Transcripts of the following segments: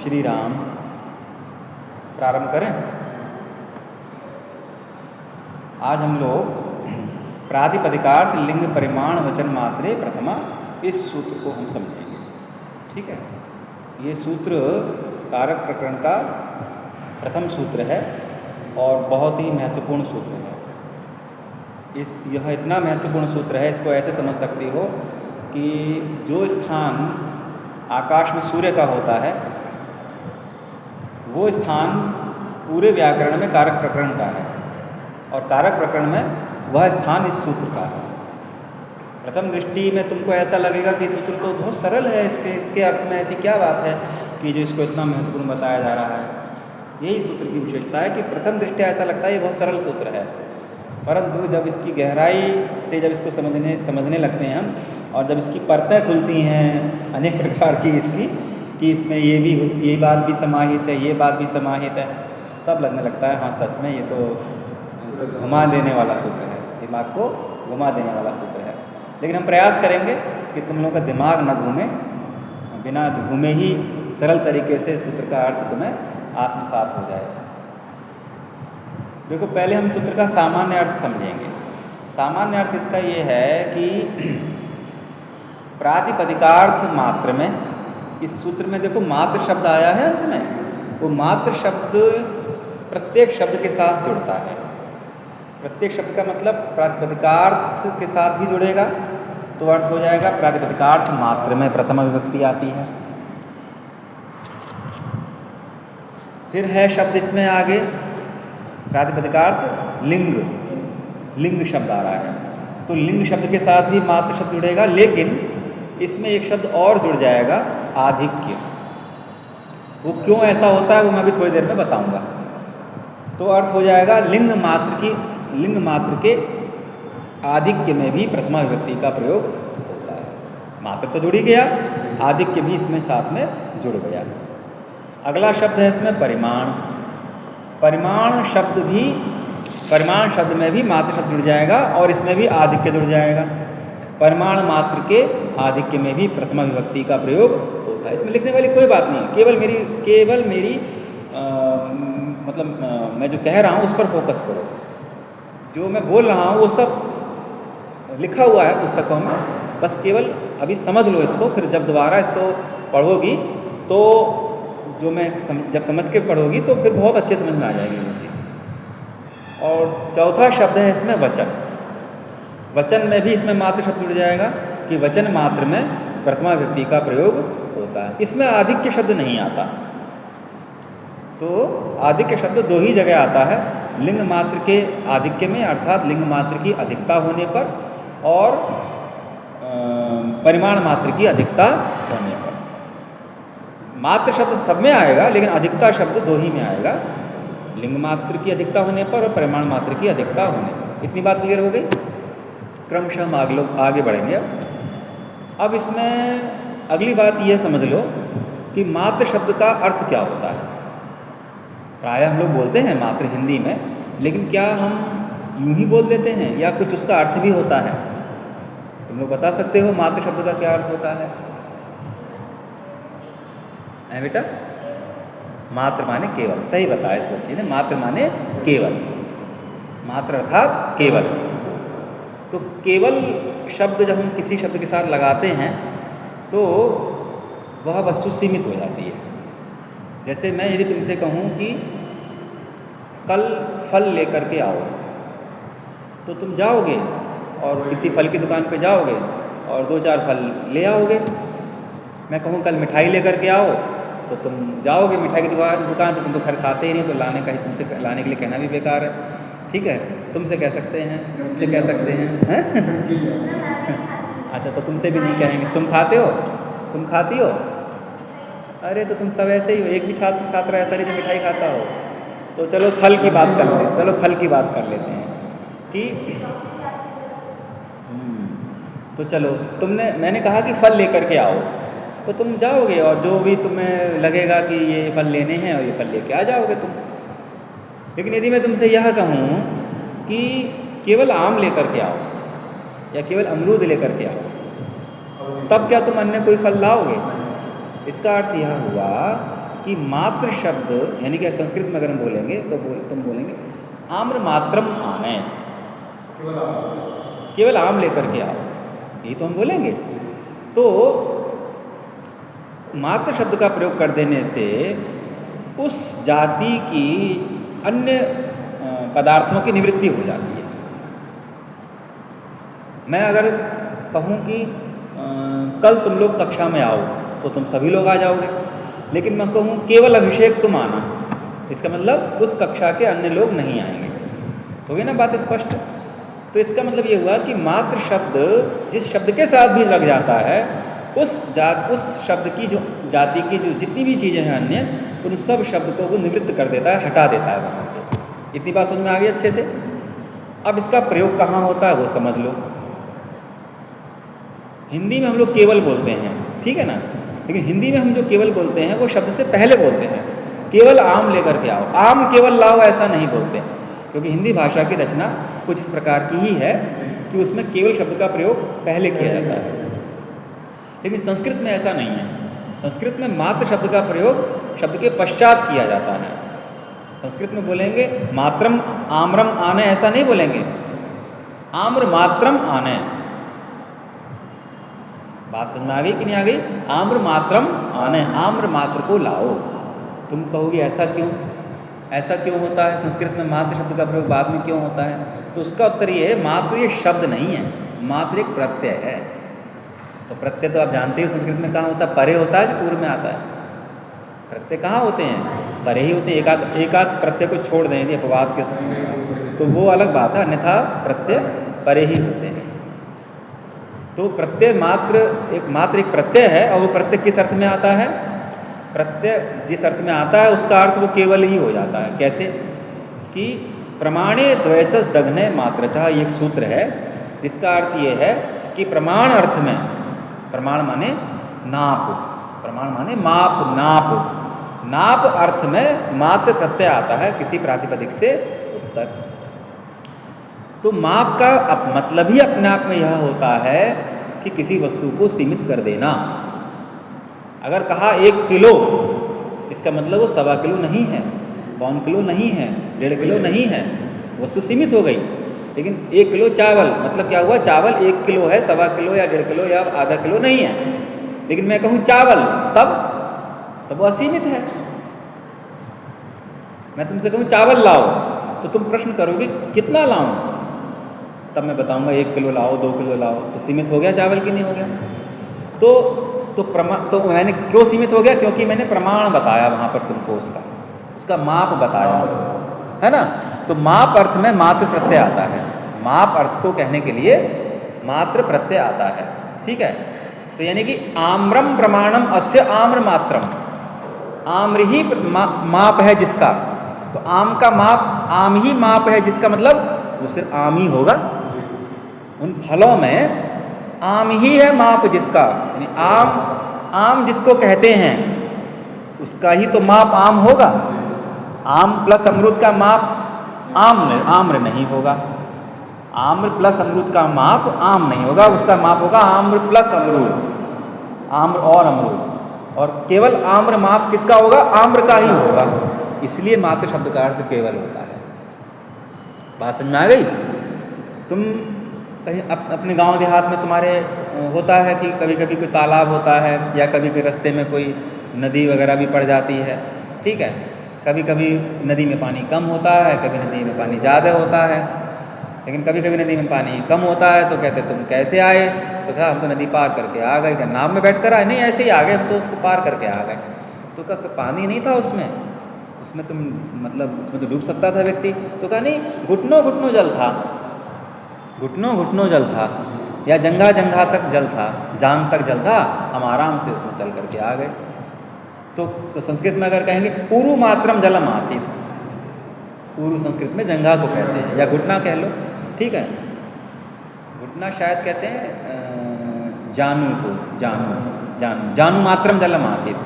श्री राम। प्रारंभ करें। आज हम लोग प्रातिपदिकार्थ लिंग परिमाण वचन मात्रे प्रथमा इस सूत्र को हम समझेंगे। ठीक है, ये सूत्र कारक प्रकरण का प्रथम सूत्र है और बहुत ही महत्वपूर्ण सूत्र है। यह इतना महत्वपूर्ण सूत्र है, इसको ऐसे समझ सकती हो कि जो स्थान आकाश में सूर्य का होता है वो स्थान पूरे व्याकरण में कारक प्रकरण का है और कारक प्रकरण में वह स्थान इस सूत्र का है। प्रथम दृष्टि में तुमको ऐसा लगेगा कि सूत्र तो बहुत सरल है, इसके अर्थ में ऐसी क्या बात है कि जो इसको इतना महत्वपूर्ण बताया जा रहा है। यही सूत्र की विशेषता है कि प्रथम दृष्टि ऐसा लगता है ये बहुत सरल सूत्र है, परंतु जब इसकी गहराई से जब इसको समझने लगते हैं हम और जब इसकी परतें खुलती हैं अनेक प्रकार की इसकी कि इसमें ये बात भी समाहित है, ये बात भी समाहित है, तब लगने लगता है हाँ सच में ये तो घुमा देने वाला सूत्र है, दिमाग को घुमा देने वाला सूत्र है। लेकिन हम प्रयास करेंगे कि तुम लोगों का दिमाग न घूमे, बिना घूमे ही सरल तरीके से सूत्र का अर्थ तुम्हें आत्मसात हो जाए। देखो, पहले हम सूत्र का सामान्य अर्थ समझेंगे। सामान्य अर्थ इसका ये है कि प्रातिपदिकार्थ मात्र में, इस सूत्र में देखो मात्र शब्द आया है अंत में, वो मात्र शब्द प्रत्येक शब्द के साथ जुड़ता है। प्रत्येक शब्द का मतलब प्रातिपदिकार्थ के साथ ही जुड़ेगा तो अर्थ हो जाएगा प्रातिपदिकार्थ मात्र में प्रथमा विभक्ति आती है। फिर है शब्द इसमें आगे प्रातिपदिकार्थ लिंग शब्द आ रहा है, तो लिंग शब्द के साथ ही मात्र शब्द जुड़ेगा, लेकिन इसमें एक शब्द और जुड़ जाएगा आधिक्य। वो क्यों ऐसा होता है वो मैं अभी थोड़ी देर में बताऊंगा। तो अर्थ हो जाएगा लिंग मात्र के आधिक्य में भी प्रथमा विभक्ति का प्रयोग होता है। मात्र तो जुड़ ही गया, आधिक्य भी इसमें साथ में जुड़ गया। अगला शब्द है इसमें परिमाण। परिमाण शब्द में भी मात्र शब्द जुड़ जाएगा और इसमें भी आधिक्य जुड़ जाएगा। परिमाण मात्र के आधिक्य में भी प्रथमा विभक्ति का प्रयोग होता है। इसमें लिखने वाली कोई बात नहीं, केवल मेरी मैं जो कह रहा हूँ उस पर फोकस करो। जो मैं बोल रहा हूँ वो सब लिखा हुआ है पुस्तकों में, बस केवल अभी समझ लो इसको, फिर जब दोबारा इसको पढ़ोगी तो जब समझ के पढ़ोगी तो फिर बहुत अच्छे समझ में आ जाएगी वो चीज़। और चौथा शब्द है इसमें वचन। वचन में भी इसमें मात्र शब्द जुड़ जाएगा कि वचन मात्र में प्रथमा विभक्ति का प्रयोग होता है। इसमें आधिक्य शब्द नहीं आता, तो आधिक्य शब्द दो ही जगह आता है, लिंग मात्र के आधिक्य में अर्थात लिंग मात्र की अधिकता होने पर और परिमाण मात्र की अधिकता होने पर। मात्र शब्द सब में आएगा लेकिन अधिकता शब्द दो ही में आएगा, लिंग मात्र की अधिकता होने पर और परिमाण मात्र की अधिकता होने पर। इतनी बात क्लियर हो गई। क्रमशः हम आगे बढ़ेंगे। अब इसमें अगली बात यह समझ लो कि मात्र शब्द का अर्थ क्या होता है। प्रायः हम लोग बोलते हैं मात्र हिंदी में, लेकिन क्या हम यूं ही बोल देते हैं या कुछ उसका अर्थ भी होता है? तुम लोग बता सकते हो मात्र शब्द का क्या अर्थ होता है? बेटा, मात्र माने केवल। सही बताया इस बच्चे ने, मात्र माने केवल। मात्र अर्थात केवल। तो केवल शब्द जब हम किसी शब्द के साथ लगाते हैं तो वह वस्तु सीमित हो जाती है। जैसे मैं यदि तुमसे कहूँ कि कल फल लेकर के आओ, तो तुम जाओगे और किसी फल की दुकान पे जाओगे और 2-4 फल ले आओगे। मैं कहूँ कल मिठाई लेकर के आओ, तो तुम जाओगे मिठाई की दुकान पे, तुम तो घर खाते ही नहीं, तो तुमसे लाने के लिए कहना भी बेकार है। ठीक है, तुमसे कह सकते हैं, तुमसे कह सकते हैं अच्छा, तो तुमसे भी नहीं कहेंगे। तुम खाते हो, तुम खाती हो, अरे तो तुम सब ऐसे ही हो, एक भी छात्र ऐसा नहीं जो मिठाई खाता हो। तो चलो फल की बात कर लेते हैं कि तो चलो मैंने कहा कि फल लेकर के आओ, तो तुम जाओगे और जो भी तुम्हें लगेगा कि ये फल लेने हैं और ये फल लेके आ जाओगे तुम। लेकिन यदि मैं तुमसे यह कहूँ कि केवल आम लेकर के आओ या केवल अमरूद लेकर के आओ, तब क्या तुम अन्य कोई फल लाओगे? इसका अर्थ यह हुआ कि मात्र शब्द, यानी कि संस्कृत में अगर हम बोलेंगे तो तुम बोलेंगे आम्र मात्रम आने, केवल आम लेकर के आओ, यही तो हम बोलेंगे। तो मात्र शब्द का प्रयोग कर देने से उस जाति की अन्य पदार्थों की निवृत्ति हो जाती है। मैं अगर कहूँ कि कल तुम लोग कक्षा में आओ तो तुम सभी लोग आ जाओगे, लेकिन मैं कहूँ केवल अभिषेक तुम आना, इसका मतलब उस कक्षा के अन्य लोग नहीं आएंगे। हो गई ना बात स्पष्ट? तो इसका मतलब ये हुआ कि मात्र शब्द जिस शब्द के साथ भी लग जाता है उस शब्द की जो जाति की जो जितनी भी चीज़ें हैं अन्य, उन सब शब्द को वो निवृत्त कर देता है, हटा देता है वहाँ से। इतनी बात समझ में आ गई अच्छे से? अब इसका प्रयोग कहाँ होता है वो समझ लो। हिंदी में हम लोग केवल बोलते हैं, ठीक है ना, लेकिन हिंदी में हम जो केवल बोलते हैं वो शब्द से पहले बोलते हैं। केवल आम लेकर के आओ, आम केवल लाओ ऐसा नहीं बोलते, क्योंकि हिंदी भाषा की रचना कुछ इस प्रकार की ही है कि उसमें केवल शब्द का प्रयोग पहले किया जाता है। लेकिन संस्कृत में ऐसा नहीं है। संस्कृत में मात्र शब्द का प्रयोग शब्द के पश्चात किया जाता है। संस्कृत में बोलेंगे मात्रम आम्रम आने, ऐसा नहीं बोलेंगे, आम्र मात्रम आने। बात समझ में आ गई कि नहीं आ गई? आम्र मात्रम आने, आम्र मात्र को लाओ। तुम कहोगे ऐसा क्यों, ऐसा क्यों होता है? संस्कृत में मात्र शब्द का प्रयोग बाद में क्यों होता है? तो उसका उत्तर ये है, मात्र ये शब्द नहीं है, मात्र एक प्रत्यय है। तो प्रत्यय तो आप जानते हो संस्कृत में कहाँ होता है, परे होता है कि पूर्व में आता है? प्रत्यय कहाँ होते हैं? परे ही होते हैं। एक आध प्रत्यय को छोड़ दें यदि अपवाद के समय तो वो अलग बात है, अन्यथा प्रत्यय परे ही होते हैं। तो प्रत्यय मात्र एक प्रत्यय है, और वो प्रत्यय किस अर्थ में आता है? प्रत्यय जिस अर्थ में आता है उसका अर्थ वो केवल ही हो जाता है। कैसे? कि प्रमाणे द्वैसस दग्ने मात्रचः, ये एक सूत्र है, इसका अर्थ ये है कि प्रमाण अर्थ में, प्रमाण माने नाप, प्रमाण माने माप, नाप अर्थ में मात्र प्रत्यय आता है किसी प्रातिपदिक से उत्तर। तो माप का मतलब ही अपने आप में यह होता है कि किसी वस्तु को सीमित कर देना। अगर कहा 1 किलो, इसका मतलब वो 1.25 किलो नहीं है, 1 किलो नहीं है, 1.5 किलो नहीं है, वस्तु सीमित हो गई। लेकिन 1 किलो चावल, मतलब क्या हुआ? चावल 1 किलो है, 1.25 किलो या 1.5 किलो या आधा किलो नहीं है। लेकिन मैं कहूँ चावल, तब वो असीमित है। मैं तुमसे कहूँ चावल लाओ, तो तुम प्रश्न करोगे कितना लाऊं? तब मैं बताऊंगा 1 किलो लाओ, 2 किलो लाओ। तो सीमित हो गया चावल कि नहीं हो गया? तो मैंने क्यों सीमित हो गया? क्योंकि मैंने प्रमाण बताया वहाँ पर तुमको, उसका माप बताया, है ना। तो माप अर्थ में मात्र प्रत्यय आता है। माप अर्थ को कहने के लिए मात्र प्रत्यय आता है, ठीक है। तो यानी कि आम्रम प्रमाणम अस्य आम्र मात्रम, आम्र ही माप है जिसका, तो आम का माप आम ही माप है जिसका मतलब वो सिर्फ आम ही होगा। उन फलों में आम ही है माप जिसका, यानी आम जिसको कहते हैं उसका ही तो माप आम होगा। आम प्लस अमरूद का माप आम्र नहीं होगा। आम्र प्लस अमरूद का माप आम नहीं होगा, उसका माप होगा आम्र प्लस अमरूद, आम्र और अमरूद। और केवल आम्र माप किसका होगा? आम्र का ही होगा। इसलिए मात्र शब्द का अर्थ केवल होता है। बात समझ में आ गई? तुम कहीं अपने गांव देहात में तुम्हारे होता है कि कभी कभी कोई तालाब होता है, या कभी कोई रास्ते में कोई नदी वगैरह भी पड़ जाती है, ठीक है। कभी कभी नदी में पानी कम होता है, कभी नदी में पानी ज़्यादा होता है। लेकिन कभी कभी नदी में पानी कम होता है तो कहते तुम कैसे आए? तो कहा हम तो नदी पार करके आ गए। क्या नाव में बैठ कर आए? नहीं, ऐसे ही आ गए, हम तो उसको पार करके आ गए। तो कहा पानी नहीं था उसमें तुम मतलब उसमें तो डूब सकता था व्यक्ति। तो कहा नहीं, घुटनों घुटनों जल था, घुटनों घुटनों जल था, या जंघा जंघा तक जल था, जांग तक जल था, हम आराम से उसमें चल करके आ गए। तो संस्कृत में अगर कहेंगे ऊरू मात्रम जलम आसीत, ऊरू संस्कृत में जंघा को कहते हैं, या घुटना कह लो, ठीक है। घुटना शायद कहते हैं जानू को, जानू मात्रम जलम आसीत,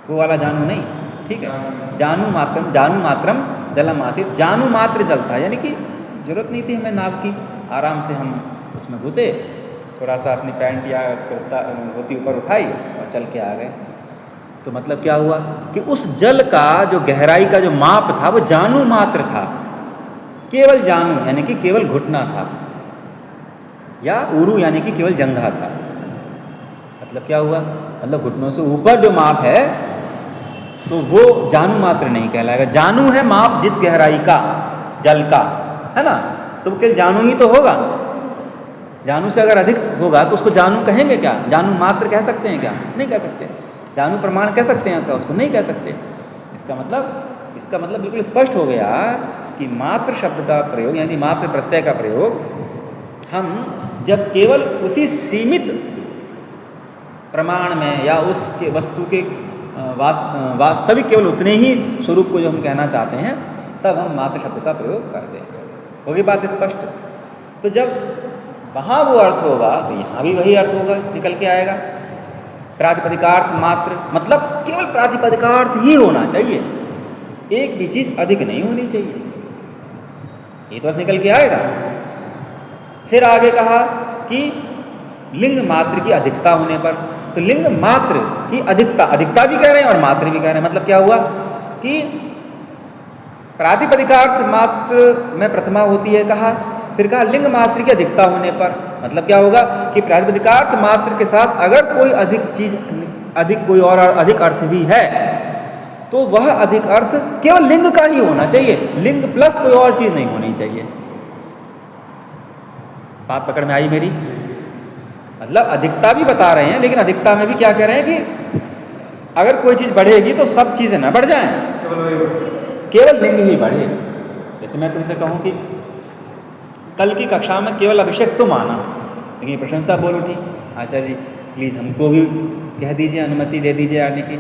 वो वाला जानू नहीं, ठीक है। जानू मात्रम जलम आसीत, जानू मात्र जल था, यानी कि जरूरत नहीं थी हमें नाव की, आराम से हम उसमें घुसे, थोड़ा सा अपनी पैंट या कुर्ता धोती ऊपर उठाई और चल के आ गए। तो मतलब क्या हुआ कि उस जल का जो गहराई का जो माप था वो जानू मात्र था, केवल जानू यानी कि केवल घुटना था, या उरु यानी कि केवल जंघा था। मतलब क्या हुआ, मतलब घुटनों से ऊपर जो माप है तो वो जानू मात्र नहीं कहलाएगा। जानू है माप जिस गहराई का जल का, है ना, तो केवल जानू ही तो होगा। जानू से अगर अधिक होगा तो उसको जानू कहेंगे क्या? जानू मात्र कह सकते हैं क्या? नहीं कह सकते। जानू प्रमाण कह सकते हैं क्या? उसको नहीं कह सकते। इसका मतलब बिल्कुल स्पष्ट हो गया कि मात्र शब्द का प्रयोग यानी मात्र प्रत्यय का प्रयोग हम जब केवल उसी सीमित प्रमाण में या उसके वस्तु के वास्तविक केवल उतने ही स्वरूप को जो हम कहना चाहते हैं तब हम मात्र शब्द का प्रयोग करते हैं। होगी बात स्पष्ट? तो जब वहाँ वो अर्थ होगा तो यहाँ भी वही अर्थ होगा, निकल के आएगा। प्रातिपदिकार्थ मात्र मतलब केवल प्रातिपदिकार्थ ही होना चाहिए, एक भी चीज अधिक नहीं होनी चाहिए, ये तो अर्थ निकल के आएगा। फिर आगे कहा कि लिंग मात्र की अधिकता होने पर, तो लिंग मात्र की अधिकता भी कह रहे हैं और मात्र भी कह रहे हैं। मतलब क्या हुआ कि प्रातिपदिकार्थ मात्र में प्रथमा होती है कहा, फिर कहा लिंग मात्र की अधिकता होने पर। मतलब क्या होगा कि प्रातिपदिकार्थ मात्र के साथ अगर कोई कोई और अधिक अर्थ भी है तो वह अधिक अर्थ केवल लिंग का ही होना चाहिए, लिंग प्लस कोई और चीज नहीं होनी चाहिए। बात पकड़ में आई मेरी? मतलब अधिकता भी बता रहे हैं, लेकिन अधिकता में भी क्या कह रहे हैं कि अगर कोई चीज बढ़ेगी तो सब चीजें ना बढ़ जाएं, केवल लिंग ही बढ़े। जैसे मैं तुमसे कहूं कि कल की कक्षा में केवल अभिषेक तुम आना, लेकिन प्रशंसा बोल उठी, आचार्य जी प्लीज़ हमको भी कह दीजिए, अनुमति दे दीजिए आने की।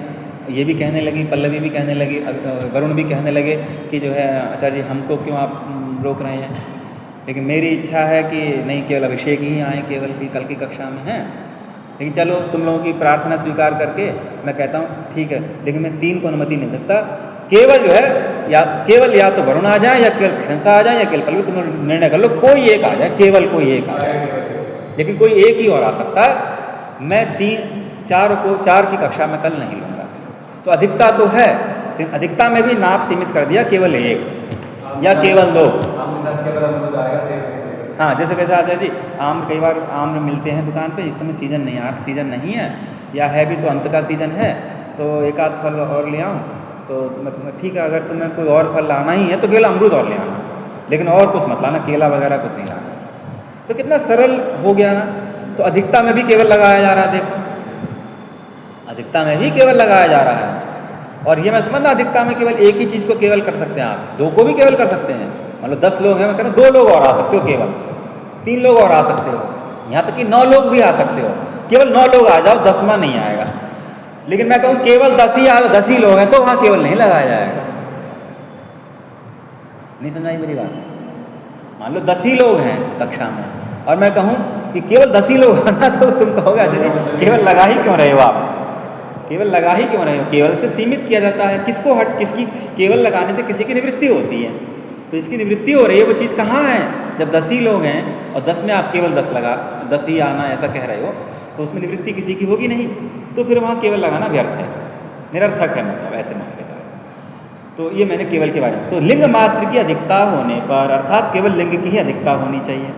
ये भी कहने लगी, पल्लवी भी कहने लगी, वरुण भी कहने लगे कि जो है आचार्य जी हमको क्यों आप रोक रहे हैं, लेकिन मेरी इच्छा है कि नहीं केवल अभिषेक ही आए, केवल कल की कक्षा में हैं। लेकिन चलो तुम लोगों की प्रार्थना स्वीकार करके मैं कहता हूँ ठीक है, लेकिन मैं 3 को अनुमति नहीं सकता, केवल जो है या तो वरुण आ जाए या केवल प्रशंसा आ जाए या केवल पल्लवी, तुम निर्णय कर लो, कोई एक आ जाए, केवल कोई एक आ जाए, लेकिन कोई एक ही और आ सकता है। मैं 4 की कक्षा में कल नहीं लूँगा। तो अधिकता तो है, लेकिन अधिकता में भी नाप सीमित कर दिया, केवल 1 या केवल 2। हाँ, जैसे कैसे आचार्य जी आम कई बार आम मिलते हैं दुकान पे, इस समय सीजन नहीं है या है भी तो अंत का सीजन है, तो एक आध फल और ले आऊँ, तो मतलब ठीक है, अगर तुम्हें कोई और फल लाना ही है तो केवल अमरूद और ले आना, लेकिन और कुछ मत लाना, केला वगैरह कुछ नहीं लाना। तो कितना सरल हो गया ना। तो अधिकता में भी केवल लगाया जा रहा है, देखो अधिकता में भी केवल लगाया जा रहा है। और ये मैं समझना अधिकता में केवल एक ही चीज़ को केवल कर सकते हैं आप, 2 को भी केवल कर सकते हैं। मतलब 10 लोग हैं, मैं कह रहा हूँ 2 लोग और आ सकते हो, केवल 3 लोग और आ सकते हो, यहाँ तक कि 9 लोग भी आ सकते हो, केवल 9 लोग आ जाओ, 10वां नहीं आएगा। लेकिन मैं कहूँ केवल 10 ही लोग हैं तो वहाँ केवल नहीं लगाया जाएगा। नहीं समझाई मेरी बात? मान लो 10 ही लोग हैं कक्षा में और मैं कहूँ कि केवल 10 ही लोग हैं ना, तो तुम कहोगे अच्छा केवल लगा ही क्यों रहे हो आप, केवल लगा ही क्यों रहे हो? केवल से सीमित किया जाता है, किसकी केवल लगाने से किसी की निवृत्ति होती है, तो इसकी निवृत्ति हो रही है, वो चीज़ कहाँ है? जब 10 ही लोग हैं और 10 में आप केवल 10 ही आना ऐसा कह रहे हो, तो उसमें निवृत्ति किसी की होगी नहीं, तो फिर वहाँ केवल लगाना व्यर्थ है, निरर्थक है, मतलब ऐसे मान के चलो। तो ये मैंने केवल के बारे में। तो लिंग मात्र की अधिकता होने पर, अर्थात केवल लिंग की ही अधिकता होनी चाहिए।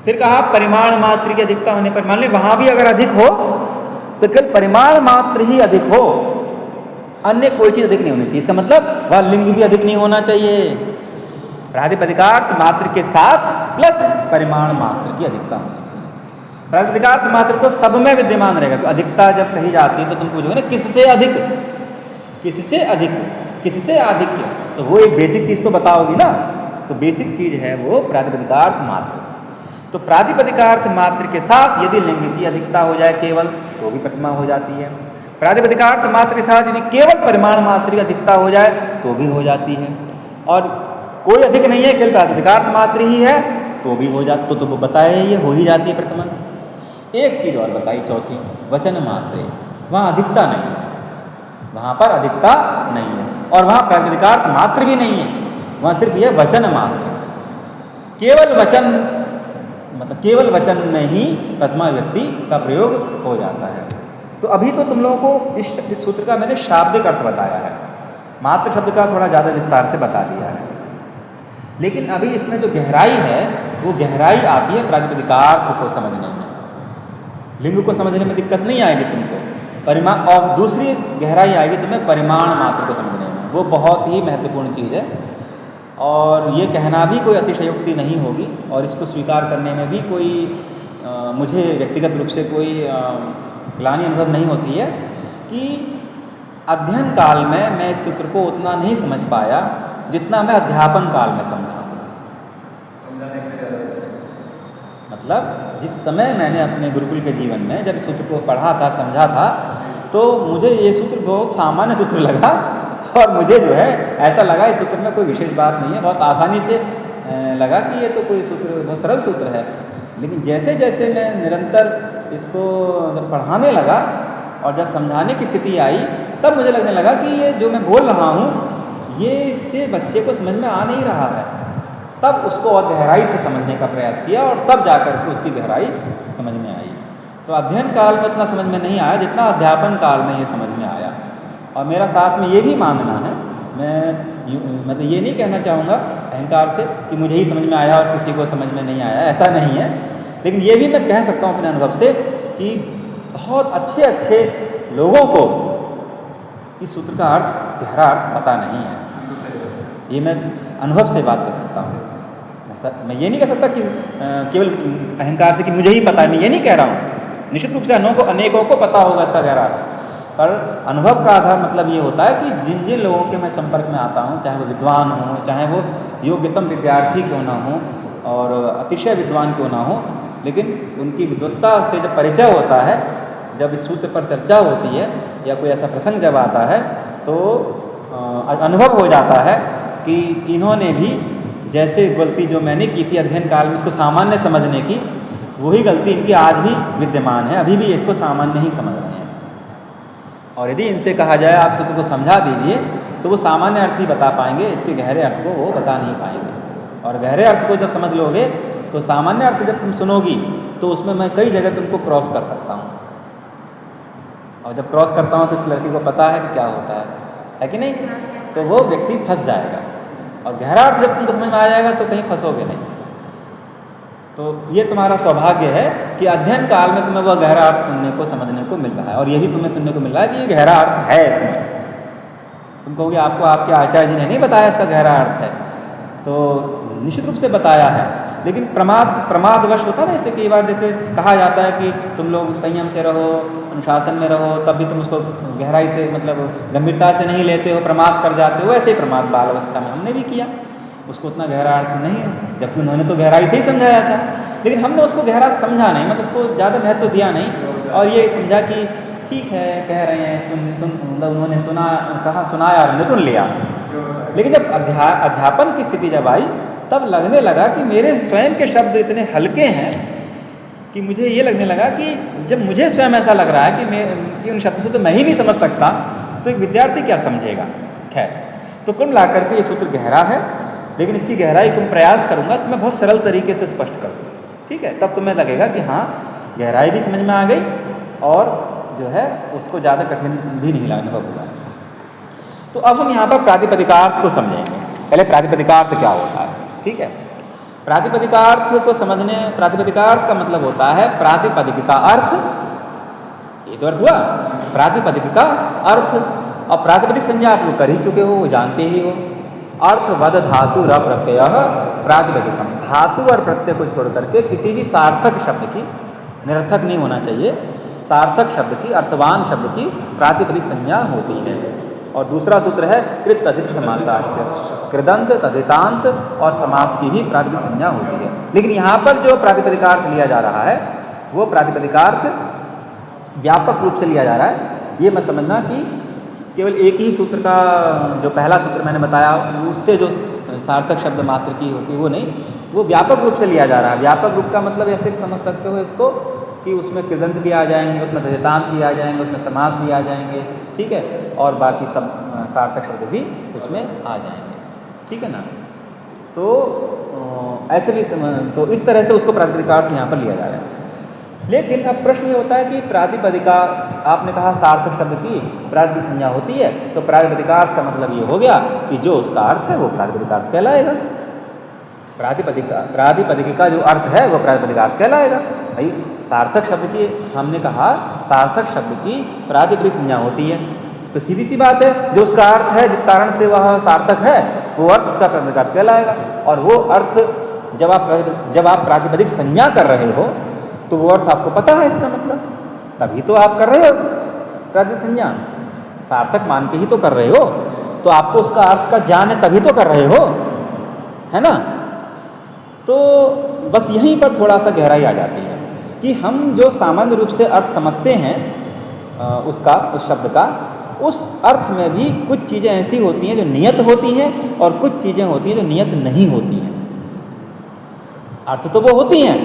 फिर कहा परिमाण मात्र की अधिकता होने पर, मान लें वहाँ भी अगर अधिक हो तो केवल परिमाण मात्र ही अधिक हो, अन्य कोई चीज़ अधिक नहीं होनी चाहिए। इसका मतलब वह लिंग भी अधिक नहीं होना चाहिए। प्रातिपदिकार्थ मात्र के साथ प्लस परिमाण मात्र की अधिकता होनी चाहिए। प्रातिपदिकार्थ मात्र तो सब में विद्यमान रहेगा। तो अधिकता जब कही जाती है तो तुम पूछोगे ना किससे अधिक, किससे अधिक, किससे अधिक, तो वो एक बेसिक चीज़ तो बताओगी ना। तो बेसिक चीज़ है वो प्रातिपदिकार्थ मात्र। तो प्रातिपदिकार्थ मात्र के साथ यदि लिंग की अधिकता हो जाए केवल, तो भी प्रतिमा हो जाती है। प्रातिपदिकार्थ मात्र के साथ यदि केवल परिमाण मात्र की अधिकता हो जाए तो भी हो जाती है। और कोई अधिक नहीं है, केवल प्रातिपदिकार्थ मात्र ही है तो भी हो जाती, तो वो बताए ये हो ही जाती है प्रतिमा। एक चीज़ और बताई चौथी, वचन मात्र, वहाँ अधिकता नहीं है, वहाँ पर अधिकता नहीं है और वहाँ प्रातिपदिकार्थ मात्र भी नहीं है, वहाँ सिर्फ यह वचन मात्र, केवल वचन, मतलब केवल वचन में ही प्रथमा व्यक्ति का प्रयोग हो जाता है। तो अभी तो तुम लोगों को इस सूत्र का मैंने शाब्दिक अर्थ बताया है, मात्र शब्द का थोड़ा ज़्यादा विस्तार से बता दिया है, लेकिन अभी इसमें जो गहराई है वो गहराई आती है प्रातिपदिकार्थ को समझने में। लिंग को समझने में दिक्कत नहीं आएगी तुमको, परिमाण, और दूसरी गहराई आएगी तुम्हें परिमाण मात्र को समझने में। वो बहुत ही महत्वपूर्ण चीज़ है और ये कहना भी कोई अतिशयोक्ति नहीं होगी और इसको स्वीकार करने में भी कोई मुझे व्यक्तिगत रूप से कोई ग्लानि अनुभव नहीं होती है कि अध्ययन काल में मैं इस सूत्र को उतना नहीं समझ पाया जितना मैं अध्यापन काल में समझा। मतलब जिस समय मैंने अपने गुरुकुल के जीवन में जब इस सूत्र को पढ़ा था, समझा था, तो मुझे ये सूत्र बहुत सामान्य सूत्र लगा और मुझे जो है ऐसा लगा इस सूत्र में कोई विशेष बात नहीं है, बहुत आसानी से लगा कि ये तो कोई सूत्र बहुत सरल सूत्र है। लेकिन जैसे जैसे मैं निरंतर इसको जब पढ़ाने लगा और जब समझाने की स्थिति आई तब मुझे लगने लगा कि ये जो मैं बोल रहा हूँ ये इससे बच्चे को समझ में आ नहीं रहा है। तब उसको और गहराई से समझने का प्रयास किया और तब जाकर के उसकी गहराई समझ में आई। तो अध्ययन काल में इतना समझ में नहीं आया जितना अध्यापन काल में ये समझ में आया। और मेरा साथ में ये भी मानना है, मैं मतलब ये नहीं कहना चाहूँगा अहंकार से कि मुझे ही समझ में आया और किसी को समझ में नहीं आया, ऐसा नहीं है। लेकिन ये भी मैं कह सकता हूँ अपने अनुभव से कि बहुत अच्छे अच्छे लोगों को इस सूत्र का अर्थ, गहरा अर्थ पता नहीं है। ये मैं अनुभव से बात कर सकता हूँ। मैं ये नहीं कह सकता कि केवल अहंकार से कि मुझे ही पता है, मैं ये नहीं कह रहा हूँ। निश्चित रूप से अनेकों को पता होगा इसका गहरा अर्थ, पर अनुभव का आधार मतलब ये होता है कि जिन जिन लोगों के मैं संपर्क में आता हूँ, चाहे वो विद्वान हो, चाहे वो योग्यतम विद्यार्थी क्यों ना हो और अतिशय विद्वान क्यों ना हो, लेकिन उनकी विद्वत्ता से जब परिचय होता है, जब इस सूत्र पर चर्चा होती है या कोई ऐसा प्रसंग जब आता है तो अनुभव हो जाता है कि इन्होंने भी जैसे गलती जो मैंने की थी अध्ययन काल में इसको सामान्य समझने की, वही गलती इनकी आज भी विद्यमान है, अभी भी इसको सामान्य ही समझ रहे हैं। और यदि इनसे कहा जाए आप सूत्र को समझा दीजिए तो वो सामान्य अर्थ ही बता पाएंगे, इसके गहरे अर्थ को वो बता नहीं पाएंगे। और गहरे अर्थ को जब समझ लोगे तो सामान्य अर्थ जब तुम सुनोगी तो उसमें मैं कई जगह तुमको क्रॉस कर सकता हूँ, और जब क्रॉस करता हूँ तो इस लड़की को पता है कि क्या होता है कि नहीं, तो वो व्यक्ति फंस जाएगा। और गहरा अर्थ जब तुमको समझ में आ जाएगा तो कहीं फंसोगे नहीं। तो ये तुम्हारा सौभाग्य है कि अध्ययन काल में तुम्हें वह गहरा अर्थ सुनने को, समझने को मिल रहा है। और ये भी तुम्हें सुनने को मिल रहा है कि ये गहरा अर्थ है इसमें। तुम कहोगे आपको आपके आचार्य जी ने नहीं बताया इसका गहरा अर्थ है, तो निश्चित रूप से बताया है, लेकिन प्रमादवश होता है ना। जैसे कई बार जैसे कहा जाता है कि तुम लोग संयम से रहो, अनुशासन में रहो, तब भी तुम उसको गहराई से मतलब गंभीरता से नहीं लेते हो, प्रमाद कर जाते हो। ऐसे ही प्रमाद बाल अवस्था में हमने भी किया, उसको उतना गहरा अर्थ नहीं है, जबकि उन्होंने तो गहराई से ही समझाया था, लेकिन हमने उसको गहरा समझा नहीं, मतलब उसको ज़्यादा महत्व दिया नहीं और ये समझा कि ठीक है कह रहे हैं, मतलब उन्होंने सुनाया और हमने सुन लिया। लेकिन जब अध्यापन की स्थिति जब आई तब लगने लगा कि मेरे स्वयं के शब्द इतने हल्के हैं कि मुझे ये लगने लगा कि जब मुझे स्वयं ऐसा लग रहा है कि उन शब्दों से तो मैं ही नहीं समझ सकता, तो एक विद्यार्थी क्या समझेगा। खैर, तो कुल मिलाकर के ये सूत्र गहरा है, लेकिन इसकी गहराई को प्रयास करूँगा तो मैं बहुत सरल तरीके से स्पष्ट कर दूँ, ठीक है। तब तुम्हें लगेगा कि हाँ गहराई भी समझ में आ गई और जो है उसको ज़्यादा कठिन भी नहीं अनुभव हुआ। तो अब हम यहाँ पर प्रातिपदिकार्थ को समझेंगे। पहले प्रातिपदिकार्थ क्या होता है, ठीक है। प्रातिपदिकार्थ को समझने, प्रातिपदिकार्थ का मतलब होता है प्रातिपदिक का अर्थ, ये तो अर्थ हुआ प्रातिपदिक का अर्थ। और प्रातिपदिक संज्ञा आप लोग कर ही चुके हो, वो जानते ही हो। अर्थ वद धातु र प्रत्यय प्रातिपदिकम, धातु और प्रत्यय को छोड़ करके किसी भी सार्थक शब्द की, निरर्थक नहीं होना चाहिए, सार्थक शब्द की, अर्थवान शब्द की प्रातिपदिक संज्ञा होती है। और दूसरा सूत्र है कृत तदित समासाश्च, कृदंत तदितांत और समास की भी प्रातिपदिक संज्ञा होती है। लेकिन यहाँ पर जो प्रातिपदिकार्थ लिया जा रहा है वो प्रातिपदिकार्थ व्यापक रूप से लिया जा रहा है। ये मत समझना कि केवल एक ही सूत्र का, जो पहला सूत्र मैंने बताया उससे जो सार्थक शब्द मात्र की होती है वो नहीं, वो व्यापक रूप से लिया जा रहा है। व्यापक रूप का मतलब ऐसे समझ सकते हो इसको कि उसमें कृदंत भी आ जाएंगे, उसमें तदितांत भी आ जाएंगे, उसमें समास भी आ जाएंगे, ठीक है, और बाकी सब सार्थक शब्द भी उसमें आ जाएंगे, ठीक है ना। तो ऐसे भी तो इस तरह से उसको प्रातिपदिकार्थ यहाँ पर लिया जा रहा है। लेकिन अब प्रश्न ये होता है कि प्रातिपदिका, आपने कहा सार्थक शब्द की प्रातिपदिक संज्ञा होती है, तो प्रातिपदिकार्थ का मतलब ये हो गया कि जो उसका अर्थ है वो प्रातिपदिकार्थ कहलाएगा। प्रातिपदिक का जो अर्थ है वो प्रातिपदिकार्थ कहलाएगा। भाई सार्थक शब्द की, हमने कहा सार्थक शब्द की प्रातिपदिक संज्ञा होती है, तो सीधी सी बात है जो उसका अर्थ है, जिस कारण से वह सार्थक है, वो अर्थ उसका प्रातिपदिकार्थ कहलाएगा। और वो अर्थ जब आप प्रातिपदिक संज्ञा कर रहे हो तो वो अर्थ आपको पता है इसका मतलब, तभी तो आप कर रहे हो प्रातिपदिक संज्ञा। सार्थक मान के ही तो कर रहे हो, तो आपको उसका अर्थ का ज्ञान है तभी तो कर रहे हो, है ना। तो बस यहीं पर थोड़ा सा गहराई आ जाती है कि हम जो सामान्य रूप से अर्थ समझते हैं उस शब्द का, उस अर्थ में भी कुछ चीज़ें ऐसी होती हैं जो नियत होती हैं और कुछ चीज़ें होती हैं जो नियत नहीं होती हैं। अर्थ तो वो होती हैं,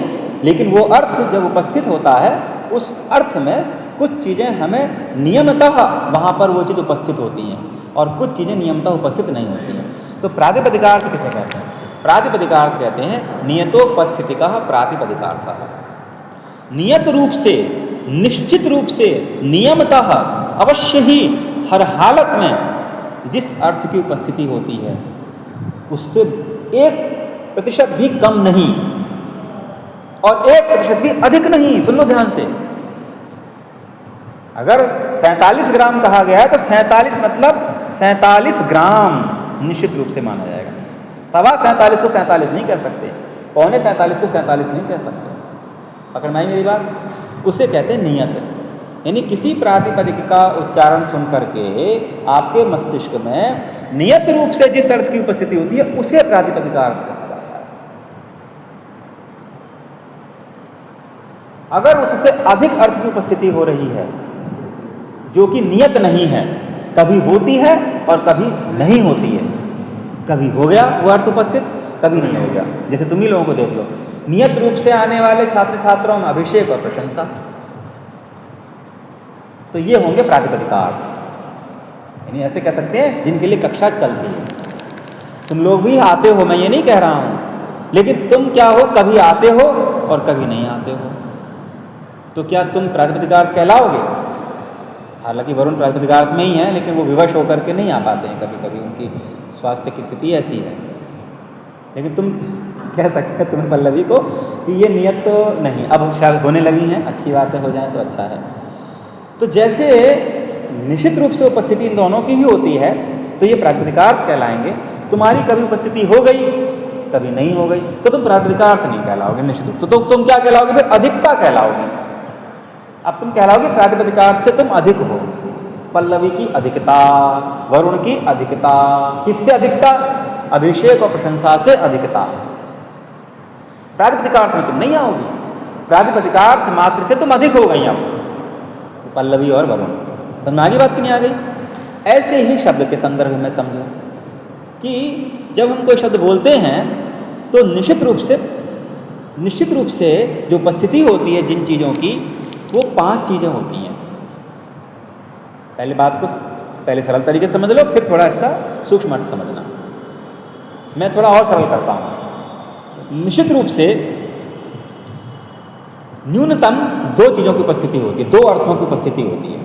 लेकिन वो अर्थ जब उपस्थित होता है उस अर्थ में कुछ चीज़ें हमें नियमतः वहाँ पर वो चीज़ उपस्थित होती हैं और कुछ चीज़ें नियमतः उपस्थित नहीं होती हैं। तो प्रातिपदिकार्थ किसे कहते हैं? प्रातिपदिकार्थ कहते हैं नियतोपस्थिति का प्रातिपदिकार्थ। नियत रूप से, निश्चित रूप से, नियमतः अवश्य ही हर हालत में जिस अर्थ की उपस्थिति होती है उससे 1% भी कम नहीं और 1% भी अधिक नहीं। सुन लो ध्यान से, अगर 47 ग्राम कहा गया है तो 47 मतलब 47 ग्राम निश्चित रूप से माना जाएगा। 47.25 को 47 नहीं कह सकते, 47.25 को 47 नहीं कह सकते। पकड़ में आई मेरी बात? उसे कहते हैं नियत। यानी किसी प्रातिपदिक का उच्चारण सुन करके आपके मस्तिष्क में नियत रूप से जिस अर्थ की उपस्थिति होती है उसे प्रातिपदिकार्थ कहा जाता है। अगर उससे अधिक अर्थ की उपस्थिति हो रही है जो कि नियत नहीं है, कभी होती है और कभी नहीं होती है, कभी हो गया वो अर्थ उपस्थित, कभी नहीं हो गया। जैसे तुम ही लोगों को देख लो, नियत रूप से आने वाले छात्र छात्राओं में अभिषेक और प्रशंसा, तो ये होंगे प्रातिपदिकार्थ। यानी ऐसे कह सकते हैं जिनके लिए कक्षा चलती है। तुम लोग भी आते हो, मैं ये नहीं कह रहा हूँ, लेकिन तुम क्या हो, कभी आते हो और कभी नहीं आते हो, तो क्या तुम प्रातिपदिकार्थ कहलाओगे? हालांकि वरुण प्रातिपदिकार्थ में ही है, लेकिन वो विवश होकर के नहीं आ पाते हैं, कभी कभी उनकी स्वास्थ्य की स्थिति ऐसी है। लेकिन तुम कह सकते हैं तुम्हें पल्लवी को कि ये नियत तो नहीं, अब शायद होने लगी हैं, अच्छी बातें हो जाएं तो अच्छा है। तो जैसे निश्चित रूप से उपस्थिति इन दोनों की ही होती है तो ये प्रातिपदिकार्थ कहलाएंगे। तुम्हारी कभी उपस्थिति हो गई, कभी नहीं हो गई, तो तुम प्रातिपदिकार्थ नहीं कहलाओगे निश्चित रूप। तो तुम क्या कहलाओगे? फिर अधिकता कहलाओगे। अब तुम कहलाओगे प्रातिपदिकार्थ से तुम अधिक हो। पल्लवी की अधिकता, वरुण की अधिकता, किससे अधिकता? अभिषेक और प्रशंसा से अधिकता। प्रातिपदिकार्थ में तुम नहीं आओगी, प्रातिपदिकार्थ मात्र से तुम अधिक हो गई। अब पल्लवी और वरुण, समझ में आ गई बात कि नहीं आ गई? ऐसे ही शब्द के संदर्भ में समझो कि जब हम कोई शब्द बोलते हैं तो निश्चित रूप से जो उपस्थिति होती है जिन चीज़ों की, वो 5 चीज़ें होती हैं। पहले बात को पहले सरल तरीके से समझ लो, फिर थोड़ा इसका सूक्ष्म अर्थ समझना। मैं थोड़ा और सरल करता हूँ। निश्चित रूप से न्यूनतम 2 चीज़ों की उपस्थिति होती है, 2 अर्थों की उपस्थिति होती है।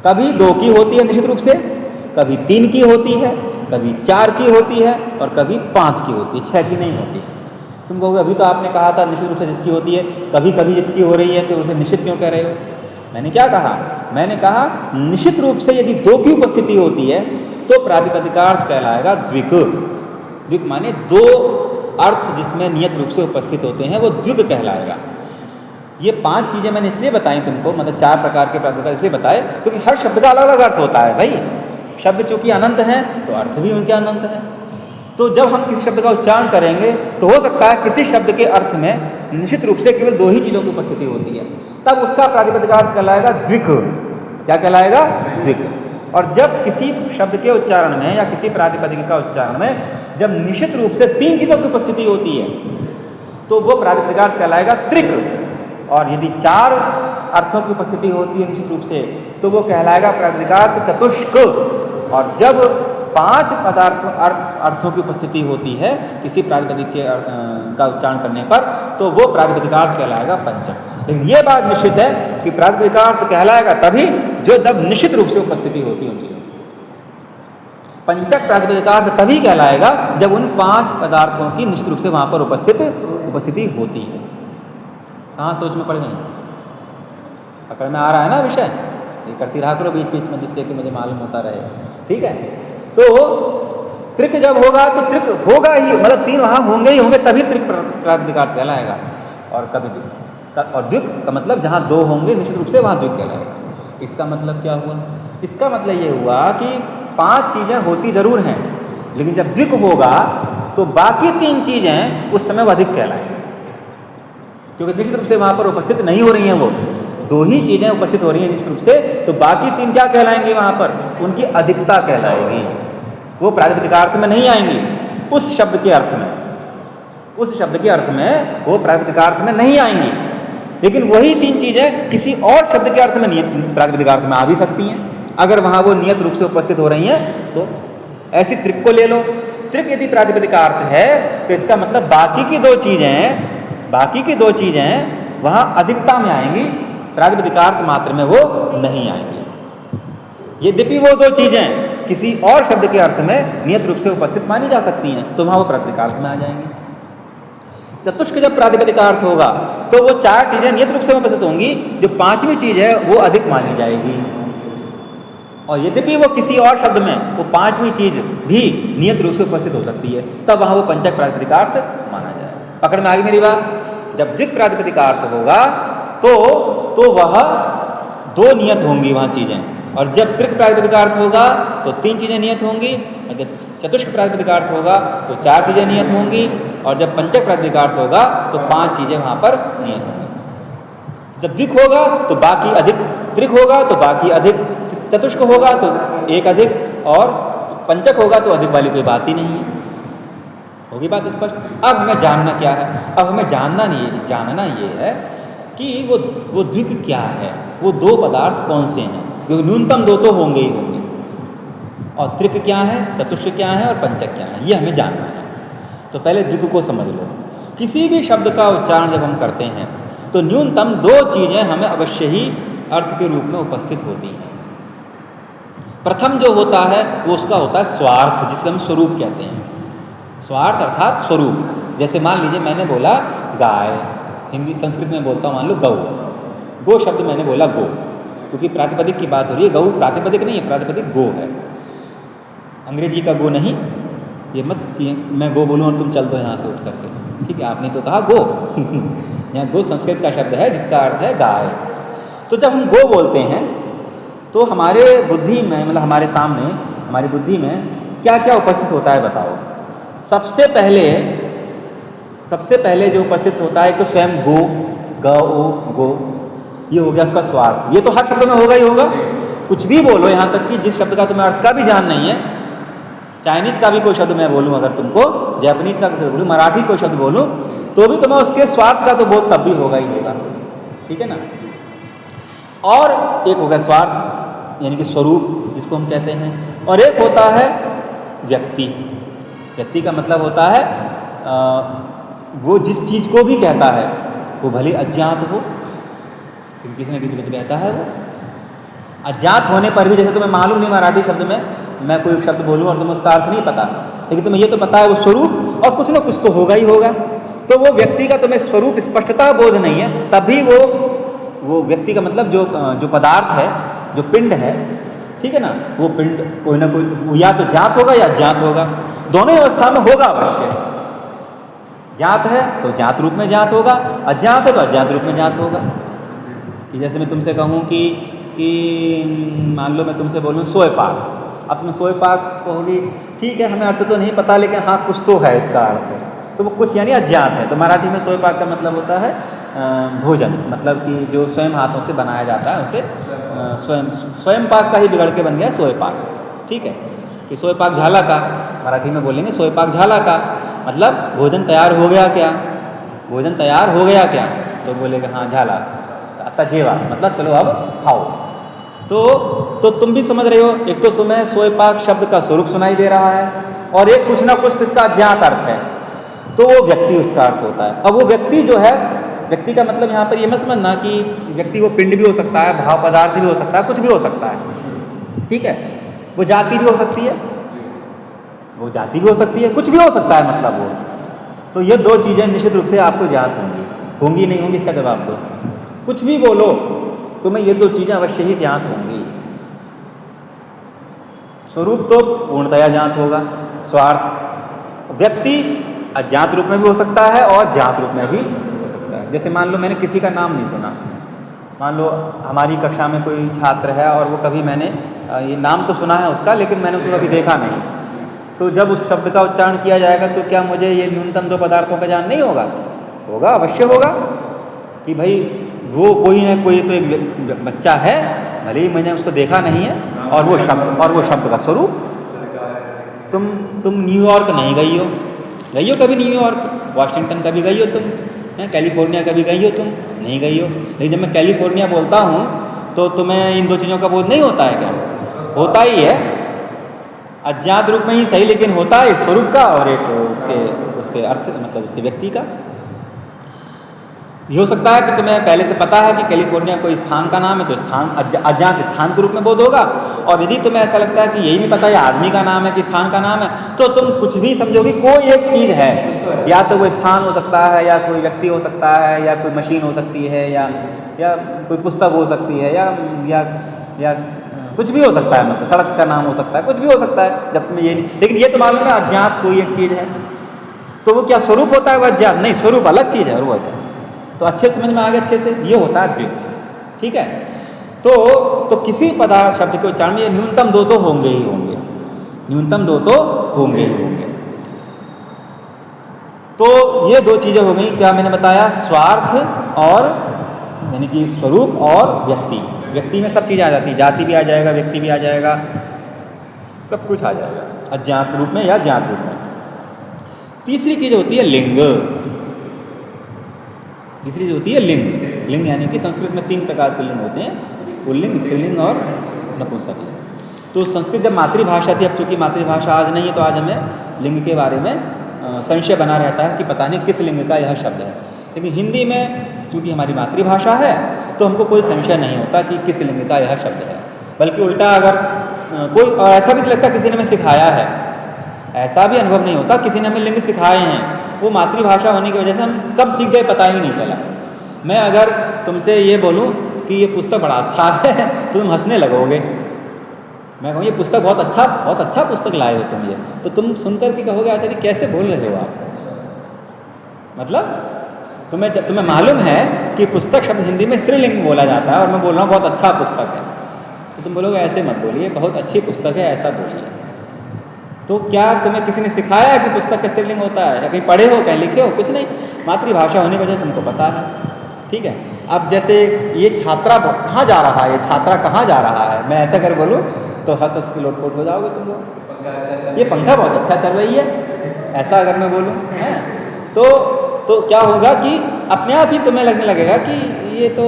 कभी 2 की होती है निश्चित रूप से, कभी 3 की होती है, कभी 4 की होती है और कभी 5 की होती है, 6 की नहीं होती। तुम कहोगे अभी तो आपने कहा था निश्चित रूप से जिसकी होती है, कभी कभी जिसकी हो रही है, तो उसे निश्चित क्यों कह रहे हो? मैंने क्या कहा? मैंने कहा निश्चित रूप से यदि 2 की उपस्थिति होती है तो प्रातिपदिकार्थ कहलाएगा द्विक। द्विक माने 2 अर्थ जिसमें नियत रूप से उपस्थित होते हैं वो द्विक कहलाएगा। ये 5 चीज़ें मैंने इसलिए बताई तुमको, मतलब 4 प्रकार के प्रातिपदिक इसलिए बताए क्योंकि हर शब्द का अलग अलग अर्थ होता है। भाई शब्द चूँकि अनंत हैं तो अर्थ भी उनके अनंत हैं। तो जब हम किसी शब्द का उच्चारण करेंगे तो हो सकता है किसी शब्द के अर्थ में निश्चित रूप से केवल 2 ही चीज़ों की उपस्थिति होती है, तब उसका प्रातिपदिकार्थ कहलाएगा द्विक। क्या कहलाएगा? द्विक। और जब किसी शब्द के उच्चारण में या किसी प्रातिपदिक का उच्चारण में जब निश्चित रूप से 3 चीज़ों की उपस्थिति होती है तो वो प्रातिपदिकार्थ कहलाएगा त्रिक। और यदि 4 अर्थों की उपस्थिति होती है निश्चित रूप से तो वो कहलाएगा प्रातिपदिकार्थ चतुष्क। और जब 5 अर्थों की उपस्थिति होती है किसी प्रातिपदिक का उच्चारण करने पर, तो वो प्रातिपदिकार्थ कहलाएगा पंचक। लेकिन ये बात निश्चित है कि प्रातिपदिकार्थ कहलाएगा तभी जब निश्चित रूप से उपस्थिति होती है उन चीज़ों की। पंचक प्रातिपदिकार्थ तभी कहलाएगा जब उन 5 पदार्थों की निश्चित रूप से वहाँ पर उपस्थिति होती है। कहाँ सोच में पड़ गई? पकड़ में आ रहा है ना विषय? ये करती रहा करो बीच बीच में, जिससे कि मुझे मालूम होता रहे। ठीक है, तो त्रिक जब होगा तो त्रिक होगा ही, मतलब 3 वहाँ होंगे ही होंगे, तभी त्रिक प्रातिपदिकार्थ कहलाएगा। और कभी और द्विक का मतलब जहाँ 2 होंगे निश्चित रूप से वहाँ द्विक कहलाएगा। इसका मतलब क्या हुआ? इसका मतलब ये हुआ कि 5 चीज़ें होती ज़रूर हैं, लेकिन जब द्विक होगा तो बाकी 3 चीज़ें उस समय अधिक कहलाएंगी, क्योंकि निश्चित रूप से वहाँ पर उपस्थित नहीं हो रही हैं। वो 2 ही चीज़ें उपस्थित हो रही हैं निश्चित रूप से, तो बाकी 3 क्या कहलाएंगी? वहाँ पर उनकी अधिकता कहलाएगी, वो प्रातिपदिकार्थ में नहीं आएंगी। उस शब्द के अर्थ में वो प्रातिपदिकार्थ में नहीं आएंगी, लेकिन वही 3 चीज़ें किसी और शब्द के अर्थ में प्रातिपदिकार्थ में आ भी सकती हैं, अगर वहाँ वो नियत रूप से उपस्थित हो रही हैं। तो ऐसी त्रिक को ले लो। त्रिक यदि प्रातिपदिकार्थ है तो इसका मतलब बाकी की 2 चीज़ें वहाँ अधिकता में आएंगी, प्रातिपदिकार्थ मात्र में वो नहीं आएंगी। यद्यपि वो 2 चीज़ें किसी और शब्द के अर्थ में नियत रूप से उपस्थित मानी जा सकती हैं, तो वहाँ वो प्रातिपदिकार्थ में आ जाएंगी। चतुष्क जब प्रातिपदिकार्थ होगा तो वो 4 चीज़ें नियत रूप से उपस्थित होंगी, जो 5वीं चीज़ है वो अधिक मानी जाएगी। और यद्यपि वो किसी और शब्द में वो 5वीं चीज़ भी नियत रूप से उपस्थित हो सकती है, तब वहाँ वो पंचक प्रातिपदिकार्थ माना जाएगा। पकड़ में आ गई मेरी बात? जब द्विक प्रातिपदिकार्थ होगा तो वह 2 नियत होंगी वहाँ चीज़ें, और जब त्रिक प्रातिपदिकार्थ होगा तो 3 चीज़ें नियत होंगी, और जब चतुष्क प्रातिपदिकार्थ होगा तो 4 चीज़ें नियत होंगी, और जब पंचक प्रातिपदिकार्थ होगा तो 5 चीज़ें वहाँ पर नियत होंगी। जब द्विक होगा तो बाकी अधिक, त्रिक होगा तो बाकी अधिक, चतुष्क होगा तो 1 अधिक, और पंचक होगा तो अधिक वाली कोई बात ही नहीं है। होगी बात स्पष्ट? अब हमें जानना क्या है? अब हमें जानना ये है कि वो द्विक क्या है, वो 2 पदार्थ कौन से हैं, क्योंकि न्यूनतम 2 तो होंगे ही होंगे। और त्रिक क्या है, चतुष्क क्या है और पंचक क्या है, ये हमें जानना है। तो पहले द्विक को समझ लो। किसी भी शब्द का उच्चारण जब हम करते हैं तो न्यूनतम 2 चीज़ें हमें अवश्य ही अर्थ के रूप में उपस्थित होती हैं। प्रथम जो होता है वो उसका होता है स्वार्थ, जिसको हम स्वरूप कहते हैं। स्वार्थ अर्थात स्वरूप। जैसे मान लीजिए मैंने बोला गाय, हिंदी संस्कृत में बोलता हूँ मान लो गौ, गो शब्द मैंने बोला गो, क्योंकि प्रातिपदिक की बात हो रही है। गौ प्रातिपदिक नहीं है, प्रातिपदिक गो है, अंग्रेजी का गो नहीं। ये मत कि मैं गो बोलूँ और तुम चल दो यहाँ से उठ करके, ठीक है? आपने तो कहा गो यहाँ गो संस्कृत का शब्द है जिसका अर्थ है गाय। तो जब हम गो बोलते हैं तो हमारे बुद्धि में, मतलब हमारे सामने, हमारी बुद्धि में क्या क्या उपस्थित होता है बताओ? सबसे पहले जो उपस्थित होता है तो स्वयं गो, गो, ये हो गया उसका स्वार्थ। ये तो हर शब्द में होगा ही होगा, कुछ भी बोलो, यहाँ तक कि जिस शब्द का तुम्हें अर्थ का भी ज्ञान नहीं है, चाइनीज का भी कोई शब्द मैं बोलूँ अगर तुमको, जापानीज का कोई बोलूँ, मराठी कोई शब्द बोलूँ, तो भी तुम्हें उसके स्वार्थ का तो बोध तब भी होगा ही होगा। ठीक है ना? और एक हो गया स्वार्थ यानी कि स्वरूप जिसको हम कहते हैं, और एक होता है व्यक्ति। व्यक्ति का मतलब होता है वो जिस चीज़ को भी कहता है वो भले अज्ञात हो, लेकिन किसी न किसी को तो कहता है वो। अज्ञात होने पर भी, जैसे तुम्हें मालूम नहीं मराठी शब्द में मैं कोई शब्द बोलूँ और तुम्हें उसका अर्थ नहीं पता, लेकिन तुम्हें ये तो पता है वो स्वरूप, और कुछ ना कुछ तो होगा ही होगा। तो वो व्यक्ति का तुम्हें स्वरूप स्पष्टता बोध नहीं है, तभी वो व्यक्ति का मतलब जो पदार्थ है, जो पिंड है, ठीक है ना, वो पिंड कोई ना कोई या तो ज्ञात होगा या अज्ञात होगा, दोनों ही अवस्था में होगा अवश्य। ज्ञात है तो ज्ञात रूप में ज्ञात होगा, अज्ञात है तो अज्ञात रूप में ज्ञात होगा। कि जैसे मैं तुमसे कहूँ कि मान लो मैं तुमसे बोलूँ सोए पाक, अब तुम सोए पाक कहोगी, ठीक है हमें अर्थ तो नहीं पता, लेकिन हाँ कुछ तो है इसका अर्थ, तो वो कुछ यानी अज्ञात है। तो मराठी में सोए पाक का मतलब होता है भोजन, मतलब कि जो स्वयं हाथों से बनाया जाता है उसे स्वयं पाक का ही बिगड़ के बन गया सोए पाक। ठीक है, कि सोए पाक झाला का, मराठी में बोलेंगे सोए पाक झाला का, मतलब भोजन तैयार हो गया क्या, भोजन तैयार हो गया क्या, तो बोलेगा हाँ झाला, अत्ता जेवा, मतलब चलो अब खाओ। तो तुम भी समझ रहे हो, एक तो तुम्हें सोयपाक शब्द का स्वरूप सुनाई दे रहा है और एक कुछ ना कुछ इसका अज्ञात अर्थ है, तो वो व्यक्ति उसका अर्थ होता है। अब वो व्यक्ति जो है, व्यक्ति का मतलब यहाँ पर ये मत समझना कि व्यक्ति वो पिंड भी हो सकता है, भाव पदार्थ भी हो सकता है, कुछ भी हो सकता है, ठीक है। वो जाति भी हो सकती है, वो जाति भी हो सकती है, कुछ भी हो सकता है, मतलब वो। तो ये दो चीज़ें निश्चित रूप से आपको ज्ञात होंगी, होंगी नहीं होंगी इसका जवाब दो। कुछ भी बोलो तुम्हें ये दो चीज़ें अवश्य ही ज्ञात होंगी। स्वरूप तो पूर्णतया ज्ञात होगा, स्वार्थ व्यक्ति अज्ञात रूप में भी हो सकता है और ज्ञात रूप में भी हो सकता है। जैसे मान लो मैंने किसी का नाम नहीं सुना, मान लो हमारी कक्षा में कोई छात्र है और वो कभी मैंने ये नाम तो सुना है उसका, लेकिन मैंने उसको कभी देखा नहीं, तो जब उस शब्द का उच्चारण किया जाएगा तो क्या मुझे ये न्यूनतम दो पदार्थों का ज्ञान नहीं होगा? होगा, अवश्य होगा कि भाई वो कोई ना कोई तो एक बच्चा है, भले ही मैंने उसको देखा नहीं है, और वो शब्द का स्वरूप। तुम न्यूयॉर्क नहीं गई हो कभी न्यूयॉर्क? वाशिंगटन कभी गई हो तुम? कैलिफोर्निया कभी गई हो तुम? नहीं गई हो। लेकिन जब मैं कैलिफोर्निया बोलता हूँ तो तुम्हें इन दो चीज़ों का बोध नहीं होता है क्या? होता ही है, अज्ञात रूप में ही सही, लेकिन होता है एक स्वरूप का और एक उसके अर्थ, मतलब उसके व्यक्ति का। ये हो सकता है कि तुम्हें पहले से पता है कि कैलिफोर्निया कोई स्थान का नाम है, तो स्थान अज्ञात स्थान के रूप में बोध होगा। और यदि तुम्हें ऐसा लगता है कि यही नहीं पता ये आदमी का नाम है कि स्थान का नाम है, तो तुम कुछ भी समझोगे कोई एक चीज़ है, या तो वो स्थान हो सकता है, या कोई व्यक्ति हो सकता है, या कोई मशीन हो सकती है, या कोई पुस्तक हो सकती है, या कुछ भी हो सकता है, मतलब सड़क का नाम हो सकता है, कुछ भी हो सकता है। जब तुम्हें ये नहीं, लेकिन ये तो मालूम है अज्ञात कोई एक चीज़ है, तो वो क्या स्वरूप होता है? वो अज्ञात नहीं, स्वरूप अलग चीज़ है। और वो तो अच्छे समझ में आ गया, अच्छे से ये होता है द्वित, ठीक है। तो किसी पदार्थ शब्द के उच्चारण में न्यूनतम दो तो होंगे ही होंगे, न्यूनतम दो तो होंगे ही होंगे। तो ये दो चीज़ें हो गई, क्या मैंने बताया? स्वार्थ और यानी कि स्वरूप और व्यक्ति। व्यक्ति में सब चीज़ें आ जाती, जाति भी आ जाएगा, व्यक्ति भी आ जाएगा, सब कुछ आ जाएगा, अज्ञात रूप में या ज्ञात रूप में। तीसरी चीज़ होती है लिंग। तीसरी जो होती है लिंग। लिंग यानी कि संस्कृत में 3 प्रकार के लिंग होते हैं, पुल्लिंग, स्त्रीलिंग और नपुंसकलिंग। तो संस्कृत जब मातृभाषा थी, अब चूँकि मातृभाषा आज नहीं है, तो आज हमें लिंग के बारे में संशय बना रहता है कि पता नहीं किस लिंग का यह शब्द है। लेकिन हिंदी में चूँकि हमारी मातृभाषा है, तो हमको कोई संशय नहीं होता कि किस लिंग का यह शब्द है। बल्कि उल्टा, अगर कोई और ऐसा भी नहीं लगता किसी ने हमें सिखाया है, ऐसा भी अनुभव नहीं होता किसी ने हमें लिंग सिखाए हैं। वो मातृभाषा होने की वजह से हम कब सीख गए पता ही नहीं चला। मैं अगर तुमसे ये बोलूँ कि ये पुस्तक बड़ा अच्छा है तो तुम हंसने लगोगे। मैं कहूँ ये पुस्तक बहुत अच्छा पुस्तक लाए हो तुम, ये तो तुम सुनकर के कहोगे आचार्य कैसे बोल रहे हो आप? मतलब तुम्हें मालूम है कि पुस्तक शब्द हिंदी में स्त्रीलिंग बोला जाता है और मैं बोल रहा हूँ बहुत अच्छा पुस्तक है, तो तुम बोलोगे ऐसे मत बोलिए, बहुत अच्छी पुस्तक है, ऐसा बोलिए। तो क्या तुम्हें किसी ने सिखाया कि पुस्तक का स्त्रीलिंग होता है, या कहीं पढ़े हो, कहीं लिखे हो? कुछ नहीं, मातृभाषा होने की वजह से तुमको पता है, ठीक है। अब जैसे ये छात्रा कहाँ जा रहा है, ये छात्रा कहाँ जा रहा है, मैं ऐसा कर बोलूँ तो हंस के लोटपोट हो जाओगे तुम लोग। ये पंखा बहुत अच्छा चल रही है, ऐसा अगर मैं बोलूँ है तो क्या होगा कि अपने आप ही तुम्हें लगने लगेगा कि ये तो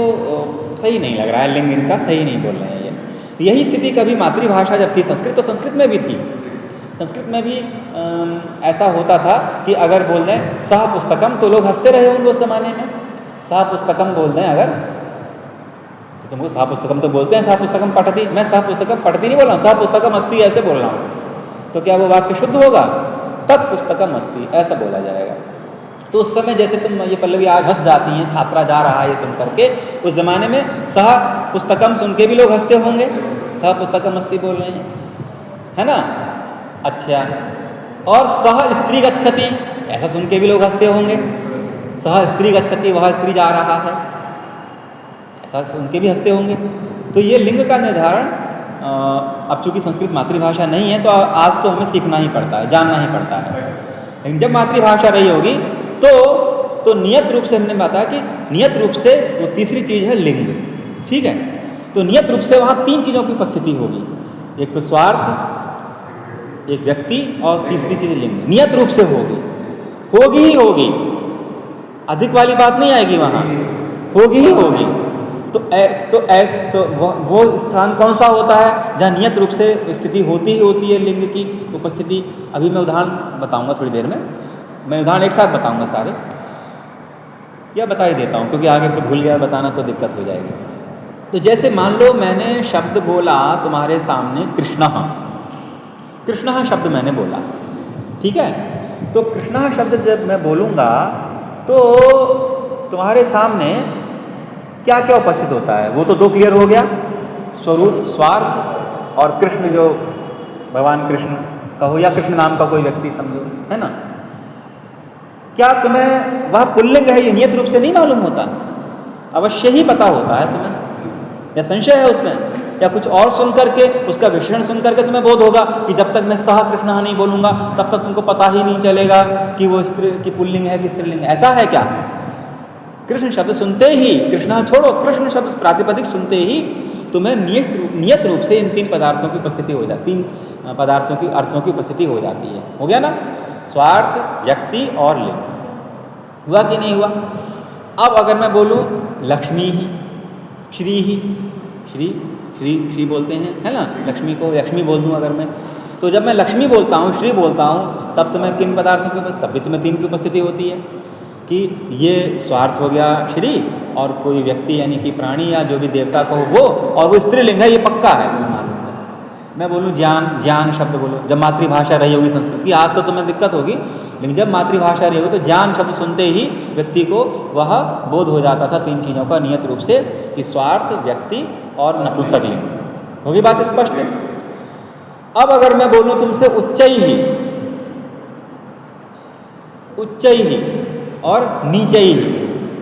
सही नहीं लग रहा है, लिंग इनका सही नहीं बोल रहे हैं ये। यही स्थिति कभी मातृभाषा जब थी संस्कृत, तो संस्कृत में भी थी। संस्कृत में भी ऐसा होता था कि अगर बोल दें सह पुस्तकम तो लोग हंसते रहे होंगे उस ज़माने में। सह पुस्तकम बोल दें अगर, तो तुमको सह पुस्तकम तो बोलते हैं, सह पुस्तकम पठती, मैं सह पुस्तकम पठती नहीं बोल रहा हूँ, सह पुस्तकम अस्ति ऐसे बोल रहा हूँ। तो क्या वो वाक्य शुद्ध होगा? तत् पुस्तकम अस्ति ऐसा बोला जाएगा। तो उस समय जैसे तुम ये पल्लवी आज हंस जाती हैं, छात्रा जा रहा है ये सुन करके, उस ज़माने में सह पुस्तकम सुन के भी लोग हंसते होंगे, सह पुस्तकम अस्ति बोल रहे हैं, है ना? अच्छा, और सह स्त्री गच्छति ऐसा सुन के भी लोग हंसते होंगे, सह स्त्री गच्छति वह स्त्री जा रहा है, ऐसा सुन के भी हंसते होंगे। तो ये लिंग का निर्धारण अब चूँकि संस्कृत मातृभाषा नहीं है तो आज तो हमें सीखना ही पड़ता है, जानना ही पड़ता है। लेकिन जब मातृभाषा रही होगी तो नियत रूप से हमने बताया कि नियत रूप से वो तीसरी चीज़ है लिंग, ठीक है। तो नियत रूप से वहाँ 3 चीज़ों की उपस्थिति होगी, एक तो स्वार्थ, एक व्यक्ति और तीसरी चीज़ लिंग। नियत रूप से होगी ही होगी, अधिक वाली बात नहीं आएगी वहाँ, होगी ही होगी। तो वो स्थान कौन सा होता है जहाँ नियत रूप से स्थिति होती ही होती है लिंग की उपस्थिति। अभी मैं उदाहरण बताऊंगा थोड़ी देर में, मैं उदाहरण एक साथ बताऊंगा सारे, या बता ही देता हूँ क्योंकि आगे फिर भूल गया बताना तो दिक्कत हो जाएगी। तो जैसे मान लो मैंने शब्द बोला तुम्हारे सामने कृष्णः, कृष्णः शब्द मैंने बोला, ठीक है। तो कृष्णः शब्द जब मैं बोलूँगा तो तुम्हारे सामने क्या क्या उपस्थित होता है, वो तो दो क्लियर हो गया, स्वरूप स्वार्थ और कृष्ण, जो भगवान कृष्ण कहो या कृष्ण नाम का कोई व्यक्ति समझो, है ना। क्या तुम्हें वह पुल्लिंग है ये नियत रूप से नहीं मालूम होता? अवश्य ही पता होता है तुम्हें, या संशय है उसमें, या कुछ और सुन करके उसका विशेषण सुन करके तुम्हें बोध होगा कि जब तक मैं सह कृष्ण नहीं बोलूँगा तब तक तुमको पता ही नहीं चलेगा कि वो स्त्री की पुल्लिंग है कि स्त्रीलिंग है, ऐसा है क्या? कृष्ण शब्द सुनते ही, कृष्णा छोड़ो, कृष्ण शब्द प्रातिपदिक सुनते ही तुम्हें नियत रूप से इन तीन पदार्थों की उपस्थिति हो जाती, तीन पदार्थों की अर्थों की उपस्थिति हो जाती है। हो गया ना, स्वार्थ, व्यक्ति और लिंग। हुआ कि नहीं हुआ? अब अगर मैं बोलूँ लक्ष्मी ही, श्री ही, श्री श्री श्री बोलते हैं, है ना, लक्ष्मी को लक्ष्मी बोल दूँ अगर मैं, तो जब मैं लक्ष्मी बोलता हूँ, श्री बोलता हूँ, तब तुम्हें किन पदार्थों की, तब भी तुम्हें तीन की उपस्थिति होती है कि ये स्वार्थ हो गया श्री, और कोई व्यक्ति यानी कि प्राणी या जो भी देवता को वो, और वो स्त्रीलिंग है, ये पक्का है मालूम है। मैं बोलूँ ज्ञान, ज्ञान शब्द बोलो, जब मातृभाषा रही होगी संस्कृत की, आज तो तुम्हें दिक्कत होगी, लेकिन जब मातृभाषा रही होगी तो ज्ञान शब्द सुनते ही व्यक्ति को वह बोध हो जाता था तीन चीज़ों का नियत रूप से, कि स्वार्थ, व्यक्ति और नपुंसकलिंग। होगी बात स्पष्ट? अब अगर मैं बोलूँ तुमसे उच्चई ही, उच्चई ही और नीचई ही,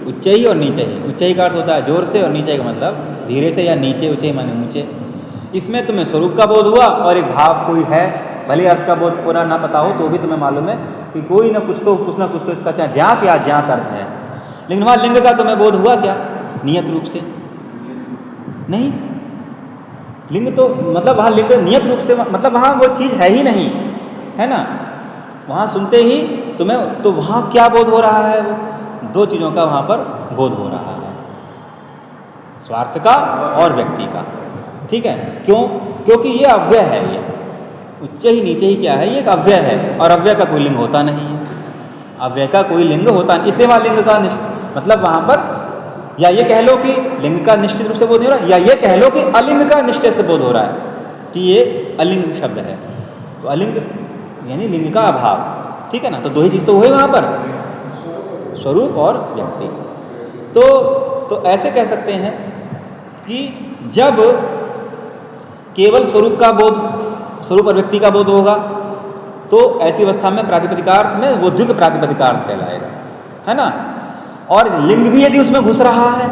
उच्चई और नीचई, उच्चई का अर्थ होता है जोर से और नीचई का मतलब धीरे से या नीचे, ऊंचे माने ऊंचे। इसमें तुम्हें स्वरूप का बोध हुआ और एक भाव कोई है, भले अर्थ का बोध पूरा ना पता हो तो भी तुम्हें मालूम है कि कोई ना कुछ तो इसका चाहे ज्ञात या अज्ञात अर्थ है। लेकिन वहाँ लिंग का तुम्हें बोध हुआ क्या नियत रूप से? नहीं, लिंग तो मतलब वहाँ लिंग नियत रूप से मतलब वहाँ वो चीज़ है ही नहीं, है ना। वहाँ सुनते ही तुम्हें, तो वहाँ क्या बोध हो रहा है? वो दो चीज़ों का वहाँ पर बोध हो रहा है, स्वार्थ का और व्यक्ति का, ठीक है। क्यों? क्योंकि ये अव्यय है, ये उच्च ही नीचे ही क्या है, ये एक अव्यय है, और अव्यय का कोई लिंग होता नहीं है, अव्यय का कोई लिंग होता नहीं, इसलिए वहाँ लिंग का मतलब वहाँ पर या ये कह लो कि लिंग का निश्चित रूप से बोध हो रहा है, या ये कह लो कि अलिंग का निश्चय से बोध हो रहा है कि ये अलिंग शब्द है। तो अलिंग यानी लिंग का अभाव, ठीक है ना। तो दो ही चीज़ तो हुई वहाँ पर, स्वरूप और व्यक्ति। तो ऐसे कह सकते हैं कि जब केवल स्वरूप का बोध, स्वरूप और व्यक्ति का बोध होगा तो ऐसी अवस्था में प्रातिपदिकार्थ में वो द्विक प्रातिपदिकार्थ कहलाएगा, है ना। और लिंग भी यदि उसमें घुस रहा है,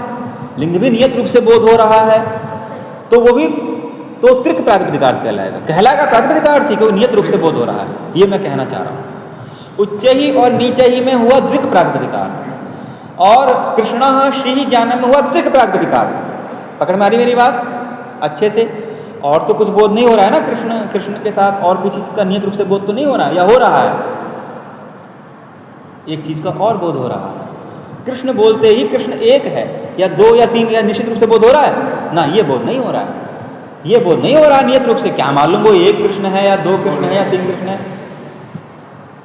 लिंग भी नियत रूप से बोध हो रहा है, तो वो भी तो त्रिक प्रातिपदिकार्थ कहलाएगा प्रातिपदिकार्थ ही, क्योंकि नियत रूप से बोध हो रहा है, ये मैं कहना चाह रहा हूँ। उच्च ही और नीचे ही में हुआ द्विक प्रातिपदिकार्थ, और कृष्ण श्री ही ज्ञान में हुआ त्रिक प्रातिपदिकार्थ। पकड़ में आ रही मेरी बात अच्छे से? और तो कुछ बोध नहीं हो रहा है ना कृष्ण के साथ, और किसी चीज़ का नियत रूप से बोध तो नहीं हो रहा है, या हो रहा है? एक चीज़ का और बोध हो रहा है, कृष्ण बोलते ही कृष्ण एक है या दो या तीन, या निश्चित रूप से बोध हो रहा है ना, ये बोध नहीं हो रहा है, ये बोध नहीं हो रहा है नियत रूप से। क्या मालूम वो एक कृष्ण है या दो कृष्ण है या तीन कृष्ण है।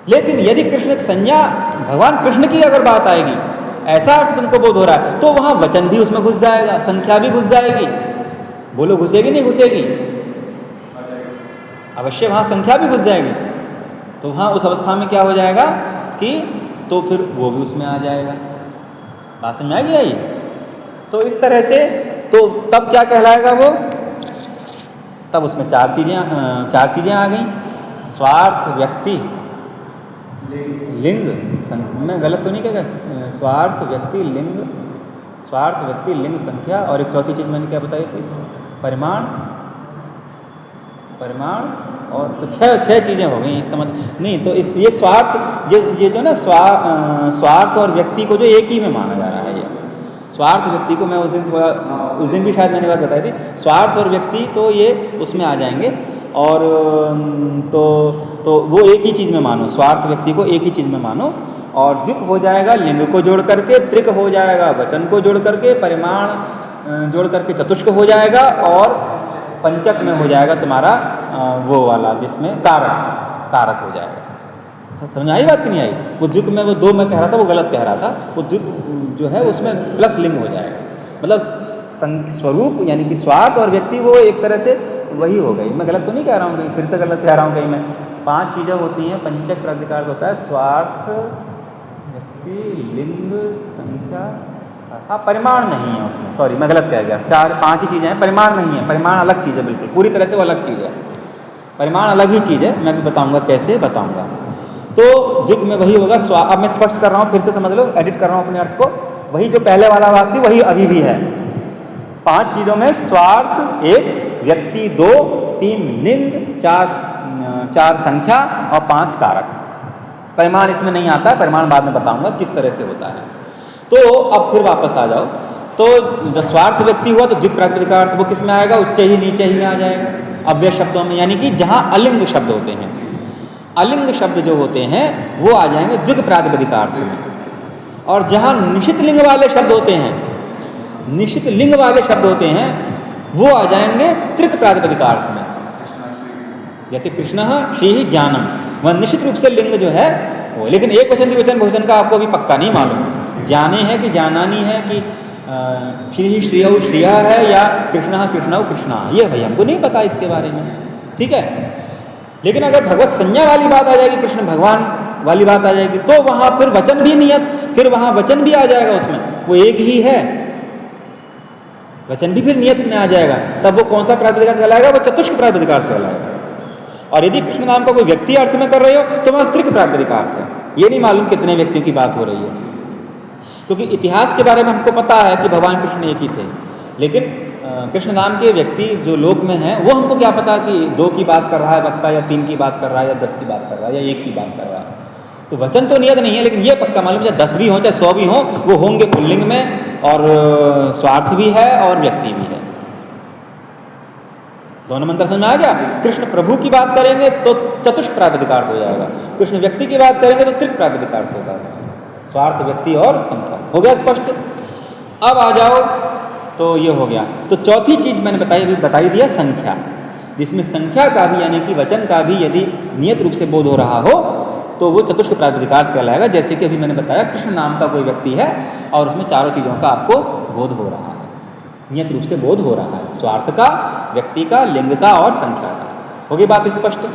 लेकिन यदि कृष्ण संज्ञा भगवान कृष्ण की अगर बात आएगी, ऐसा अर्थ तुमको बोध हो रहा है, तो वहाँ वचन भी उसमें घुस जाएगा, संख्या भी घुस जाएगी। बोलो घुसेगी नहीं घुसेगी? अवश्य वहाँ संख्या भी घुस जाएगी। तो वहाँ उस अवस्था में क्या हो जाएगा कि तो फिर वो भी उसमें आ जाएगा। बात समझ में आ गया ये? तो इस तरह से तो तब क्या कहलाएगा वो? तब उसमें चार चीज़ें आ गई, स्वार्थ, व्यक्ति, लिंग, संख्या। मैं गलत तो नहीं कहता? स्वार्थ, व्यक्ति, लिंग, स्वार्थ, व्यक्ति, लिंग, संख्या, और एक चौथी चीज़ मैंने क्या बताई थी? परिमाण, और तो छह चीज़ें हो गई। इसका मतलब नहीं, तो ये स्वार्थ, ये जो ना स्वार्थ और व्यक्ति को जो एक ही में माना जा रहा है, ये स्वार्थ व्यक्ति को मैं उस दिन भी शायद मैंने बात बताई थी, स्वार्थ और व्यक्ति तो ये उसमें आ जाएंगे, और तो वो एक ही चीज़ में मानो, स्वार्थ व्यक्ति को एक ही चीज़ में मानो, और द्विक हो जाएगा लिंग को जोड़ करके, त्रिक हो जाएगा वचन को जोड़ करके, परिमाण जोड़ करके चतुष्क हो जाएगा और पंचक में हो जाएगा तुम्हारा वो वाला जिसमें कारक हो जाएगा। समझ आई बात कि नहीं आई? वो द्विक में वो दो मैं कह रहा था वो गलत कह रहा था, वो द्विक जो है उसमें प्लस लिंग हो जाएगा, मतलब स्वरूप यानी कि स्वार्थ और व्यक्ति वो एक तरह से वही हो गई। मैं गलत तो नहीं कह रहा हूँ कहीं, फिर से गलत कह रहा हूँ कहीं मैं। 5 चीज़ें होती हैं, पंचक प्रातिकार होता है स्वार्थ, व्यक्ति, लिंग, संख्या, हाँ परिमाण नहीं है उसमें, सॉरी मैं गलत कह गया, 4-5 ही चीज़ें हैं, परिमाण नहीं है। परिमाण अलग चीज़ है, बिल्कुल पूरी तरह से वो अलग चीज़ है, परिमाण अलग ही चीज़ है। मैं भी बताऊंगा कैसे बताऊंगा। तो द्विक में वही होगा अब मैं स्पष्ट कर रहा हूँ, फिर से समझ लो, एडिट कर रहा हूँ अपने अर्थ को। वही जो पहले वाला वाक्य वही अभी भी है। 5 चीज़ों में स्वार्थ 1, व्यक्ति 2, 3 लिंग, 4 संख्या और 5 कारक। परिमाण इसमें नहीं आता है, परिमाण बाद में बताऊंगा किस तरह से होता है। तो अब फिर वापस आ जाओ, तो जब स्वार्थ व्यक्ति हुआ तो द्विक प्रातिपदिकार्थ वो किस में आएगा? उच्च ही नीचे ही में आ जाएगा, अव्यय शब्दों में, यानी कि जहाँ अलिंग शब्द होते हैं, अलिंग शब्द जो होते हैं वो आ जाएंगे द्विक प्रातिपदिकार्थ में। और जहाँ निश्चित लिंग वाले शब्द होते हैं, निश्चित लिंग वाले शब्द होते हैं वो आ जाएंगे त्रिक प्रातिपदिकार्थ में। जैसे कृष्ण श्री ज्ञानम, वह निश्चित रूप से लिंग जो है वो, लेकिन एक वचन द्विवचन बहुवचन का आपको अभी पक्का नहीं मालूम, जाने है कि जानानी है कि श्री श्रियौ श्रिया है या कृष्ण कृष्णौ कृष्णा, ये भाई हमको नहीं पता इसके बारे में, ठीक है। लेकिन अगर भगवत संज्ञा वाली बात आ जाएगी, कृष्ण भगवान वाली बात आ जाएगी, तो वहाँ फिर वचन भी नियत, फिर वहाँ वचन भी आ जाएगा उसमें, वो एक ही है, वचन भी फिर नियत में आ जाएगा। तब वो कौन सा प्रातिपदिक कहलाएगा? वो चतुष्क प्रातिपदिक कहलाएगा। और यदि कृष्ण नाम का कोई व्यक्ति अर्थ में कर रहे हो तो वहाँ त्रिक प्रातिपदिकार्थ है। ये नहीं मालूम कितने व्यक्तियों की बात हो रही है, क्योंकि इतिहास के बारे में हमको पता है कि भगवान कृष्ण एक ही थे, लेकिन कृष्ण नाम के व्यक्ति जो लोक में हैं वो हमको क्या पता कि 2 की बात कर रहा है वक्ता, या 3 की बात कर रहा है, या 10 की बात कर रहा है, या 1 की बात कर रहा है। तो वचन तो नियत नहीं है, लेकिन ये पक्का मालूम, चाहे 10 भी हो चाहे 100 भी हो, वो होंगे पुल्लिंग में, और स्वार्थ भी है और व्यक्ति भी है। दोनों मंत्र समझ में आ गया? कृष्ण प्रभु की बात करेंगे तो चतुष्क प्रातिपदिकार्थ हो जाएगा, कृष्ण व्यक्ति की बात करेंगे तो त्रिक प्रातिपदिकार्थ होगा, स्वार्थ, व्यक्ति और संख्या। हो गया स्पष्ट? अब आ जाओ, तो ये हो गया। तो चौथी चीज मैंने बताई दिया संख्या, जिसमें संख्या का भी यानी कि वचन का भी यदि नियत रूप से बोध हो रहा हो तो वो चतुष्क प्रातिपदिकार्थ कहलाएगा। जैसे कि अभी मैंने बताया कृष्ण नाम का कोई व्यक्ति है और उसमें चारों चीज़ों का आपको बोध हो रहा है, नियत रूप से बोध हो रहा है, स्वार्थ का, व्यक्ति का, लिंग का और संख्या का। होगी बात स्पष्ट?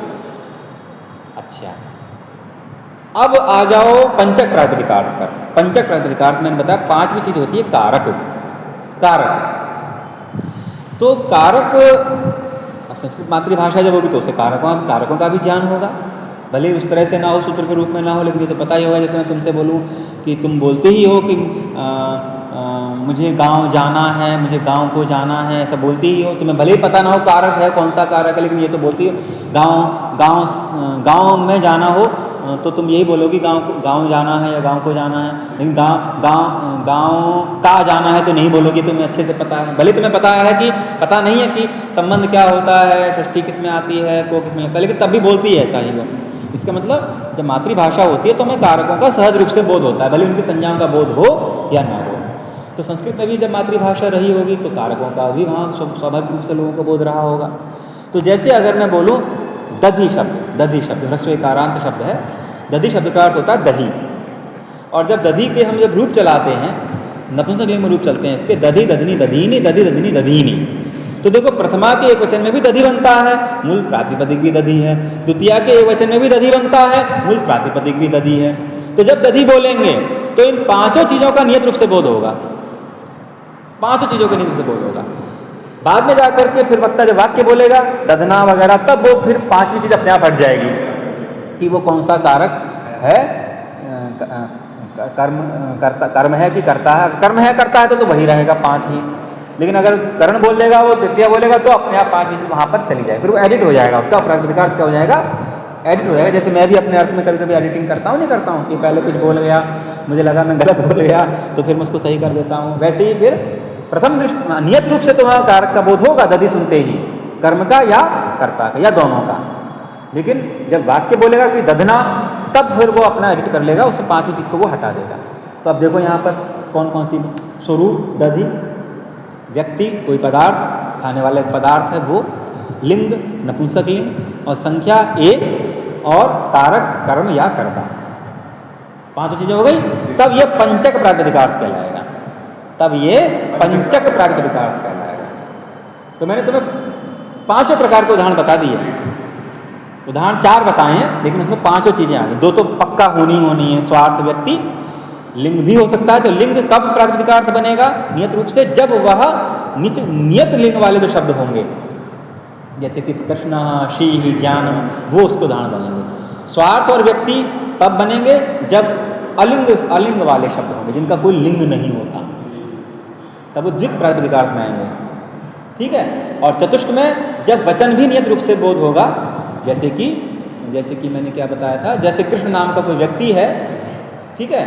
अच्छा, अब आ जाओ पंचक प्रातिपदिकार्थ पर। पंचक प्रातिपदिकार्थ मैंने बताया 5वीं चीज होती है कारक। कारक, तो कारक, अब संस्कृत मातृभाषा जब होगी तो उसे कारकों का भी ज्ञान होगा, भले उस तरह से ना हो, सूत्र के रूप में ना हो, लेकिन ये तो पता ही होगा। जैसे मैं तुमसे बोलूँ कि तुम बोलते ही हो कि मुझे गांव जाना है, मुझे गांव को जाना है, ऐसा बोलती ही हो, तुम्हें भले ही पता ना हो कारक है कौन सा कारक है, लेकिन ये तो बोलती हो। गांव में जाना हो तो तुम यही बोलोगी गांव जाना है या गांव को जाना है, लेकिन गांव का जाना है तो नहीं बोलोगी, तुम्हें अच्छे से पता है। भले तुम्हें पता नहीं है कि संबंध क्या होता है, षष्ठी किस में आती है, को किस में लगता है, लेकिन तब भी बोलती है ऐसा ही वो। इसका मतलब जब मातृभाषा होती है तो हमें कारकों का सहज रूप से बोध होता है, भले उनकी संज्ञाओं का बोध हो या ना हो। तो संस्कृत में भी जब मातृभाषा रही होगी तो कारकों का भी वहाँ स्वाभाविक रूप से लोगों को बोध रहा होगा। तो जैसे अगर मैं बोलूँ दधि शब्द ह्रस्व एकारांत शब्द है, दधि शब्द का अर्थ होता है दही। और जब दधि के हम जब रूप चलाते हैं, नपुंसकलिंग में रूप चलते हैं इसके, दधि दधनी दधीनी, दधि दधनी दधीनी, तो देखो प्रथमा के एक वचन में भी दधि बनता है, मूल प्रातिपदिक भी दधि है। द्वितीया के एक वचन में भी दधि बनता है, मूल प्रातिपदिक भी दधि है। तो जब दधि बोलेंगे तो इन 5 चीज़ों का नियत रूप से बोध होगा, 5 चीज़ों का नियत रूप से बोध होगा। बाद में जाकर के फिर वक्ता जब वाक्य बोलेगा दधना वगैरह, तब वो फिर 5वीं चीज़ अपने आप हट जाएगी कि वो कौन सा कारक है, कर्म है कि करता है। कर्म है करता है तो वही रहेगा 5 ही, लेकिन अगर करण बोल देगा, वो तृतीया बोलेगा तो अपने आप 5 चीज वहाँ पर चली जाएगी, फिर वो एडिट हो जाएगा, उसका प्रातिपदिकार्थ क्या हो जाएगा, एडिट हो जाएगा। जैसे मैं भी अपने अर्थ में कभी कभी एडिटिंग करता हूँ, नहीं करता हूँ कि पहले कुछ बोल गया, मुझे लगा मैं गलत बोल गया तो फिर मैं उसको सही कर देता हूँ। वैसे ही फिर प्रथम दृष्टि नियत रूप से तो वहाँ कारक का बोध होगा दधि सुनते ही, कर्म का या कर्ता का या दोनों का, लेकिन जब वाक्य बोलेगा कि दधना, तब फिर वो अपना एडिट कर लेगा, उससे 5वीं चीज़ को वो हटा देगा। तो अब देखो यहाँ पर कौन कौन सी स्वरूप दधि, व्यक्ति कोई पदार्थ, खाने वाला एक पदार्थ है वो, लिंग नपुंसक लिंग, और संख्या एक, और कारक कर्म या कर्ता, 5 चीजें हो गई। तब ये पंचक प्रातिपदिकार्थ कहलाएगा, तब ये पंचक प्रातिपदिकार्थ कहलाएगा। तो मैंने तुम्हें 5 प्रकार के उदाहरण बता दिए, उदाहरण 4 बताए हैं, लेकिन उसमें 5 चीजें आ गई। 2 तो पक्का होनी है, स्वार्थ व्यक्ति, लिंग भी हो सकता है। तो लिंग कब प्रातिपदिकार्थ बनेगा नियत रूप से, जब वह नियत लिंग वाले जो शब्द होंगे, जैसे कि कृष्ण, श्री, ज्ञानम, वो उसको उदाहरण बनेंगे। स्वार्थ और व्यक्ति तब बनेंगे जब अलिंग वाले शब्द होंगे, जिनका कोई लिंग नहीं होता, तब वो द्विक प्रातिपदिकार्थ में आएंगे। ठीक है। और चतुष्क में जब वचन भी नियत रूप से बोध होगा, जैसे कि मैंने क्या बताया था, जैसे कृष्ण नाम का कोई व्यक्ति है, ठीक है,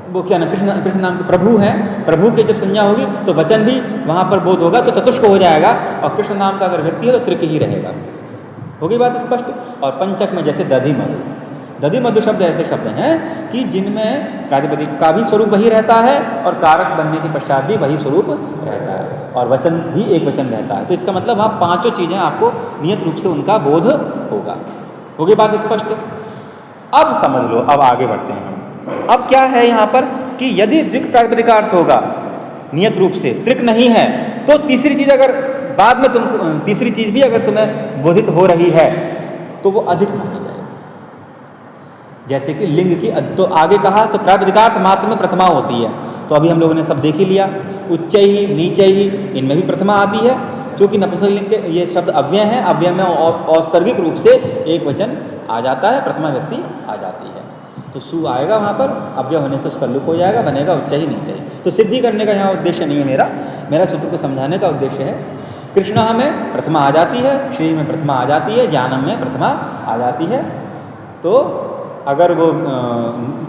वो क्या ना कृष्ण नाम के प्रभु हैं, प्रभु की जब संज्ञा होगी तो वचन भी वहाँ पर बोध होगा, तो चतुष्क हो जाएगा। और कृष्ण नाम का अगर व्यक्ति है तो त्रिक ही रहेगा। होगी बात स्पष्ट। और पंचक में जैसे दधि मधु, दधि मधु शब्द ऐसे शब्द हैं कि जिनमें प्रातिपदिक का भी स्वरूप वही रहता है और कारक बनने के पश्चात भी वही स्वरूप रहता है, और वचन भी एक वचन रहता है। तो इसका मतलब वहाँ 5 चीज़ें आपको नियत रूप से उनका बोध होगा। होगी बात स्पष्ट। अब समझ लो, अब आगे बढ़ते हैं हम। अब क्या है यहाँ पर कि यदि द्विक प्रातिपदिकार्थ होगा नियत रूप से, त्रिक नहीं है, तो तीसरी चीज़ अगर बाद में तीसरी चीज़ भी अगर तुम्हें बोधित हो रही है तो वो अधिक मानी जाएगी। जैसे कि लिंग की, तो आगे कहा तो प्रातिपदिकार्थ मात्र में प्रथमा होती है, तो अभी हम लोगों ने सब देख ही लिया। उच्च ही, नीचे ही, इनमें भी प्रथमा आती है, क्योंकि नपुंसक लिंग के ये शब्द अव्यय हैं, अव्यय में औसर्गिक रूप से एक वचन आ जाता है, प्रथमा व्यक्ति आ जाती है। तो सु आएगा वहाँ पर, अव्यय होने से उसका लुक हो जाएगा, बनेगा उच्च ही नीचे ही। तो सिद्धि करने का यहाँ उद्देश्य नहीं है मेरा सूत्र को समझाने का उद्देश्य है। कृष्ण में प्रथमा आ जाती है, श्री में प्रथमा आ जाती है, ज्ञानम में प्रथमा आ जाती है। तो अगर वो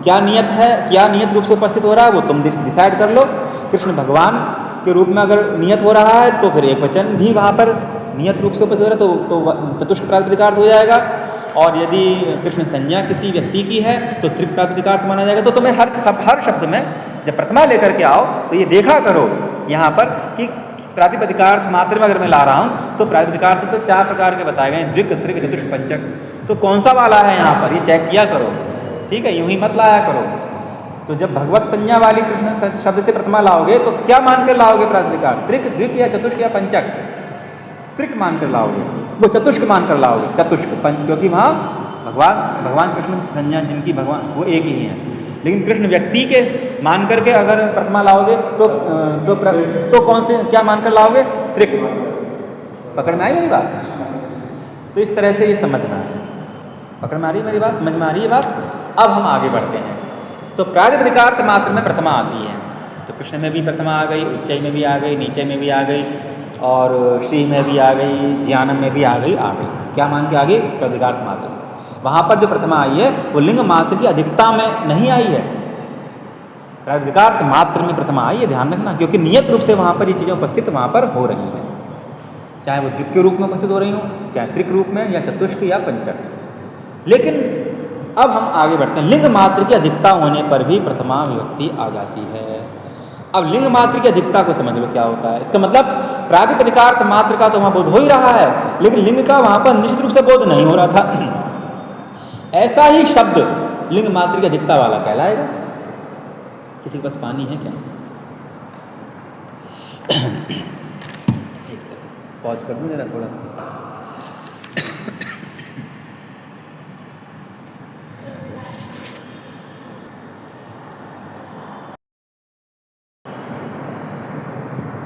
क्या नियत रूप से उपस्थित हो रहा है वो तुम डिसाइड कर लो। कृष्ण भगवान के रूप में अगर नियत हो रहा है तो फिर एक वचन भी वहाँ पर नियत रूप से उपस्थित हो रहा है तो चतुष्क प्रातिपदिकार्थ हो जाएगा। और यदि कृष्ण संज्ञा किसी व्यक्ति की है तो त्रिक प्रातिपदिकार्थ माना जाएगा। तो तुम्हें हर शब्द में जब प्रथमा लेकर के आओ तो ये देखा करो यहाँ पर कि प्रातिपदिकार्थ मात्र में अगर मैं ला रहा हूँ तो प्रातिपदिकार्थ तो 4 प्रकार के बताए गए, द्विक, त्रिक, चतुष्क, पंचक। तो कौन सा वाला है यहाँ पर, ये चेक किया करो। ठीक है, यूं ही मत लाया करो। तो जब भगवत संज्ञा वाली कृष्ण शब्द से प्रथमा लाओगे तो क्या मान कर लाओगे प्रातिपदिकार्थ, त्रिक, द्विक या चतुष्क या पंचक? त्रिक मान कर लाओगे, वो चतुष्क मान कर लाओगे, चतुष्क, क्योंकि वहाँ भगवान कृष्ण संज्ञा जिनकी भगवान वो एक ही हैं। लेकिन कृष्ण व्यक्ति के मान करके अगर प्रथमा लाओगे तो कौन से क्या मानकर लाओगे, त्रिक। पकड़ में आई मेरी बात? तो इस तरह से ये समझना है। पकड़ में आ रही है मेरी बात, समझ में आ रही है बात? अब हम आगे बढ़ते हैं। तो प्रातिपदिकार्थ मात्र में प्रथमा आती है, तो कृष्ण में भी प्रथमा आ गई, उच्चई में भी आ गई, नीचे में भी आ गई, और श्री में भी आ गई, ज्ञानम में भी आ गई। क्या मान के आ गई? प्रातिपदिकार्थ मात्र। वहाँ पर जो प्रथमा आई है वो लिंग मात्र की अधिकता में नहीं आई है, प्रातिपदिकार्थ मात्र में प्रथमा आई है, ध्यान रखना। क्योंकि नियत रूप से वहाँ पर ये चीज़ें उपस्थित वहाँ पर हो रही हैं, चाहे वो द्विक के रूप में उपस्थित हो रही हों, चाहे त्रिक रूप में, या चतुष्क या पंचक। लेकिन अब हम आगे बढ़ते हैं। लिंग मात्र की अधिकता होने पर भी प्रथमा विभक्ति आ जाती है। अब लिंग मात्र की अधिकता को समझ लो क्या होता है। इसका मतलब प्रातिपदिकार्थ मात्र का तो वहाँ बोध हो ही रहा है, लेकिन लिंग का वहाँ पर निश्चित रूप से बोध नहीं हो रहा था। ऐसा ही शब्द लिंग मात्र की अधिकता वाला कहलाएगा। किसी के पास पानी है क्या? एक सेकंड पॉज कर दूं जरा थोड़ा सा।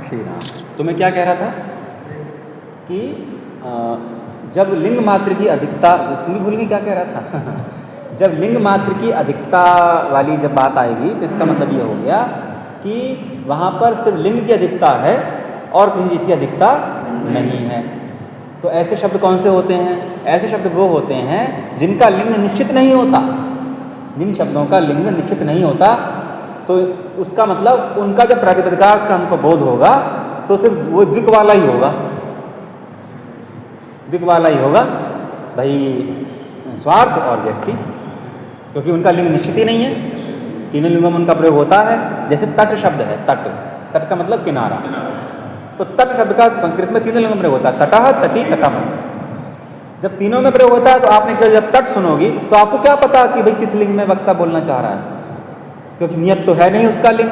श्री राम। तो मैं क्या कह रहा था कि जब लिंग मात्र की अधिकता, तुम भूल गई क्या कह रहा था? जब लिंग मात्र की अधिकता वाली जब बात आएगी तो इसका मतलब ये हो गया कि वहाँ पर सिर्फ लिंग की अधिकता है और किसी चीज़ की अधिकता नहीं है। तो ऐसे शब्द कौन से होते हैं? ऐसे शब्द वो होते हैं जिनका लिंग निश्चित नहीं होता। जिन शब्दों का लिंग निश्चित नहीं होता तो उसका मतलब उनका जब प्रातिपदिकार्थ का हमको बोध होगा तो सिर्फ वो द्विक वाला ही होगा, द्विक वाला ही होगा भाई, स्वार्थ और व्यक्ति, क्योंकि उनका लिंग निश्चित ही नहीं है। तीनों लिंगों में उनका प्रयोग होता है। जैसे तट शब्द है, तट का मतलब किनारा, तो तट शब्द का संस्कृत में तीनों लिंगों में प्रयोग होता है, तटः, तटी, तटम। जब तीनों में प्रयोग होता है तो आपने केवल जब तट सुनोगी तो आपको क्या पता कि भाई किस लिंग में वक्ता बोलना चाह रहा है, क्योंकि नियत तो है नहीं उसका लिंग।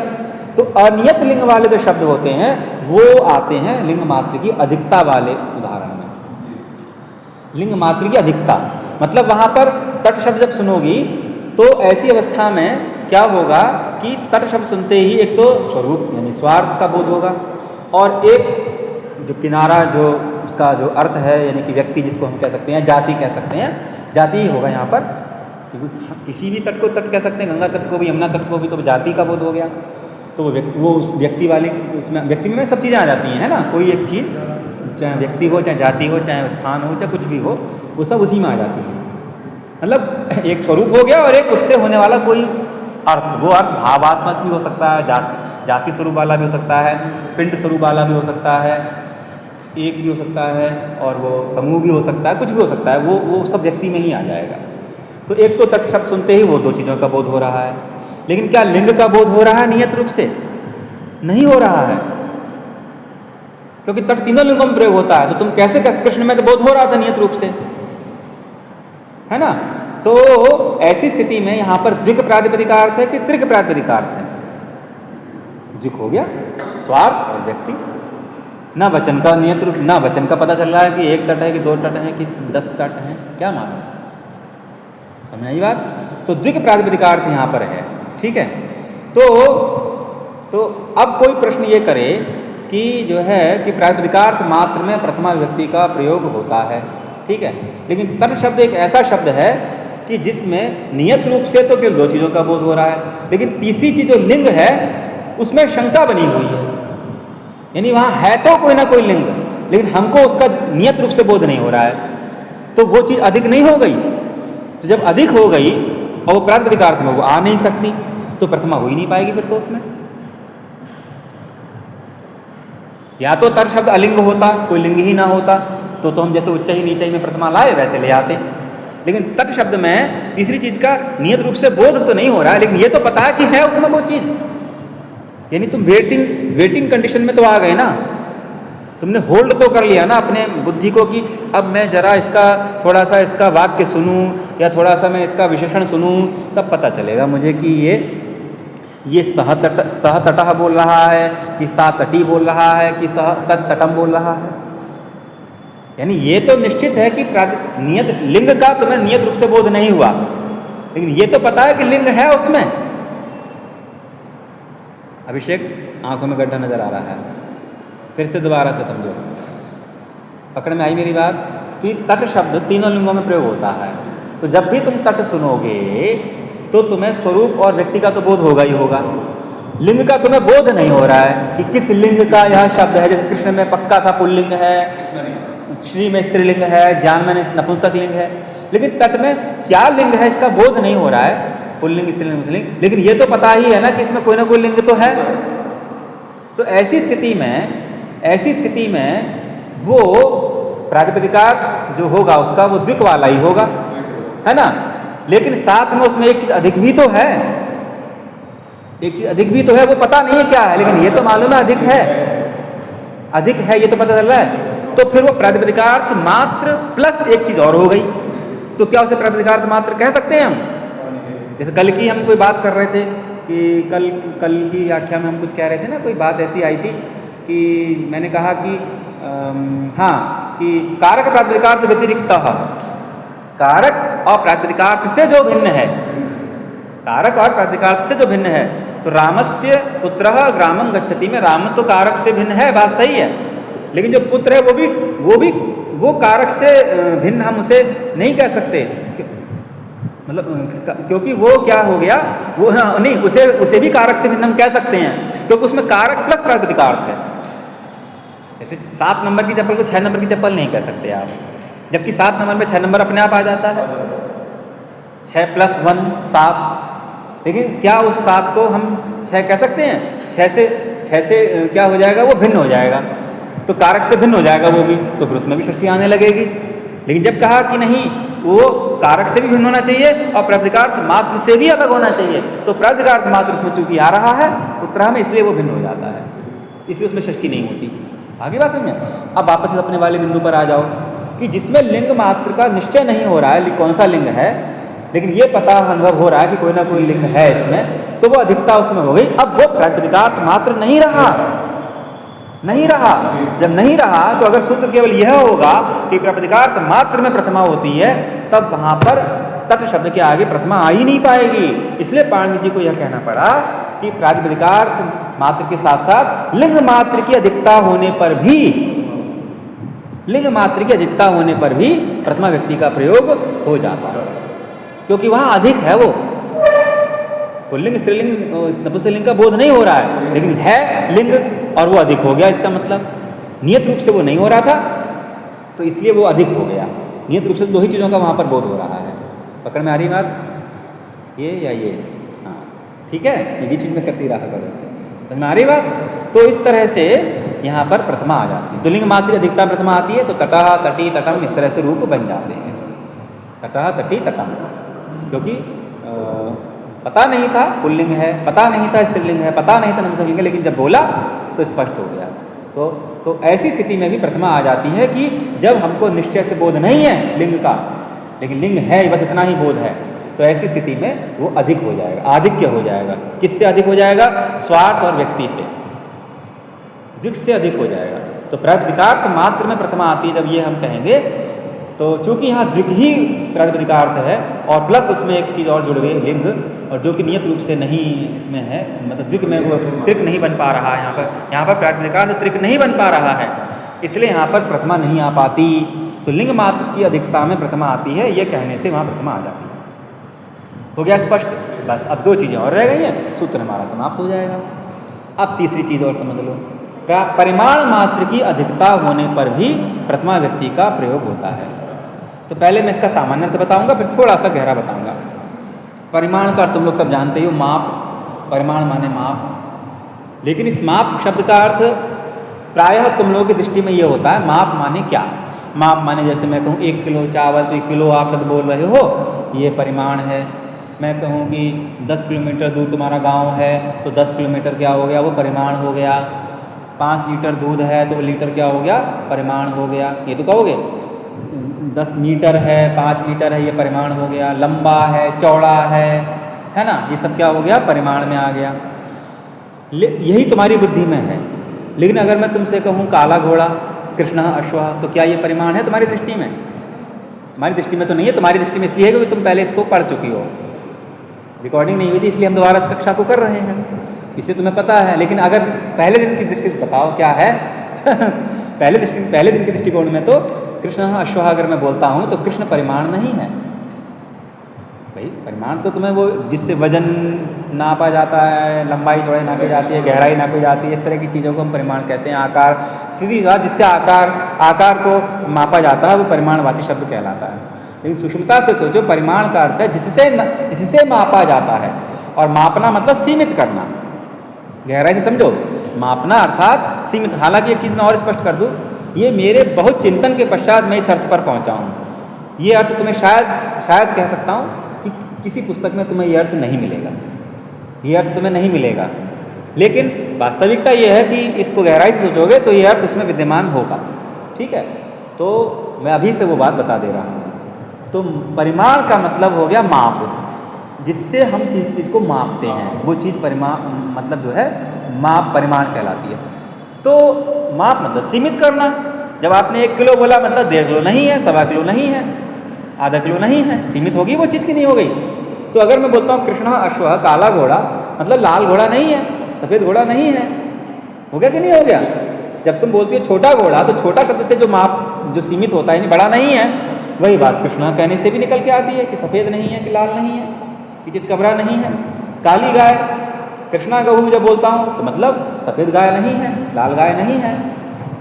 तो अनियत लिंग वाले जो शब्द होते हैं वो आते हैं लिंग मात्र की अधिकता वाले उदाहरण में। लिंग मात्र की अधिकता मतलब वहाँ पर तट शब्द जब सुनोगी तो ऐसी अवस्था में क्या होगा कि तट शब्द सुनते ही एक तो स्वरूप यानी स्वार्थ का बोध होगा, और एक जो किनारा जो उसका जो अर्थ है यानी कि व्यक्ति जिसको हम कह सकते हैं, जाति कह सकते हैं, जाति ही होगा यहाँ पर, क्योंकि किसी भी तट को तट कह सकते हैं, गंगा तट को भी, यमुना तट को भी, तो जाति का बोध हो गया। तो वो उस व्यक्ति वाले उसमें व्यक्ति में सब चीज़ें आ जाती हैं, है ना, कोई एक चीज़ चाहे व्यक्ति हो, चाहे जाति हो, चाहे स्थान हो, चाहे कुछ भी हो, वो सब उसी में आ जाती है। मतलब एक स्वरूप हो गया और एक उससे होने वाला कोई अर्थ, वो अर्थ भावात्मक भी हो सकता है, जाति स्वरूप वाला भी हो सकता है, पिंड स्वरूप वाला भी हो सकता है, एक भी हो सकता है, और वो समूह भी हो सकता है, कुछ भी हो सकता है, वो सब व्यक्ति में ही आ जाएगा। तो एक तो तट शब्द सुनते ही वो दो चीज़ों का बोध हो रहा है, लेकिन क्या लिंग का बोध हो रहा है नियत रूप से? नहीं हो रहा है, क्योंकि तट तीनों लिंगों में प्रयोग होता है। तो तुम कैसे कृष्ण में तो बोध हो रहा था नियत रूप से, है ना। तो ऐसी स्थिति में यहाँ पर द्विक प्रातिपदिका अर्थ है कि त्रिक प्रातिपदिका अर्थ है? द्विक हो गया, स्वार्थ और व्यक्ति। ना वचन का नियत रूप, ना वचन का पता चल रहा है कि एक तट है कि दो तट हैं कि 10 तट हैं, क्या मालूम, समझ आई बात। तो द्विक प्रातिपदिका अर्थ यहाँ पर है, ठीक है। तो अब कोई प्रश्न ये करे कि जो है कि प्रातिपदिकार्थ मात्र में प्रथमा विभक्ति का प्रयोग होता है, ठीक है, लेकिन तट शब्द एक ऐसा शब्द है कि जिसमें नियत रूप से तो केवल दो चीज़ों का बोध हो रहा है, लेकिन तीसरी चीज़ जो लिंग है उसमें शंका बनी हुई है, यानी वहाँ है तो कोई ना कोई लिंग, लेकिन हमको उसका नियत रूप से बोध नहीं हो रहा है, तो वो चीज़ अधिक नहीं हो गई। तो जब अधिक हो गई और वो प्रातिपदिकार्थ में वो आ नहीं सकती तो प्रथमा हो ही नहीं पाएगी फिर तो उसमें। या तो तट शब्द अलिंग होता, कोई लिंग ही ना होता, तो हम जैसे उच्च ही नीचा ही में प्रथमा लाए वैसे ले आते, लेकिन तट शब्द में तीसरी चीज का नियत रूप से बोध तो नहीं हो रहा है, लेकिन ये तो पता है कि है उसमें वो चीज, यानी तुम वेटिंग कंडीशन में तो आ गए ना, तुमने होल्ड तो कर लिया ना अपने बुद्धि को कि अब मैं जरा इसका थोड़ा सा इसका वाक्य सुनूं या थोड़ा सा मैं इसका विशेषण सुनूं, तब पता चलेगा मुझे कि ये सहतटः बोल रहा है कि सातटी बोल रहा है कि तटम बोल रहा है। यानी ये तो निश्चित है कि नियत लिंग का तुम्हें नियत रूप से बोध नहीं हुआ, लेकिन ये तो पता है कि लिंग है उसमें। अभिषेक आंखों में गड्ढा नजर आ रहा है, फिर से दोबारा से समझो, पकड़ में आई मेरी बात कि तट शब्द तीनों लिंगों में प्रयोग होता है। तो जब भी तुम तट सुनोगे तो तुम्हें स्वरूप और व्यक्ति का तो बोध होगा ही होगा, लिंग का तुम्हें बोध नहीं हो रहा है कि किस लिंग का यह शब्द है। जैसे कृष्ण में पक्का था पुल्लिंग है, श्री में स्त्रीलिंग है, ज्ञान में नपुंसक लिंग है, लेकिन तट में क्या लिंग है इसका बोध नहीं हो रहा है, पुल्लिंग स्त्रीलिंग, लेकिन ये तो पता ही है ना कि इसमें कोई ना कोई लिंग तो है। तो ऐसी स्थिति में वो प्रातिपदिकार्थ जो होगा उसका वो द्विक वाला ही होगा, है ना, लेकिन साथ में उसमें एक चीज अधिक भी तो है, एक चीज अधिक भी तो है, वो पता नहीं है क्या है, लेकिन ये तो मालूम है अधिक है, ये तो पता चल रहा है। तो फिर वो प्रातिपदिकार्थ मात्र प्लस एक चीज और हो गई, तो क्या उसे प्रातिपदिकार्थ मात्र कह सकते हैं हम? जैसे कल की हम कोई बात कर रहे थे कि कल की व्याख्या में हम कुछ कह रहे थे ना, कोई बात ऐसी आई थी कि मैंने कहा कि हाँ कि कारक प्रातिपदिकार्थ व्यतिरिक्त, कारक और प्रातिपदिकार्थ से जो भिन्न है, कारक और प्रातिपदिकार्थ से जो भिन्न है, तो रामस्य पुत्रः ग्रामं गच्छति में राम तो कारक से भिन्न है, बात सही है, लेकिन जो पुत्र है वो कारक से भिन्न हम उसे नहीं कह सकते, मतलब क्योंकि वो क्या हो गया, वो नहीं उसे भी कारक से भिन्न हम कह सकते हैं, क्योंकि उसमें कारक प्लस प्रातिपदिकार्थ है। जैसे 7 नंबर की चप्पल को 6 नंबर की चप्पल नहीं कह सकते आप, जबकि 7 नंबर में 6 नंबर अपने आप आ जाता है, 6 + 1 7, लेकिन क्या उस 7 को हम 6 कह सकते हैं? 6 से क्या हो जाएगा, वो भिन्न हो जाएगा, तो कारक से भिन्न हो जाएगा वो भी, तो फिर उसमें भी षष्ठी आने लगेगी। लेकिन जब कहा कि नहीं वो कारक से भी भिन्न होना चाहिए और प्रातिपदिकार्थ मात्र से भी अलग होना चाहिए, तो प्रातिपदिकार्थ मात्र उसमें चूंकि आ रहा है पुत्रः में, इसलिए वो भिन्न हो जाता है, इसलिए उसमें षष्ठी नहीं होती। आगे बात समझ में। अब वापस से अपने वाले बिंदु पर आ जाओ कि जिसमें लिंग मात्र का निश्चय नहीं हो रहा है कौन सा लिंग है, लेकिन ये पता अनुभव हो रहा है कि कोई ना कोई लिंग है इसमें, तो वो अधिकता उसमें हो गई। अब वो प्रातिपदिकार्थ मात्र नहीं रहा, नहीं रहा। जब नहीं रहा तो अगर सूत्र केवल यह होगा कि प्रातिपदिकार्थ मात्र में प्रथमा होती है, तब वहाँ पर तत् शब्द के आगे प्रथमा आ ही नहीं पाएगी। इसलिए पाणिनि जी को यह कहना पड़ा कि प्रातिपदिकार्थ मात्र के साथ साथ लिंग मात्र की अधिकता होने पर भी, लिंग मात्र की अधिकता होने पर भी प्रथमा व्यक्ति का प्रयोग हो जाता है, क्योंकि वहाँ अधिक है। वो पुल्लिंग स्त्रीलिंग नपुंसकलिंग का बोध नहीं हो रहा है, लेकिन है लिंग और वो अधिक हो गया। इसका मतलब नियत रूप से वो नहीं हो रहा था, तो इसलिए वो अधिक हो गया। नियत रूप से दो ही चीज़ों का वहाँ पर बोध हो रहा है। पकड़ में आ रही बात? ये या ये? हाँ, ठीक है, ये बीच बीच में करती रहा करो। समझ में आ रही बात? तो इस तरह से यहाँ पर प्रथमा आ जाती है। तो लिंग मात्र अधिकता प्रथमा आती है, तो तटः तटी तटम इस तरह से रूप बन जाते हैं। तटः तटी तटम, क्योंकि पता नहीं था पुल्लिंग है, पता नहीं था स्त्रीलिंग है, पता नहीं था नपुंसकलिंग है, लेकिन जब बोला तो स्पष्ट हो गया। तो ऐसी स्थिति में भी प्रथमा आ जाती है कि जब हमको निश्चय से बोध नहीं है लिंग का, लेकिन लिंग है बस इतना ही बोध है, तो ऐसी स्थिति में वो अधिक हो जाएगा, आधिक्य हो जाएगा। किससे अधिक हो जाएगा? स्वार्थ और व्यक्ति से, दिक् से अधिक हो जाएगा। तो प्रातिपदिकार्थ मात्र में प्रथमा आती है जब ये हम कहेंगे, तो चूंकि यहाँ दिक् ही प्रातिपदिकार्थ है और प्लस उसमें एक चीज़ और जुड़ गई लिंग, और जो कि नियत रूप से नहीं इसमें है, मतलब दिक् में वो त्रिक नहीं बन पा रहा है। यहाँ पर प्रातिपदिकार्थ त्रिक नहीं बन पा रहा है, इसलिए यहाँ पर प्रथमा नहीं आ पाती। तो लिंग मात्र की अधिकता में प्रथमा आती है, ये कहने से वहाँ प्रथमा आ जाती है। हो गया स्पष्ट? बस अब दो चीज़ें और रह गई हैं, सूत्र हमारा समाप्त हो जाएगा। अब तीसरी चीज़ और समझ लो, परिमाण मात्र की अधिकता होने पर भी प्रथमा व्यक्ति का प्रयोग होता है। तो पहले मैं इसका सामान्य अर्थ बताऊंगा, फिर थोड़ा सा गहरा बताऊंगा। परिमाण का अर्थ तुम लोग सब जानते हो, माप। परिमाण माने माप, लेकिन इस माप शब्द का अर्थ प्रायः तुम लोगों की दृष्टि में ये होता है, माप माने क्या? माप माने जैसे मैं कहूँ 1 किलो चावल, तो 1 किलो आप शब्द बोल रहे हो, ये परिमाण है। मैं कहूँ कि 10 किलोमीटर दूर तुम्हारा गांव है, तो 10 किलोमीटर क्या हो गया? वो परिमाण हो गया। 5 लीटर दूध है, तो लीटर क्या हो गया? परिमाण हो गया। ये तो कहोगे 10 मीटर है, 5 मीटर है, ये परिमाण हो गया। लंबा है, चौड़ा है ना, ये सब क्या हो गया? परिमाण में आ गया। यही तुम्हारी बुद्धि में है। लेकिन अगर मैं तुमसे कहूँ काला घोड़ा, कृष्ण अश्वः, तो क्या ये परिमाण है तुम्हारी दृष्टि में? हमारी दृष्टि में तो नहीं है। तुम्हारी दृष्टि में इसलिए है क्योंकि तुम पहले इसको पढ़ चुकी हो, रिकॉर्डिंग नहीं हुई थी, इसलिए हम दोबारा इस कक्षा को कर रहे हैं, इसलिए तुम्हें पता है। लेकिन अगर पहले दिन की दृष्टि से बताओ क्या है पहले दिन के दृष्टिकोण में तो कृष्ण अश्वः अगर मैं बोलता हूँ तो कृष्ण परिमाण नहीं है भाई। परिमाण तो तुम्हें वो जिससे वजन नापा जाता है, लंबाई चौड़ाई नापी जाती है, गहराई नापी जाती है, इस तरह की चीज़ों को हम परिमाण कहते हैं। आकार, सीधी बात, जिससे आकार को मापा जाता है वो परिमाणवाची शब्द कहलाता है। लेकिन सूक्ष्मता से सोचो, परिमाण का अर्थ है जिससे मापा जाता है, और मापना मतलब सीमित करना। गहराई से समझो, मापना अर्थात सीमित। हालांकि एक चीज़ मैं और स्पष्ट कर दूँ, ये मेरे बहुत चिंतन के पश्चात मैं इस अर्थ पर पहुँचा हूँ। ये अर्थ तुम्हें शायद कह सकता हूँ कि किसी पुस्तक में तुम्हें ये अर्थ नहीं मिलेगा, ये अर्थ तुम्हें नहीं मिलेगा। लेकिन वास्तविकता ये है कि इसको गहराई से सोचोगे तो ये अर्थ उसमें विद्यमान होगा। ठीक है, तो मैं अभी से वो बात बता दे रहा हूँ। तो परिमाण का मतलब हो गया माप, जिससे हम जिस चीज़ को मापते हैं वो चीज़ परिमाण मतलब जो है माप परिमाण कहलाती है। तो माप मतलब सीमित करना। जब आपने 1 किलो बोला मतलब 1.5 किलो नहीं है, 1.25 किलो नहीं है, आधा किलो नहीं है, सीमित होगी वो चीज़ की नहीं हो गई। तो अगर मैं बोलता हूँ कृष्ण अश्वः, काला घोड़ा, मतलब लाल घोड़ा नहीं है, सफ़ेद घोड़ा नहीं है, हो गया कि नहीं हो गया? जब तुम बोलती हो छोटा घोड़ा, तो छोटा शब्द से जो माप जो सीमित होता है, बड़ा नहीं है, वही बात कृष्णा कहने से भी निकल के आती है कि सफ़ेद नहीं है, कि लाल नहीं है, कि चितकबरा नहीं है। काली गाय, कृष्णा गऊ जब बोलता हूँ तो मतलब सफ़ेद गाय नहीं है, लाल गाय नहीं है,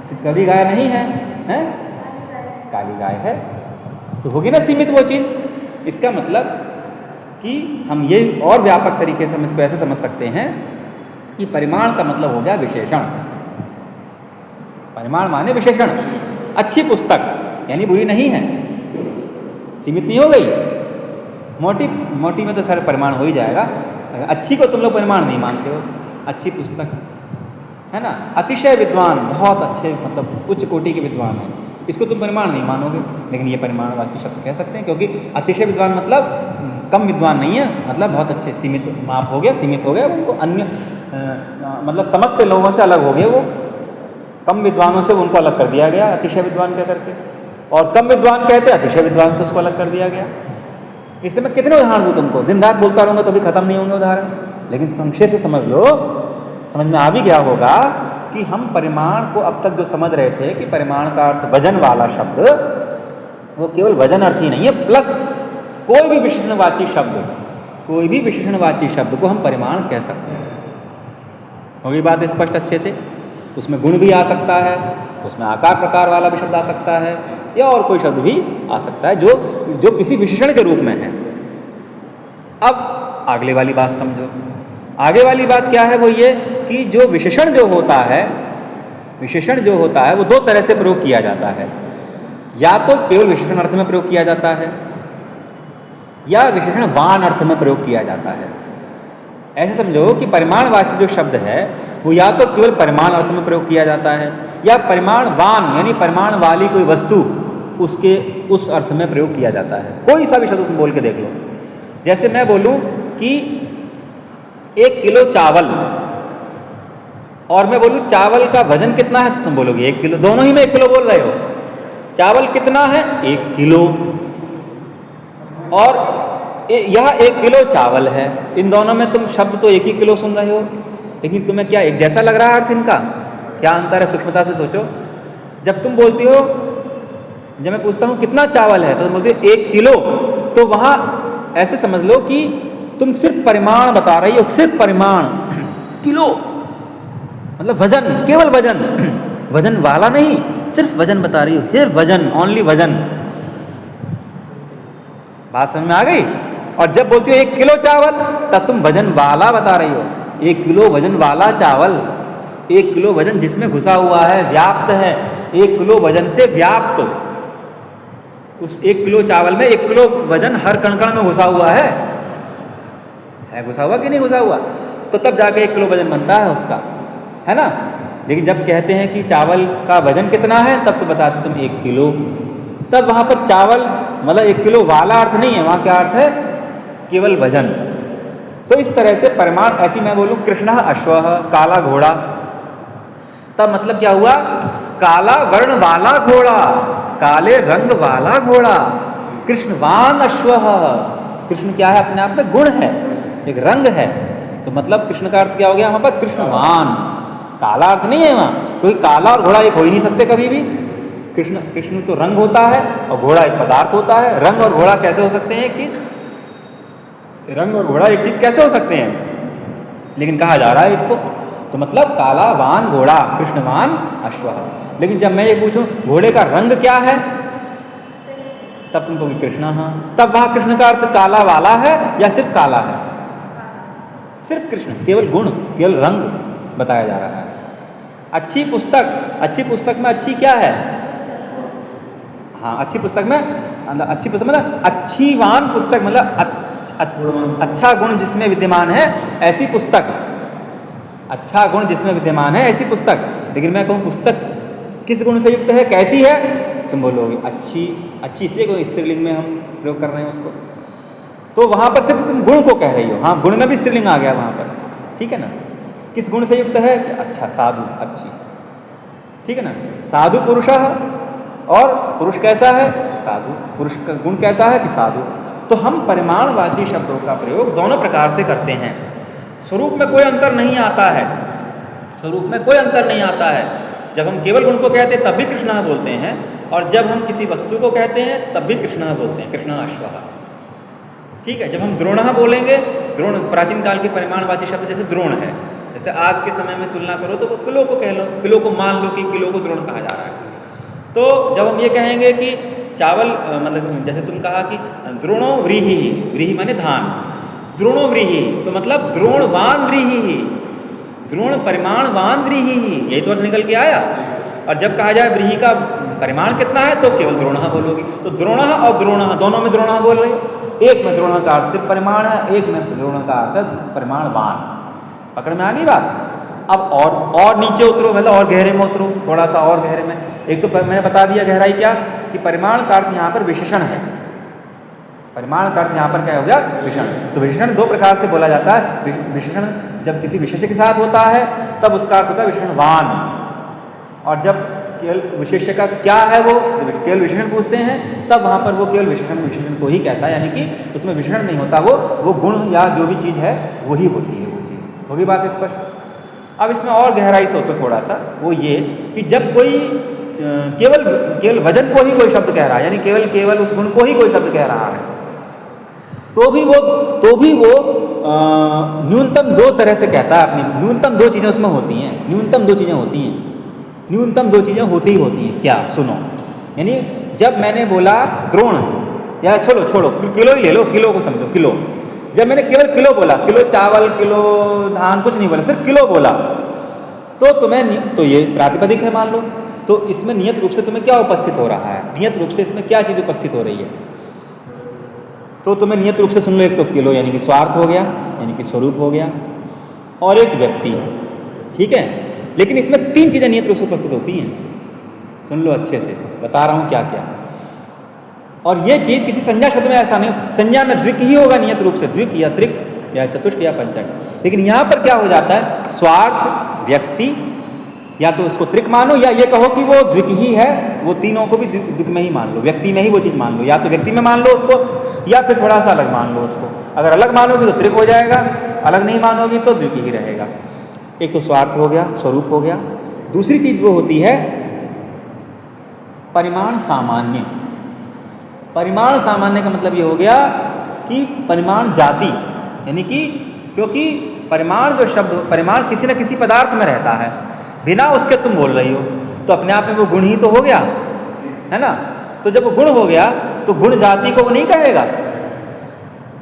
चितकबरी गाय नहीं है, हैं? काली गाय है। तो होगी ना सीमित वो चीज़। इसका मतलब कि हम ये और व्यापक तरीके से हम इसको ऐसे समझ सकते हैं कि परिमाण का मतलब हो गया विशेषण। परिमाण माने विशेषण। अच्छी पुस्तक यानी बुरी नहीं है, सीमित नहीं हो गई। मोटी में तो खैर परिमाण हो ही जाएगा। अच्छी को तुम लोग परिमाण नहीं मानते हो, अच्छी पुस्तक है ना, अतिशय विद्वान, बहुत अच्छे, मतलब उच्च कोटि के विद्वान हैं, इसको तुम परिमाण नहीं मानोगे, लेकिन ये परिमाणवाची शब्द कह सकते हैं, क्योंकि अतिशय विद्वान मतलब कम विद्वान नहीं है, मतलब बहुत अच्छे, सीमित माप हो गया, सीमित हो गया, उनको अन्य मतलब समस्त लोगों से अलग हो गए वो, कम विद्वानों से उनको अलग कर दिया गया अतिशय विद्वान कह करके, और कम विद्वान कहते अतिशय विद्वान से उसको अलग कर दिया गया। इससे मैं कितने उदाहरण दूँ तुमको, दिन रात बोलता रहूँगा तो भी खत्म नहीं होंगे उदाहरण, लेकिन संक्षेप से समझ लो, समझ में आ भी गया होगा कि हम परिमाण को अब तक जो समझ रहे थे कि परिमाण का अर्थ वजन वाला शब्द, वो केवल वजन अर्थ ही नहीं है, प्लस कोई भी विशेषणवाची शब्द, कोई भी विशेषणवाची शब्द को हम परिमाण कह सकते हैं। होगी बात स्पष्ट अच्छे से? उसमें गुण भी आ सकता है, उसमें आकार प्रकार वाला भी शब्द आ सकता है, या और कोई शब्द भी आ सकता है जो किसी विशेषण के रूप में है। अब अगले वाली बात समझो। आगे वाली बात क्या है? वो ये कि जो विशेषण जो होता है, विशेषण जो होता है वो दो तरह से प्रयोग किया जाता है, या तो केवल विशेषण अर्थ में प्रयोग किया जाता है, या विशेषणवान अर्थ में प्रयोग किया जाता है। ऐसे समझो कि परिमाणवाची जो शब्द है वो या तो केवल परिमाण अर्थ में प्रयोग किया जाता है, या परिमाणवान यानी परिमाण वाली कोई वस्तु उसके उस अर्थ में प्रयोग किया जाता है। कोई सा भी शब्द तुम बोल के देख लो। जैसे मैं बोलूं कि 1 किलो चावल, और मैं बोलूं चावल का वजन कितना है, तो तुम बोलोगे 1 किलो, दोनों ही में 1 किलो बोल रहे हो। चावल कितना है? 1 किलो, और यह 1 किलो चावल है। इन दोनों में तुम शब्द तो 1 ही किलो सुन रहे हो, लेकिन तुम्हें क्या एक जैसा लग रहा है अर्थ इनका? क्या अंतर है? सूक्ष्मता से सोचो। जब तुम बोलती हो, जब मैं पूछता हूँ कितना चावल है, तो तुम बोलते हो 1 किलो, तो वहाँ ऐसे समझ लो कि तुम सिर्फ परिमाण बता रही हो, सिर्फ परिमाण, किलो मतलब वजन, केवल वजन, वजन वाला नहीं, सिर्फ वजन बता रही हो, सिर्फ वजन, ओनली वजन। बात समझ में आ गई? और जब बोलती हो 1 किलो चावल, तब तुम वजन वाला बता रही हो, 1 किलो वजन वाला चावल, 1 किलो वजन जिसमें घुसा हुआ है, व्याप्त है, 1 किलो वजन से व्याप्त। उस 1 किलो चावल में 1 किलो वजन हर कण कण में घुसा हुआ है घुसा हुआ कि नहीं घुसा हुआ? तो तब जाके 1 किलो वजन बनता है उसका, है ना। लेकिन जब कहते हैं कि चावल का वजन कितना है, तब तो बताते तुम 1 किलो। तब वहाँ पर चावल मतलब 1 किलो वाला अर्थ नहीं है, वहाँ क्या अर्थ है? केवल वजन। तो इस तरह से परिमाण, ऐसी मैं बोलूँ कृष्णः अश्वः, काला घोड़ा, तब मतलब क्या हुआ? काला वर्ण वाला घोड़ा, काले रंग वाला घोड़ा, कृष्णवान अश्वः। कृष्ण क्या है? अपने आप में गुण है, एक रंग है, तो मतलब कृष्ण का अर्थ क्या हो गया वहाँ पर? कृष्णवान। काला अर्थ नहीं है वहाँ, क्योंकि काला और घोड़ा एक हो ही नहीं सकते कभी भी। कृष्ण तो रंग होता है और घोड़ा एक पदार्थ होता है। रंग और घोड़ा कैसे हो सकते हैं एक चीज? रंग और घोड़ा एक चीज कैसे हो सकते हैं? लेकिन कहा जा रहा है एक को, तो मतलब काला वान घोड़ा, कृष्णवान अश्वः। लेकिन जब मैं ये पूछूं घोड़े का रंग क्या है, तब तुम कहोगे कृष्ण। हाँ, तब वहां कृष्ण का अर्थ काला वाला है या सिर्फ काला है? सिर्फ कृष्ण, केवल गुण, केवल रंग बताया जा रहा है। अच्छी पुस्तक, अच्छी पुस्तक में अच्छी क्या है? हाँ, अच्छी पुस्तक में, अच्छी पुस्तक मतलब अच्छी वान पुस्तक, मतलब अच्छा गुण जिसमें विद्यमान है ऐसी पुस्तक, अच्छा गुण जिसमें विद्यमान है ऐसी पुस्तक। लेकिन मैं कहूँ पुस्तक किस गुण से युक्त है, कैसी है, तुम बोलोगे अच्छी। अच्छी इसलिए क्योंकि स्त्रीलिंग में हम प्रयोग कर रहे हैं उसको, तो वहाँ पर सिर्फ तुम गुण को कह रही हो। हाँ, गुण में भी स्त्रीलिंग आ गया वहाँ पर, ठीक है ना। किस गुण से युक्त है? अच्छा, साधु, अच्छी, ठीक है ना। साधु पुरुषः, और पुरुष कैसा है? साधु। पुरुष का गुण कैसा है? कि साधु। तो हम परिमाणवाची शब्दों का प्रयोग दोनों प्रकार से करते हैं। स्वरूप में कोई अंतर नहीं आता है, स्वरूप में कोई अंतर नहीं आता है। जब हम केवल गुण को कहते हैं तब भी कृष्णः बोलते हैं, और जब हम किसी वस्तु को कहते हैं तब भी कृष्णः बोलते हैं, कृष्णः अश्वः, ठीक है। जब हम द्रोणः बोलेंगे, द्रोण प्राचीन काल के परिमाणवाची शब्द जैसे द्रोण है, जैसे आज के समय में तुलना करो तो वो किलो को कह लो, किलो को मान लो कि किलो को द्रोण कहा जा रहा है। तो जब हम ये कहेंगे कि चावल, मतलब जैसे तुम कहा कि द्रोणो व्रीहि, व्रीहि माने धान, द्रोणो व्रीहि, तो मतलब द्रोणवान व्रीहि, द्रोण परिमाणवान व्रीहि, यही तो अर्थ निकल के आया। और जब कहा जाए व्रीहि का परिमाण कितना है, तो केवल द्रोणः बोलोगी। तो द्रोणः और द्रोणः दोनों में द्रोणः बोल रही हो। एक में द्रोण का अर्थ सिर्फ परिमाण है, एक में द्रोण का अर्थ परिमाणवान। पकड़ में आ गई बात? अब और नीचे उतरो, मतलब और गहरे में उतरो, थोड़ा सा और गहरे में। एक तो मैंने बता दिया गहराई क्या, कि परिमाण का अर्थ यहाँ पर विशेषण है। परिमाण का अर्थ यहाँ पर क्या हो गया, विशेषण। तो विशेषण दो प्रकार से बोला जाता है। विशेषण जब किसी विशेष्य के साथ होता है तब उसका अर्थ होता है विशेषणवान, और जब केवल विशेष्य का क्या है वो, जब केवल विशेषण पूछते हैं तब वहाँ पर वो केवल विशेषण को ही कहता है, यानी कि उसमें विशेषण नहीं होता, वो गुण या जो भी चीज़ है वही होती है, वो चीज़। होगी बात स्पष्ट। अब इसमें और गहराई से होता थोड़ा सा, वो ये कि जब कोई केवल वजन को ही कोई शब्द कह रहा है, यानी केवल उस गुण को ही कोई शब्द कह रहा है, तो भी वो न्यूनतम दो तरह से कहता है। अपनी न्यूनतम दो चीज़ें उसमें होती हैं, न्यूनतम दो चीज़ें होती हैं, न्यूनतम दो चीज़ें होती हैं। क्या, सुनो। यानी जब मैंने बोला द्रोण, या छोड़ो किलो ही ले लो, किलो को समझो, किलो। जब मैंने केवल किलो बोला, किलो चावल, किलो धान, कुछ नहीं बोला, सिर्फ किलो बोला, तो ये प्रातिपदिक है मान लो, तो इसमें नियत रूप से तुम्हें क्या उपस्थित हो रहा है, नियत रूप से इसमें क्या चीज़ उपस्थित हो रही है, तो तुम्हें नियत रूप से सुन लो। एक तो किलो यानी कि स्वार्थ हो गया, यानी कि स्वरूप हो गया, और एक व्यक्ति, ठीक है। लेकिन इसमें तीन चीज़ें नियत रूप से उपस्थित होती हैं, सुन लो अच्छे से, बता रहा हूँ क्या क्या। और ये चीज़ किसी संज्ञा शब्द में ऐसा नहीं, संज्ञा में द्विक ही होगा नियत रूप से, द्विक या त्रिक या चतुष्क या पंचक। लेकिन यहाँ पर क्या हो जाता है, स्वार्थ, व्यक्ति, या तो उसको त्रिक मानो, या ये कहो कि वो द्विक ही है, वो तीनों को भी द्विक में ही मान लो, व्यक्ति में ही वो चीज़ मान लो, या तो व्यक्ति में मान लो उसको, या फिर थोड़ा सा अलग मान लो उसको। अगर अलग मानोगी तो त्रिक हो जाएगा, अलग नहीं मानोगी तो द्विक ही रहेगा। एक तो स्वार्थ हो गया, स्वरूप हो गया। दूसरी चीज़ वो होती है परिमाण सामान्य। परिमाण सामान्य का मतलब ये हो गया कि परिमाण जाति, यानी कि क्योंकि परिमाण जो शब्द, परिमाण किसी न किसी पदार्थ में रहता है, बिना उसके तुम बोल रही हो, तो अपने आप में वो गुण ही तो हो गया, है ना। तो जब वो गुण हो गया तो गुण जाति को वो नहीं कहेगा।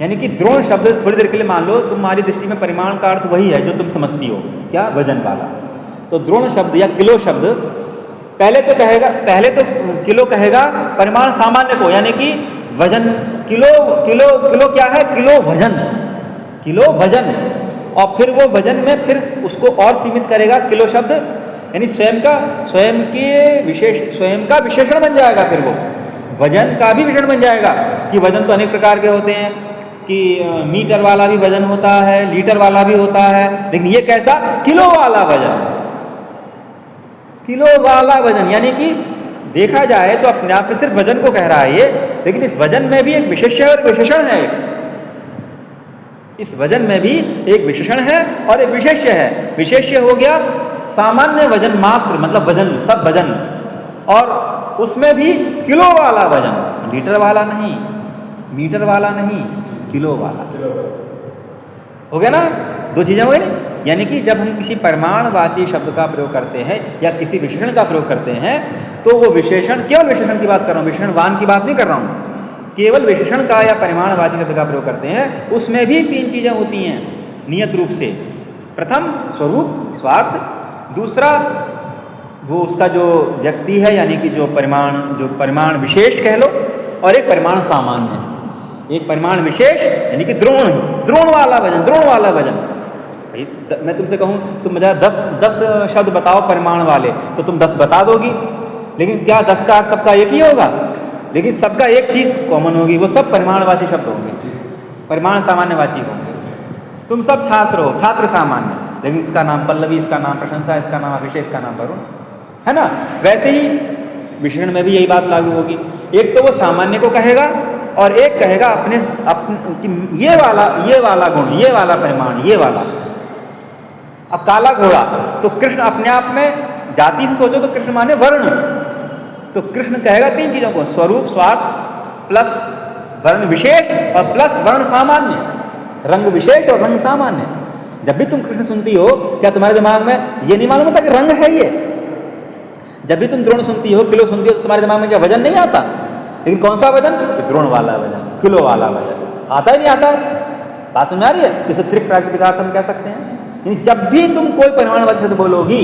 यानी कि द्रोण शब्द, थोड़ी देर के लिए मान लो तुम्हारी दृष्टि में परिमाण का अर्थ वही है जो तुम समझती हो, क्या, वजन वाला। तो द्रोण शब्द या किलो शब्द पहले तो किलो कहेगा परिमाण सामान्य को, यानी कि वजन, किलो क्या है, किलो वजन, और फिर वो वजन में फिर उसको और सीमित करेगा किलो शब्द, यानी स्वयं का विशेषण बन जाएगा। फिर वो वजन का भी विशेषण बन जाएगा कि वजन तो अनेक प्रकार के होते हैं, कि मीटर वाला भी वजन होता है, लीटर वाला भी होता है, लेकिन ये कैसा, किलो वाला वजन, यानी कि देखा जाए तो अपने आप में सिर्फ वजन को कह रहा है ये, लेकिन इस वजन में भी एक विशेष्य और विशेषण है। इस वजन में भी एक विशेषण है और एक विशेष्य है। विशेष्य हो गया सामान्य वजन मात्र, मतलब वजन, सब वजन, और उसमें भी किलो वाला वजन, लीटर वाला नहीं, मीटर वाला नहीं, किलो वाला। हो गया ना, दो चीज़ें हो गई। यानी कि जब हम किसी परिमाणवाची शब्द का प्रयोग करते हैं या किसी विशेषण का प्रयोग करते हैं, तो वो विशेषण, केवल विशेषण की बात कर रहा हूँ, विशेषणवान की बात नहीं कर रहा हूँ, केवल विशेषण का या परिमाणवाची शब्द का प्रयोग करते हैं, उसमें भी तीन चीज़ें होती हैं नियत रूप से। प्रथम स्वरूप, स्वार्थ, दूसरा वो उसका जो व्यक्ति है, यानी कि जो परिमाण विशेष कह लो, और एक परिमाण सामान्य, एक परिमाण विशेष यानी कि द्रोण वाला वजन। भाई मैं तुमसे कहूँ तुम मुझे 10 शब्द बताओ परिमाण वाले, तो तुम 10 बता दोगी, लेकिन क्या 10 का सबका एक ही होगा? लेकिन सबका एक चीज़ कॉमन होगी, वो सब परिमाणवाची शब्द होंगे, परिमाण सामान्यवाची होंगे। तुम सब छात्र हो, छात्र सामान्य, लेकिन इसका नाम पल्लवी, इसका नाम प्रशंसा, इसका नाम अभिषेक, इसका नाम वरुण, है ना। वैसे ही विशेषण में भी यही बात लागू होगी। एक तो वो सामान्य को कहेगा और एक कहेगा अपने ये वाला गुण, ये वाला परिमाण, ये वाला। अब काला घोड़ा, तो कृष्ण अपने आप में जाति से सोचो तो कृष्ण माने वर्ण, तो कृष्ण कहेगा तीन चीज़ों को, स्वरूप, स्वार्थ प्लस वर्ण विशेष और प्लस वर्ण सामान्य, रंग विशेष और रंग सामान्य। जब भी तुम कृष्ण सुनती हो, क्या तुम्हारे दिमाग में ये नहीं मालूम होता कि रंग है ये? जब भी तुम द्रोण सुनती हो, किलो सुनती हो, तो तुम्हारे दिमाग में क्या वजन नहीं आता? लेकिन कौन सा वजन? द्रोण वाला वजन, किलो वाला वजन आता ही नहीं आता। बात समझ आ रही है? जैसे त्रिक प्राकृतिक हम कह सकते हैं, यानी जब भी तुम कोई परिमाणवाची शब्द बोलोगी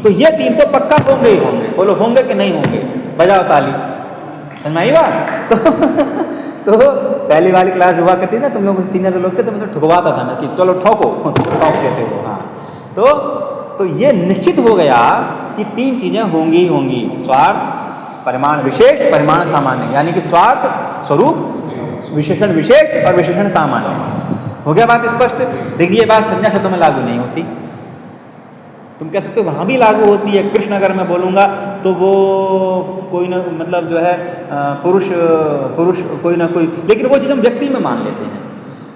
तो ये तीन तो पक्का होंगे ही होंगे। बोलो होंगे कि नहीं होंगे? बजाओ ताली। समझ में आई बात? तो पहली वाली क्लास हुआ करती ना, तुम लोग सीनियर लोग थे, तो मुझे ठुकवाता था मैं कि चलो ठोको, ठोक देते हो। हाँ, तो तो ये निश्चित हो गया कि तीन चीजें होंगी ही होंगी, स्वार्थ, परिमाण विशेष, परिमाण सामान्य। यानी कि स्वार्थ, स्वरूप, विशेषण विशेष और विशेषण सामान्य। हो गया बात स्पष्ट। लेकिन ये बात संज्ञा शब्दों में लागू नहीं होती। तुम कह सकते हो वहाँ भी लागू होती है। कृष्ण अगर मैं बोलूँगा तो वो कोई ना, मतलब जो है पुरुष कोई ना कोई, लेकिन वो चीज़ हम व्यक्ति में मान लेते हैं,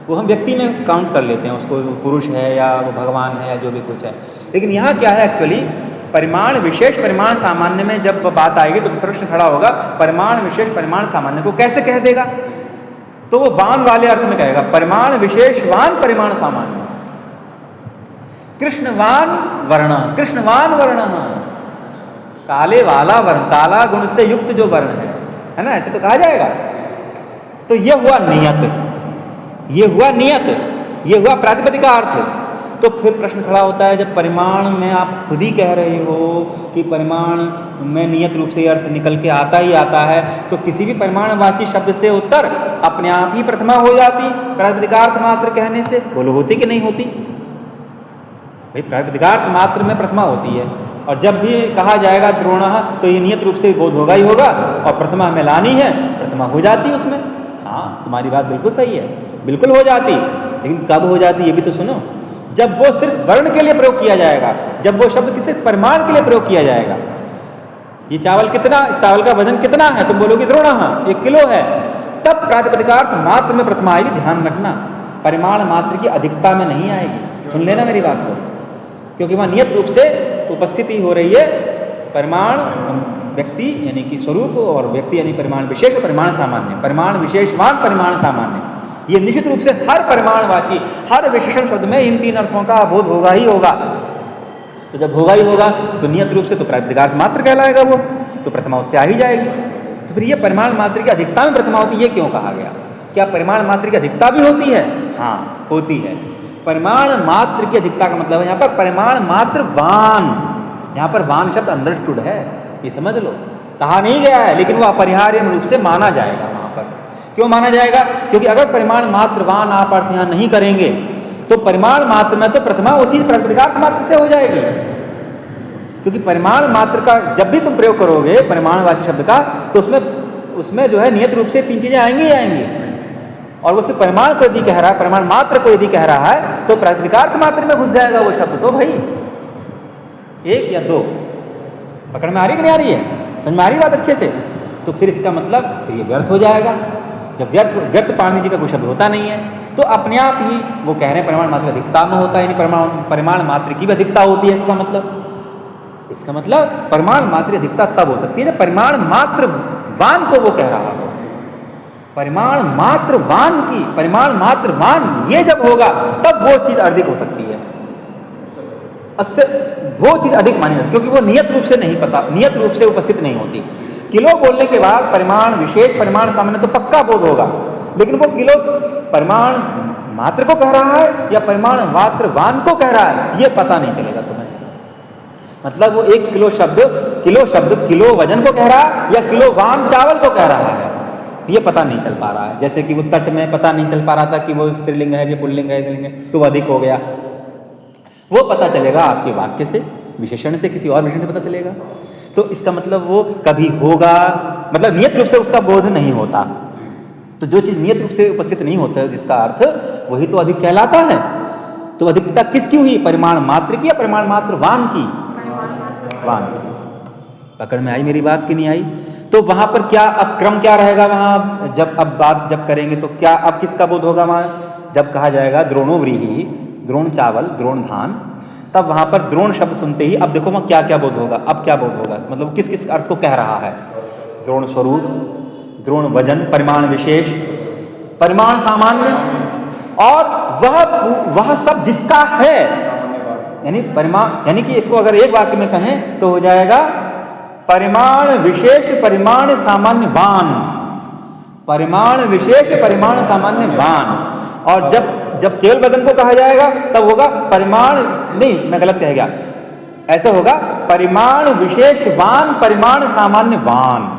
वो हम व्यक्ति में काउंट कर लेते हैं उसको, पुरुष है या वो भगवान है या जो भी कुछ है। लेकिन यहाँ क्या है एक्चुअली, परिमाण विशेष परिमाण सामान्य में जब बात आएगी तो प्रश्न खड़ा होगा, परिमाण विशेष परिमाण सामान्य को कैसे कह देगा? तो वो वान वाले अर्थ में कहेगा, परिमाण विशेष वान परिमाण सामान्य। कृष्णवान वर्ण, कृष्णवान वर्ण, काले वाला वर्ण, काला गुण से युक्त जो वर्ण है ना, ऐसे तो कहा जाएगा। तो ये हुआ नियत, ये हुआ नियत, ये हुआ प्रातिपदिक का अर्थ। तो फिर प्रश्न खड़ा होता है, जब परिमाण में आप खुद ही कह रहे हो कि परिमाण में नियत रूप से अर्थ निकल के आता ही आता है, तो किसी भी परिमाणवाची शब्द से उत्तर अपने आप ही प्रथमा हो जाती प्रातिपदिकार्थ मात्र कहने से। बोलो होती कि नहीं होती? भाई प्रातिपदिकार्थ मात्र में प्रथमा होती है, और जब भी कहा जाएगा द्रोणः तो ये नियत रूप से बोध होगा ही होगा, और प्रथमा हमें लानी है, प्रथमा हो जाती उसमें। हाँ, तुम्हारी बात बिल्कुल सही है, बिल्कुल हो जाती। लेकिन कब हो जाती ये भी तो सुनो। जब वो सिर्फ वर्ण के लिए प्रयोग किया जाएगा, जब वो शब्द किसी परिमाण के लिए प्रयोग किया जाएगा। ये चावल कितना, इस चावल का वजन कितना है, तुम बोलोगे द्रोणः 1 किलो है, तब प्रातिपदिकार्थ मात्र में प्रथमा आएगी। ध्यान रखना, परिमाण मात्र की अधिकता में नहीं आएगी। सुन लेना मेरी बात को, क्योंकि वहाँ नियत रूप से उपस्थिति हो रही है। परिमाण व्यक्ति यानी कि स्वरूप, और व्यक्ति यानी परिमाण विशेष और परिमाण सामान्य, परिमाण विशेषवान परिमाण सामान्य। ये निश्चित रूप से हर परिमाणवाची, हर विशेषण शब्द में इन तीन अर्थों का बोध होगा ही होगा। तो जब होगा ही होगा तो नियत रूप से तो प्रातिपदिकार्थ मात्र कहलाएगा वो, तो प्रथमा उससे आ ही जाएगी। तो फिर ये परिमाण मात्र की अधिकता में प्रथमा होती है, ये क्यों कहा गया? क्या परिमाण मात्र की अधिकता भी होती है? हाँ, होती है। परिमाण मात्र की अधिकता का मतलब है यहाँ पर परिमाण मात्र वान। यहाँ पर वान शब्द अंडरस्टूड है, ये समझ लो, कहा नहीं गया है, लेकिन वो अपरिहार्य रूप से माना जाएगा वहाँ पर। क्यों माना जाएगा? क्योंकि अगर परिमाण मात्र वान आप अर्थ यहाँ नहीं करेंगे तो परिमाण मात्र में तो प्रथमा उसी प्रातिपदिकार्थ मात्र से हो जाएगी। क्योंकि परिमाण मात्र का जब भी तुम प्रयोग करोगे परिमाणवाची शब्द का, तो उसमें जो है नियत रूप से तीन चीजें आएंगी ही आएंगी। और वो सिर्फ परिमाण को यदि कह रहा है, परिमाण मात्र को यदि कह रहा है, तो प्रातिपदिकार्थ मात्र में घुस जाएगा वो शब्द। तो भाई 1 या 2 पकड़ में आ रही कि नहीं आ रही है? समझ में आ रही बात अच्छे से? तो फिर इसका मतलब फिर ये व्यर्थ हो जाएगा। जब व्यर्थ पाणिनि जी का कोई शब्द होता नहीं है, तो अपने आप ही वो कह रहे हैं परिमाण मात्र अधिकता में होता है, यानी परिमाण मात्र की भी अधिकता होती है। इसका मतलब परिमाण मात्र अधिकता तब हो सकती है जब परिमाण मात्र वान को वो कह रहा हो। परिमाण मात्र वान की, परिमाण मात्र वान ये जब होगा तब वो चीज अधिक हो सकती है, उससे वो चीज अधिक मानी जाती है, क्योंकि वो नियत रूप से नहीं पता, नियत रूप से उपस्थित नहीं होती। किलो बोलने के बाद परिमाण विशेष परिमाण सामान्य तो पक्का बोध होगा, लेकिन वो किलो परिमाण मात्र को कह रहा है या परिमाण मात्र वान को कह रहा है, ये पता नहीं चलेगा तुम्हें। मतलब वो 1 किलो शब्द किलो वजन को कह रहा है या किलो वान चावल को कह रहा है, ये पता नहीं चल पा रहा है। जैसे कि वो तट में पता नहीं चल पा रहा था कि वो स्त्रीलिंग है कि पुल्लिंग है, स्त्रीलिंग है, तो वो अधिक हो गया। वो पता चलेगा आपके वाक्य से, विशेषण से, किसी और विशेषण से पता चलेगा। तो इसका मतलब वो कभी होगा, मतलब नियत रूप से उसका बोध नहीं होता। तो जो चीज नियत रूप से उपस्थित नहीं होता है, जिसका अर्थ वही तो अधिक कहलाता है। तो अधिकता किसकी हुई? परिमाण मात्र की या परिमाण मात्र वान की? वान की। पकड़ में आई मेरी बात कि नहीं आई? तो वहां पर क्या अब क्रम क्या रहेगा? वहां जब बात करेंगे तो क्या अब किसका बोध होगा? वहां जब कहा जाएगा द्रोणो व्रीहि, द्रोण चावल, द्रोण धान, तब वहां पर द्रोण शब्द सुनते ही अब देखो वहां क्या क्या बोध होगा। अब क्या बोध होगा? मतलब किस किस अर्थ को कह रहा है? द्रोण स्वरूप, द्रोण वजन, परिमाण विशेष, परिमाण सामान्य, और वह सब जिसका है, यानी परिमाण, यानी कि इसको अगर एक वाक्य में कहें तो हो जाएगा परिमाण विशेष परिमाण सामान्य वान, परिमाण विशेष परिमाण सामान्य वान। और जब केवल वजन को कहा जाएगा तब होगा परिमाण, नहीं मैं गलत कह गया, ऐसे होगा परिमाण विशेष वान परिमाण सामान्य वान।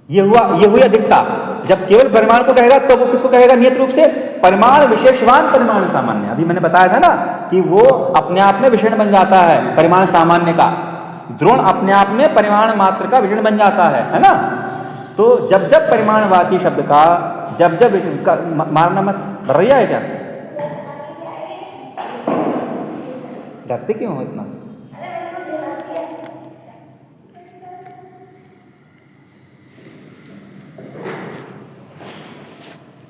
ये हुई अधिकता। जब केवल परिमाण को कहेगा तो वो किसको कहेगा? नियत रूप से परिमाण विशेषवान परिमाण सामान्य। अभी मैंने बताया था ना कि वो अपने आप में विशेषण बन जाता है परिमाण सामान्य का। द्रोण अपने आप में परिमाण मात्र का विशेषण बन जाता है ना। तो जब जब परिमाणवाची शब्द का जब जब मारना मत, भैया है क्या? डरते क्यों हो इतना?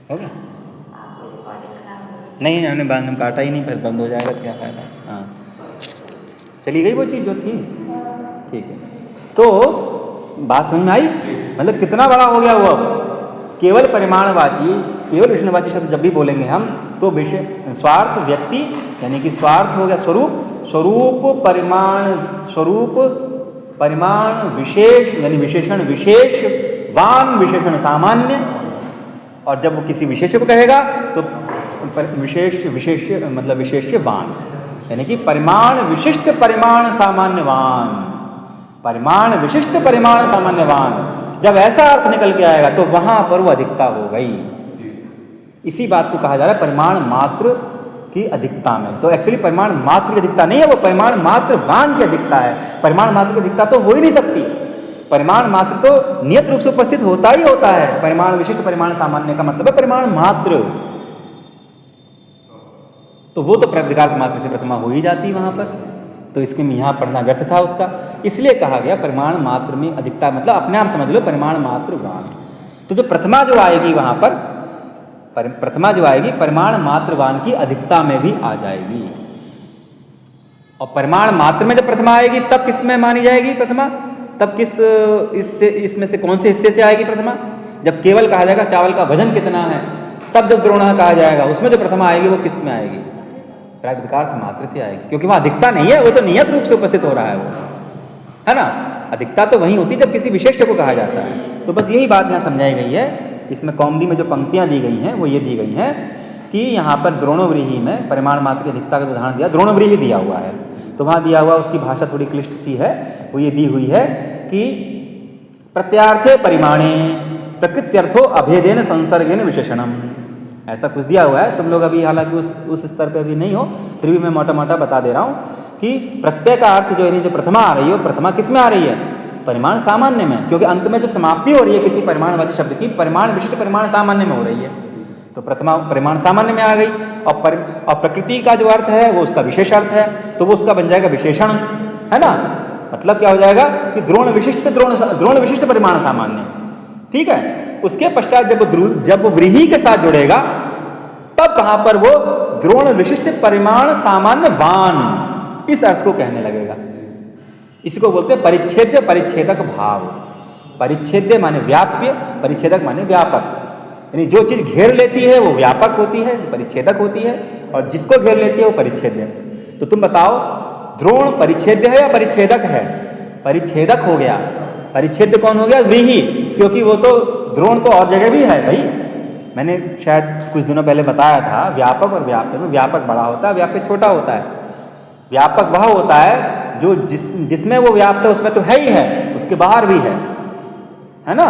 हो गया? नहीं, हमने बाद में काटा ही नहीं, फिर बंद हो जाएगा, क्या फायदा। हाँ, चली गई वो चीज़ जो थी। ठीक है, तो बात समझ में आई? मतलब कितना बड़ा हो गया वो। अब केवल परिमाणवाची, केवल विशेषणवाची शब्द जब भी बोलेंगे हम, तो विषय स्वार्थ व्यक्ति यानी कि स्वार्थ हो गया स्वरूप, स्वरूप परिमाण विशेष यानी विशेषण विशेष, वान विशेषण सामान्य। और जब वो किसी विशेष को कहेगा तो विशेष मतलब विशेष्यवान, यानी कि परिमाण विशिष्ट परिमाण सामान्यवान, परिमाण विशिष्ट परिमाण सामान्यवान। जब ऐसा अर्थ निकल के आएगा तो वहां पर वो अधिकता हो गई। इसी बात को कहा जा रहा है परिमाण मात्र की अधिकता में। तो एक्चुअली परिमाण मात्र की अधिकता नहीं है, वो परिमाण मात्र वान की अधिकता है। परिमाण मात्र की अधिकता तो हो ही नहीं सकती। परिमाण मात्र तो नियत रूप से उपस्थित होता ही होता है। परिमाण विशिष्ट परिमाण सामान्य का मतलब है परिमाण मात्र, तो वो तो प्रकृतिकार्थ मात्र से प्रथमा हो ही जाती वहां पर। तो इसके में यहाँ पढ़ना व्यर्थ था उसका, इसलिए कहा गया परिमाण मात्र में अधिकता, मतलब अपने आप समझ लो परिमाण मात्र वान। तो जो प्रथमा जो आएगी वहां पर, प्रथमा जो आएगी परिमाण मात्र वान की अधिकता में भी आ जाएगी। और परिमाण मात्र में जब प्रथमा आएगी तब किस में मानी जाएगी प्रथमा? तब किस इससे इसमें से कौन से हिस्से से आएगी प्रथमा? जब केवल कहा जाएगा चावल का वजन कितना है, तब जब द्रोणः कहा जाएगा उसमें जो प्रथमा आएगी वो किस में आएगी? प्रातिपदिकार्थ मात्र से आएगी, क्योंकि वहाँ अधिकता नहीं है, वो तो नियत रूप से उपस्थित हो रहा है वो, है ना। अधिकता तो वहीं होती है जब किसी विशेष को कहा जाता है। तो बस यही बात यहाँ समझाई गई है। इसमें कौमुदी में जो पंक्तियाँ दी गई हैं वो ये दी गई हैं कि यहाँ पर द्रोणोव्रीहि में परिमाण मात्र की अधिकता का उदाहरण दिया, द्रोणोव्रीहि दिया हुआ है। तो वहाँ दिया हुआ उसकी भाषा थोड़ी क्लिष्ट सी है, वो ये दी हुई है कि प्रत्यार्थे परिमाणे प्रकृत्यर्थो अभेदेन संसर्गेन विशेषणम, ऐसा कुछ दिया हुआ है। तुम लोग अभी हालांकि उस स्तर पे अभी नहीं हो, फिर भी मैं मोटा मोटा बता दे रहा हूँ कि प्रत्यय का अर्थ जो है, जो प्रथमा आ रही है, प्रथमा किस में आ रही है? परिमाण सामान्य में, क्योंकि अंत में जो समाप्ति हो रही है किसी परिमाणवाची शब्द की, परिमाण विशिष्ट परिमाण सामान्य में हो रही है। तो प्रथमा परिमाण सामान्य में आ गई। और प्रकृति का जो अर्थ है वो उसका विशेष अर्थ है, तो वो उसका बन जाएगा विशेषण, है ना। मतलब क्या हो जाएगा कि द्रोण विशिष्ट परिमाण सामान्य, ठीक है। उसके पश्चात जब व्रीहि के साथ जुड़ेगा तब वहां पर वो द्रोण विशिष्ट परिमाण सामान्य वान, इस अर्थ को कहने लगेगा। इसी को बोलते हैं परिच्छेद्य परिच्छेदक भाव। परिच्छेद्य माने व्याप्य, परिच्छेदक माने व्यापक, यानी जो चीज घेर लेती है वो व्यापक होती है, परिच्छेदक होती है, और जिसको घेर लेती है वो परिच्छेद्य। तो तुम बताओ द्रोण परिच्छेद्य है या परिच्छेदक है? परिच्छेदक हो गया। परिच्छेद्य कौन हो गया? व्रीहि, क्योंकि वो तो द्रोण तो और जगह भी है भाई। मैंने शायद कुछ दिनों पहले बताया था व्यापक और व्याप्य में, व्यापक बड़ा होता है, व्याप्य छोटा होता है। व्यापक वह होता है जो जिसमें वो व्याप्त है उसमें तो है ही है, उसके बाहर भी है ना।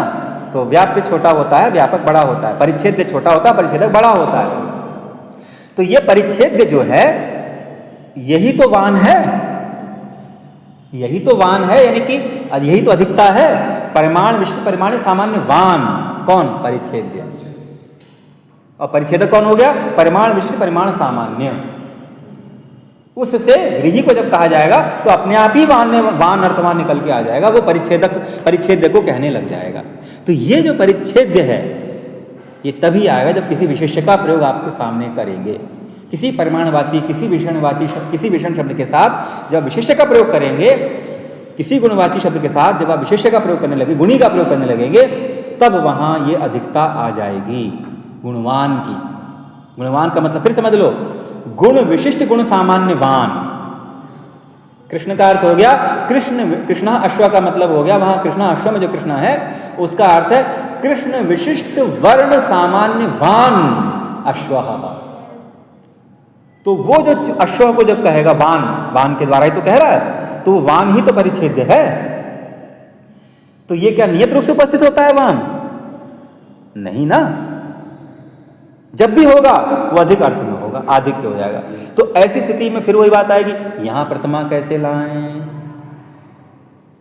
तो व्याप्य छोटा होता है, व्यापक बड़ा होता है। परिच्छेद्य छोटा होता है, परिच्छेदक बड़ा होता है। तो ये परिच्छेद्य जो है यही तो वान है, यही तो वान है, यानी कि यही तो अधिकता है। परिमाण विशिष्ट परिमाण सामान्य वान कौन? परिच्छेद्य। और परिच्छेदक कौन हो गया? परिमाण विशिष्ट परिमाण सामान्य। उससे व्रीहि को जब कहा जाएगा तो अपने आप ही वान अर्थवान निकल के आ जाएगा, वो परिच्छेद्य को कहने लग जाएगा। तो ये जो परिच्छेद्य है ये तभी आएगा जब किसी विशेष्य का प्रयोग आपके सामने करेंगे। किसी परिमाणवाची, किसी विशेषण शब्द के साथ जब विशेष्य का प्रयोग करेंगे, किसी गुणवाची शब्द के साथ जब आप विशेष्य का प्रयोग करने लगे, गुणी का प्रयोग करने लगेंगे, तब वहां ये अधिकता आ जाएगी गुणवान की। गुणवान का मतलब फिर समझ लो, गुण विशिष्ट गुण सामान्यवान। कृष्ण का अर्थ हो गया कृष्ण अश्व का मतलब हो गया, वहां कृष्ण अश्व में जो कृष्ण है उसका अर्थ है कृष्ण विशिष्ट वर्ण सामान्यवान अश्व। तो वो जो अश्व को जब कहेगा वान के द्वारा ही तो कह रहा है, तो वो वान ही तो परिच्छेद्य है। तो ये क्या नियत रूप से उपस्थित होता है वान? नहीं ना। जब भी होगा वो अधिक अर्थ में होगा, आधिक्य हो जाएगा। तो ऐसी स्थिति में फिर वही बात आएगी, यहाँ प्रथमा कैसे लाएं?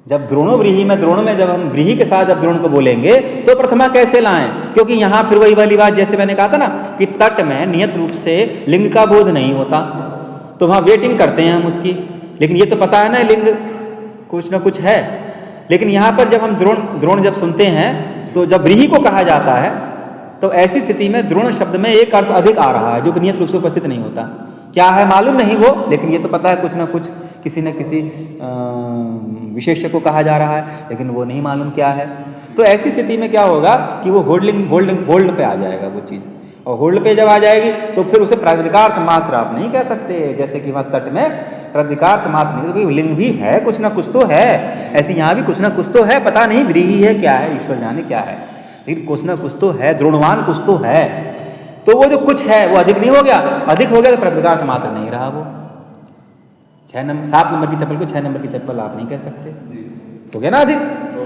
जब द्रोणो व्रीहि में, द्रोण में जब हम व्रीहि के साथ जब द्रोण को बोलेंगे तो प्रथमा कैसे लाएं? क्योंकि यहाँ फिर वही वाली बात, जैसे मैंने कहा था ना कि तट में नियत रूप से लिंग का बोध नहीं होता, तो वहाँ वेटिंग करते हैं हम उसकी, लेकिन ये तो पता है ना लिंग कुछ ना कुछ है। लेकिन यहाँ पर जब हम द्रोण जब सुनते हैं तो जब व्रीहि को कहा जाता है तो ऐसी स्थिति में द्रोण शब्द में एक अर्थ अधिक आ रहा है जो कि नियत रूप से उपस्थित नहीं होता। क्या है मालूम नहीं वो, लेकिन ये तो पता है कुछ ना कुछ किसी न किसी विशेष्य को कहा जा रहा है, लेकिन वो नहीं मालूम क्या है। तो ऐसी स्थिति में क्या होगा कि वो होल्ड पे आ जाएगा वो चीज़, और होल्ड पे जब आ जाएगी तो फिर उसे प्रातिपदिकार्थ मात्र आप नहीं कह सकते। जैसे कि वहाँ तट में प्रातिपदिकार्थ मात्र नहीं, क्योंकि लिंग भी है, कुछ ना कुछ तो है, ऐसे यहाँ भी कुछ ना कुछ तो है, पता नहीं व्रीहि है क्या है, ईश्वर जाने क्या है, लेकिन कुछ ना कुछ तो है, द्रोणवान कुछ तो है। तो वो जो कुछ है वो अधिक नहीं हो गया, अधिक हो गया तो प्रातिपदिकार्थ मात्र नहीं रहा वो। 7 नंबर की चप्पल को 6 नंबर की चप्पल आप नहीं कह सकते, हो गया ना अधिक,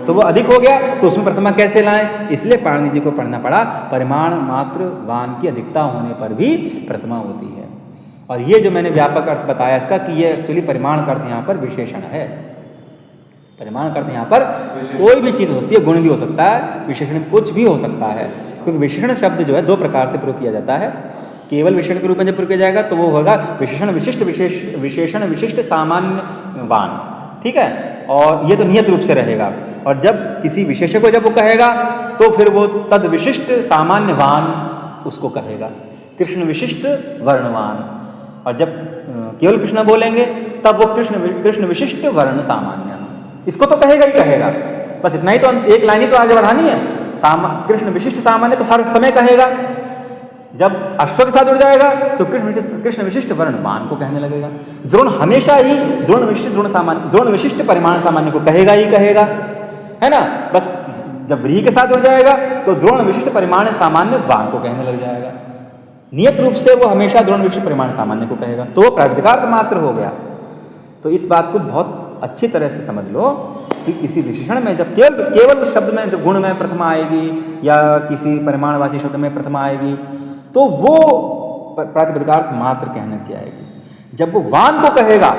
तो वो अधिक हो गया। तो उसमें प्रथमा कैसे लाएं? इसलिए पाणिनि जी को पढ़ना पड़ा, परिमाण मात्र वान की अधिकता होने पर भी प्रथमा होती है। और ये जो मैंने व्यापक अर्थ बताया इसका कि ये एक्चुअली परिमाण का अर्थ यहाँ पर विशेषण है। परिमाण का अर्थ यहाँ पर कोई भी चीज़ हो सकती है, गुण भी हो सकता है, विशेषण कुछ भी हो सकता है, क्योंकि विशेषण शब्द जो है 2 प्रकार से प्रयोग किया जाता है। केवल विशेषण के रूप में जब प्रयोग किया जाएगा तो वो होगा विशेषण विशिष्ट, विशेषण विशिष्ट सामान्यवान, ठीक है, और ये तो नियत रूप से रहेगा। और जब किसी विशेषण को जब वो कहेगा तो फिर वो तद विशिष्ट सामान्यवान उसको कहेगा, कृष्ण विशिष्ट वर्णवान। और जब केवल कृष्ण बोलेंगे तब वो कृष्ण विशिष्ट वर्ण सामान्य, इसको तो कहेगा ही कहेगा। बस इतना ही तो, एक लाइन ही तो आगे बढ़ानी है। कृष्ण विशिष्ट सामान्य तो हर समय कहेगा। जब अश्व के साथ जुड़ जाएगा तो कृष्ण विशिष्ट वर्णवान को कहने लगेगा। द्रोण हमेशा ही द्रोण विशिष्ट परिमाण सामान्य को कहेगा ही कहेगा, है ना। बस जब व्रीहि के साथ जुड़ जाएगा तो द्रोण विशिष्ट परिमाण सामान्य वान को कहने लग जाएगा। नियत रूप से वो हमेशा द्रोण विशिष्ट परिमाण सामान्य को कहेगा, तो वो प्रातिपदिकार्थ मात्र हो गया। तो इस बात को बहुत अच्छी तरह से समझ लो कि किसी विशेषण में जब केवल शब्द में जब गुण में प्रथमा आएगी या किसी परिमाणवाची शब्द में प्रथमा आएगी तो वो प्रातिपदिकार्थ मात्र कहने से आएगी। जब वो वान को कहेगा,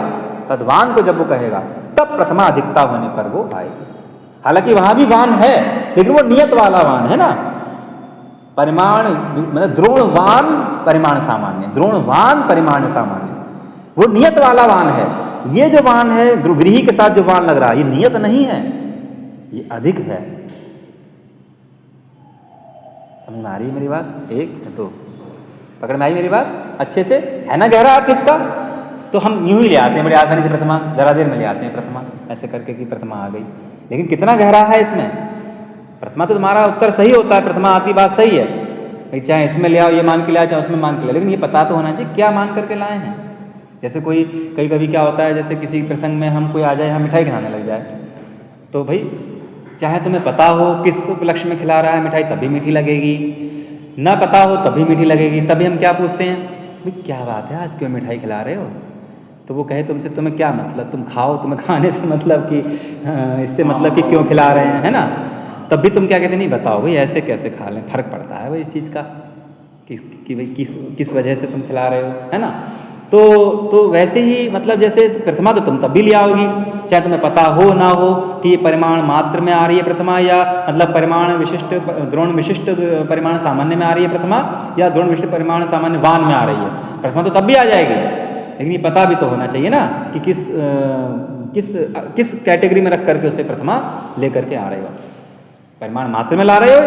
तद्वान को जब वो कहेगा तब प्रथमा अधिकता होने पर वो आएगी। हालांकि वहां भी वान है, लेकिन वो नियत वाला वान है ना। परिमाण मतलब द्रोणवान परिमाण सामान्य, द्रोणवान परिमाण सामान्य, वो नियत वाला वान है। ये जो वान है व्रीहि के साथ जो वान लग रहा है ये नियत नहीं है, ये अधिक है। समझ में आ रही है मेरी बात? 1 2 पकड़ में आई मेरी बात अच्छे से, है ना गहरा अर्थ इसका। तो हम यूं ही ले आते हैं बड़े आसानी से प्रथमा, जरा देर में ले आते हैं प्रथमा ऐसे करके कि प्रथमा आ गई, लेकिन कितना गहरा है इसमें। प्रथमा तो तुम्हारा उत्तर सही होता है, प्रथमा आती बात सही है भाई, चाहे इसमें ले आओ, ये मान के ले आओ, चाहे उसमें मान के ले, लेकिन ये पता तो होना चाहिए क्या मान करके लाए हैं। जैसे कई कभी क्या होता है, जैसे किसी प्रसंग में हम कोई आ जाए, हम मिठाई खिलाने लग जाए, तो भाई चाहे तुम्हें पता हो किस उपलक्ष्य में खिला रहा है मिठाई तब भी मीठी लगेगी, ना पता हो तब भी मीठी लगेगी। तभी हम क्या पूछते हैं, भाई क्या बात है आज क्यों मिठाई खिला रहे हो? तो वो कहे तुमसे, तुम्हें क्या मतलब, तुम खाओ, तुम्हें खाने से मतलब कि इससे मतलब कि क्यों खिला रहे हैं, है ना। तब भी तुम क्या कहते नहीं, बताओ भाई ऐसे कैसे खा लें, फ़र्क पड़ता है भाई इस चीज़ का कि भाई किस वजह से तुम खिला रहे हो, है ना। तो वैसे ही मतलब जैसे प्रथमा तो तुम तब भी ले आओगी चाहे तुम्हें पता हो ना हो कि ये परिमाण मात्र में आ रही है प्रथमा, या मतलब परिमाण विशिष्ट द्रोण विशिष्ट परिमाण सामान्य में आ रही है प्रथमा, या द्रोण विशिष्ट परिमाण सामान्य वान में आ रही है प्रथमा, तो तब भी आ जाएगी। लेकिन ये पता भी तो होना चाहिए ना कि किस कैटेगरी में रख करके उसे प्रथमा लेकर के आ रहे हो, परिमाण मात्र में ला रहे हो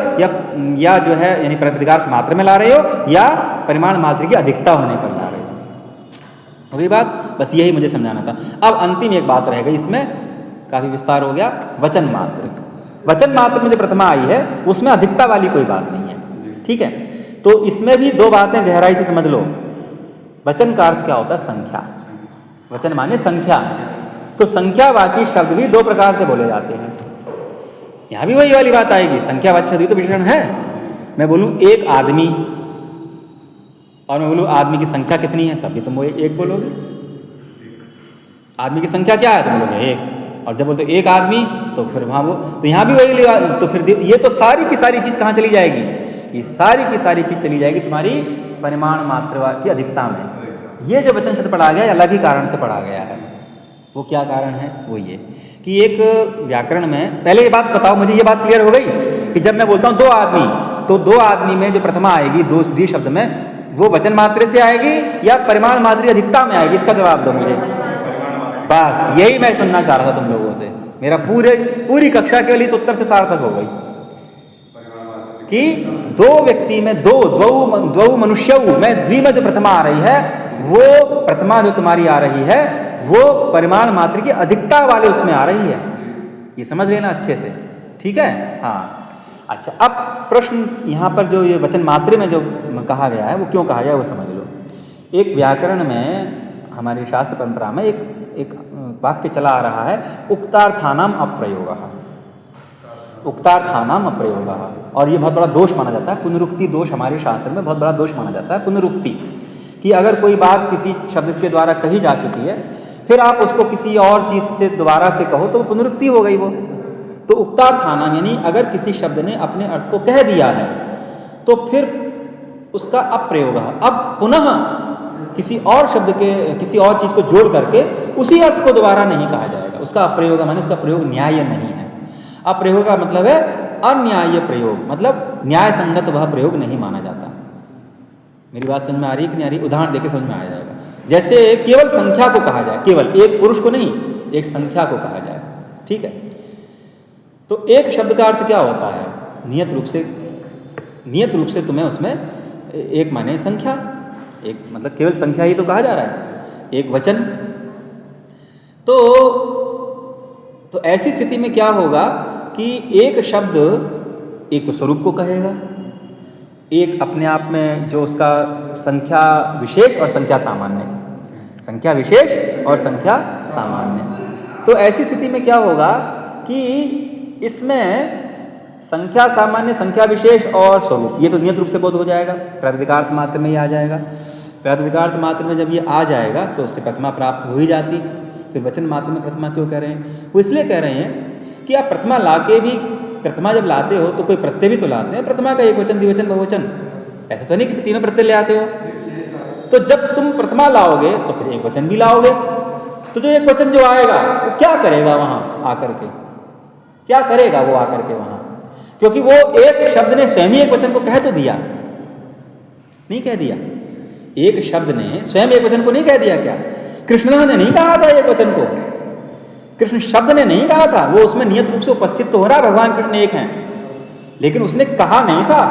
या जो है यानी प्रातिपदिकार्थ मात्र में ला रहे हो, या परिमाण मात्र की अधिकता होने पर ला रहे हो। हो गई बात, बस यही मुझे समझाना था। अब अंतिम एक बात रह गई, इसमें काफ़ी विस्तार हो गया। वचन मात्र, वचन मात्र में जो प्रथमा आई है उसमें अधिकता वाली कोई बात नहीं है, ठीक है। तो इसमें भी 2 बातें गहराई से समझ लो। वचन का अर्थ क्या होता है? संख्या। वचन माने संख्या, तो संख्यावाची शब्द भी 2 प्रकार से बोले जाते हैं। यहाँ भी वही वाली बात आएगी, संख्यावाची शब्द तो विशेषण है। मैं बोलूँ एक आदमी और मैं बोलूँ आदमी की संख्या कितनी है, तब भी तुम वो एक बोलोगे। आदमी की संख्या क्या है, तुम बोलोगे 1, और जब बोलते एक आदमी तो फिर वहाँ वो, तो यहाँ भी वही, तो फिर ये तो सारी की सारी चीज़ कहाँ चली जाएगी, ये सारी की सारी चीज़ चली जाएगी तुम्हारी परिमाण मात्रा की अधिकता में। ये जो वचन शब्द पढ़ा गया अलग ही कारण से पढ़ा गया है। वो क्या कारण है? वो ये कि एक व्याकरण में, पहले ये बात बताओ मुझे, ये बात क्लियर हो गई कि जब मैं बोलता हूँ दो आदमी, तो दो आदमी में जो प्रथमा आएगी दो द्वि शब्द में, वो वचन मात्रे से आएगी या परिमाण मात्रा अधिकता में आएगी? इसका जवाब दो मुझे। बस यही मैं सुनना चाह रहा था तुम लोगों से। मेरा पूरी कक्षा केवल इस उत्तर से सार्थक हो गई कि दो व्यक्ति में दो मनुष्यों में द्वि में जो प्रथमा आ रही है, वो प्रथमा जो तुम्हारी आ रही है वो परिमाण मात्र की अधिकता वाले उसमें आ रही है। ये समझ लेना अच्छे से, ठीक है? हाँ, अच्छा, अब प्रश्न यहाँ पर जो ये वचन मात्रे में जो कहा गया है वो क्यों कहा गया है वो समझ लो। एक व्याकरण में हमारी शास्त्र परंपरा में एक वाक्य चला आ रहा है, उक्तार्थानाम अप्रयोगः। उक्तार्थानाम अप्रयोगः, और ये बहुत बड़ा दोष माना जाता है, पुनरुक्ति दोष हमारे शास्त्र में बहुत बड़ा दोष माना जाता है। पुनरुक्ति कि अगर कोई बात किसी शब्द के द्वारा कही जा चुकी है, फिर आप उसको किसी और चीज़ से दोबारा से कहो तो वो पुनरुक्ति हो गई वो। तो उक्तार्थानाम यानी अगर किसी शब्द ने अपने अर्थ को कह दिया है तो फिर उसका अप्रयोग, अब पुनः किसी और शब्द के किसी और चीज़ को जोड़ करके उसी अर्थ को दोबारा नहीं कहा जाएगा। उसका अप्रयोग माने उसका प्रयोग न्याय नहीं है। अप्रयोग का मतलब है अन्याय्य प्रयोग, मतलब न्याय संगत वह प्रयोग नहीं माना जाता। मेरी बात समझ में आ रही है कि नहीं आ रही? उदाहरण देके समझ में आ जाएगा। जैसे केवल संख्या को कहा जाए, केवल एक पुरुष को नहीं, एक संख्या को कहा जाए, ठीक है? तो एक शब्द का अर्थ क्या होता है? नियत रूप से तुम्हें उसमें एक माने संख्या, एक मतलब केवल संख्या ही तो कहा जा रहा है, एक वचन। तो ऐसी स्थिति में क्या होगा कि एक शब्द एक तो स्वरूप को कहेगा, एक अपने आप में जो उसका संख्या विशेष और संख्या सामान्य, संख्या विशेष और संख्या सामान्य। तो ऐसी स्थिति में क्या होगा कि इसमें संख्या सामान्य, संख्या विशेष और स्वरूप, ये तो नियत रूप से बोध हो जाएगा, प्रातिपदिकार्थ मात्र में ही आ जाएगा। प्रातिपदिकार्थ मात्र में जब ये आ जाएगा तो उससे प्रथमा प्राप्त हो ही जाती। फिर वचन मात्र में प्रथमा क्यों कह रहे हैं? वो इसलिए कह रहे हैं कि आप प्रथमा लाके भी, प्रथमा जब लाते हो तो कोई प्रत्यय भी तो लाते हैं, प्रथमा का एक वचन, द्विवचन, बहुवचन, ऐसा तो नहीं कि तीनों प्रत्यय ले आते हो। तो जब तुम प्रथमा लाओगे तो फिर एक वचन भी लाओगे, तो जो एक वचन जो आएगा वो क्या करेगा वहाँ आकर के? क्या करेगा वो आकर के वहाँ? क्योंकि वो एक शब्द ने स्वयं ही एक वचन को कह तो दिया, नहीं कह दिया? एक शब्द ने स्वयं एक वचन को नहीं कह दिया क्या? कृष्ण ने नहीं कहा था एक वचन को, कृष्ण शब्द ने नहीं कहा था, वो उसमें नियत रूप से उपस्थित तो हो रहा है, भगवान कृष्ण एक हैं, लेकिन उसने कहा नहीं था।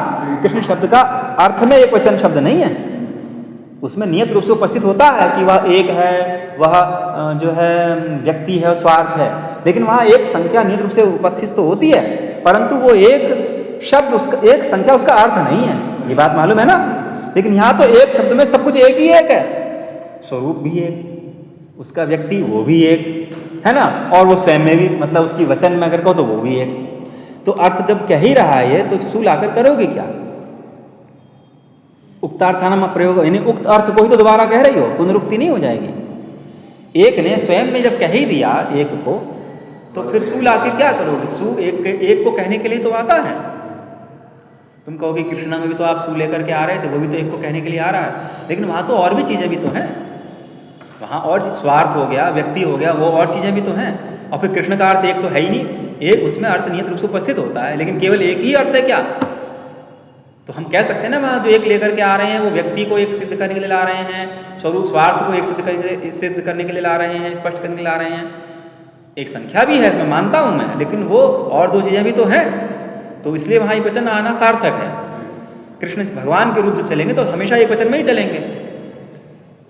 कृष्ण शब्द का अर्थ में एक वचन शब्द नहीं है, उसमें नियत रूप से उपस्थित होता है कि वह एक है, वह जो है व्यक्ति है, स्वार्थ है, लेकिन वहाँ एक संख्या नियत रूप से उपस्थित तो होती है, परंतु वो एक शब्द उसका, एक संख्या उसका अर्थ नहीं है। ये बात मालूम है ना? लेकिन यहाँ तो एक शब्द में सब कुछ एक ही एक है, स्वरूप भी एक, उसका व्यक्ति वो भी एक है ना, और वो स्वयं में भी, मतलब उसकी वचन में अगर कहो तो वो भी एक। तो अर्थ जब कह ही रहा है तो सू लाकर करोगे क्या? उक्तार्थानाम अप्रयोग, यानी उक्त अर्थ को ही तो दोबारा कह रही हो, पुनरुक्ति नहीं हो जाएगी। एक ने स्वयं में जब कह ही दिया एक को, तो फिर सू लाके क्या करोगे? सू एक को कहने के लिए तो आता है। तुम कहोगे कृष्णा में भी तो आप सू लेकर के आ रहे थे, वो भी तो एक को कहने के लिए आ रहा है, लेकिन वहाँ तो और भी चीज़ें भी तो हैं, वहाँ और स्वार्थ हो गया, व्यक्ति हो गया, वो और चीज़ें भी तो हैं। और फिर कृष्ण का अर्थ एक तो है ही नहीं, एक उसमें अर्थ नियत रूप से उपस्थित होता है, लेकिन केवल एक ही अर्थ है क्या? तो हम कह सकते हैं ना, वहाँ जो एक लेकर के आ रहे हैं वो व्यक्ति को एक सिद्ध करने के लिए ला रहे हैं, स्वरूप स्वार्थ को एक सिद्ध करने के लिए ला रहे हैं, स्पष्ट करने के लिए ला रहे हैं। एक संख्या भी है, मैं मानता हूँ मैं, लेकिन वो और दो चीज़ें भी तो हैं, तो इसलिए वहाँ एक वचन आना सार्थक है। कृष्ण भगवान के रूप जब चलेंगे तो हमेशा एक वचन में ही चलेंगे,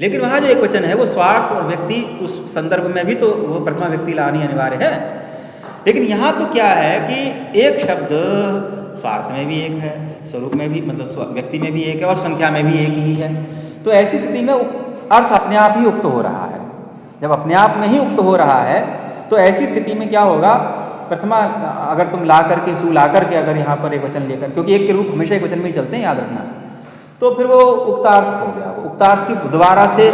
लेकिन वहाँ जो एक वचन है वो स्वार्थ और व्यक्ति, उस संदर्भ में भी तो वो प्रथमा व्यक्ति लानी अनिवार्य है। लेकिन यहाँ तो क्या है कि एक शब्द स्वार्थ में भी एक है, स्वरूप में भी, मतलब व्यक्ति में भी एक है, और संख्या में भी एक ही है। तो ऐसी स्थिति में अर्थ अपने आप ही उक्त हो रहा है। जब अपने आप में ही उक्त हो रहा है तो ऐसी स्थिति में क्या होगा? प्रथमा अगर तुम ला करके, सू ला करके अगर यहाँ पर एक वचन लेकर, क्योंकि एक के रूप हमेशा एक वचन में ही चलते हैं, याद रखना, तो फिर वो उक्तार्थ हो गया, वो उक्तार्थ की दोबारा से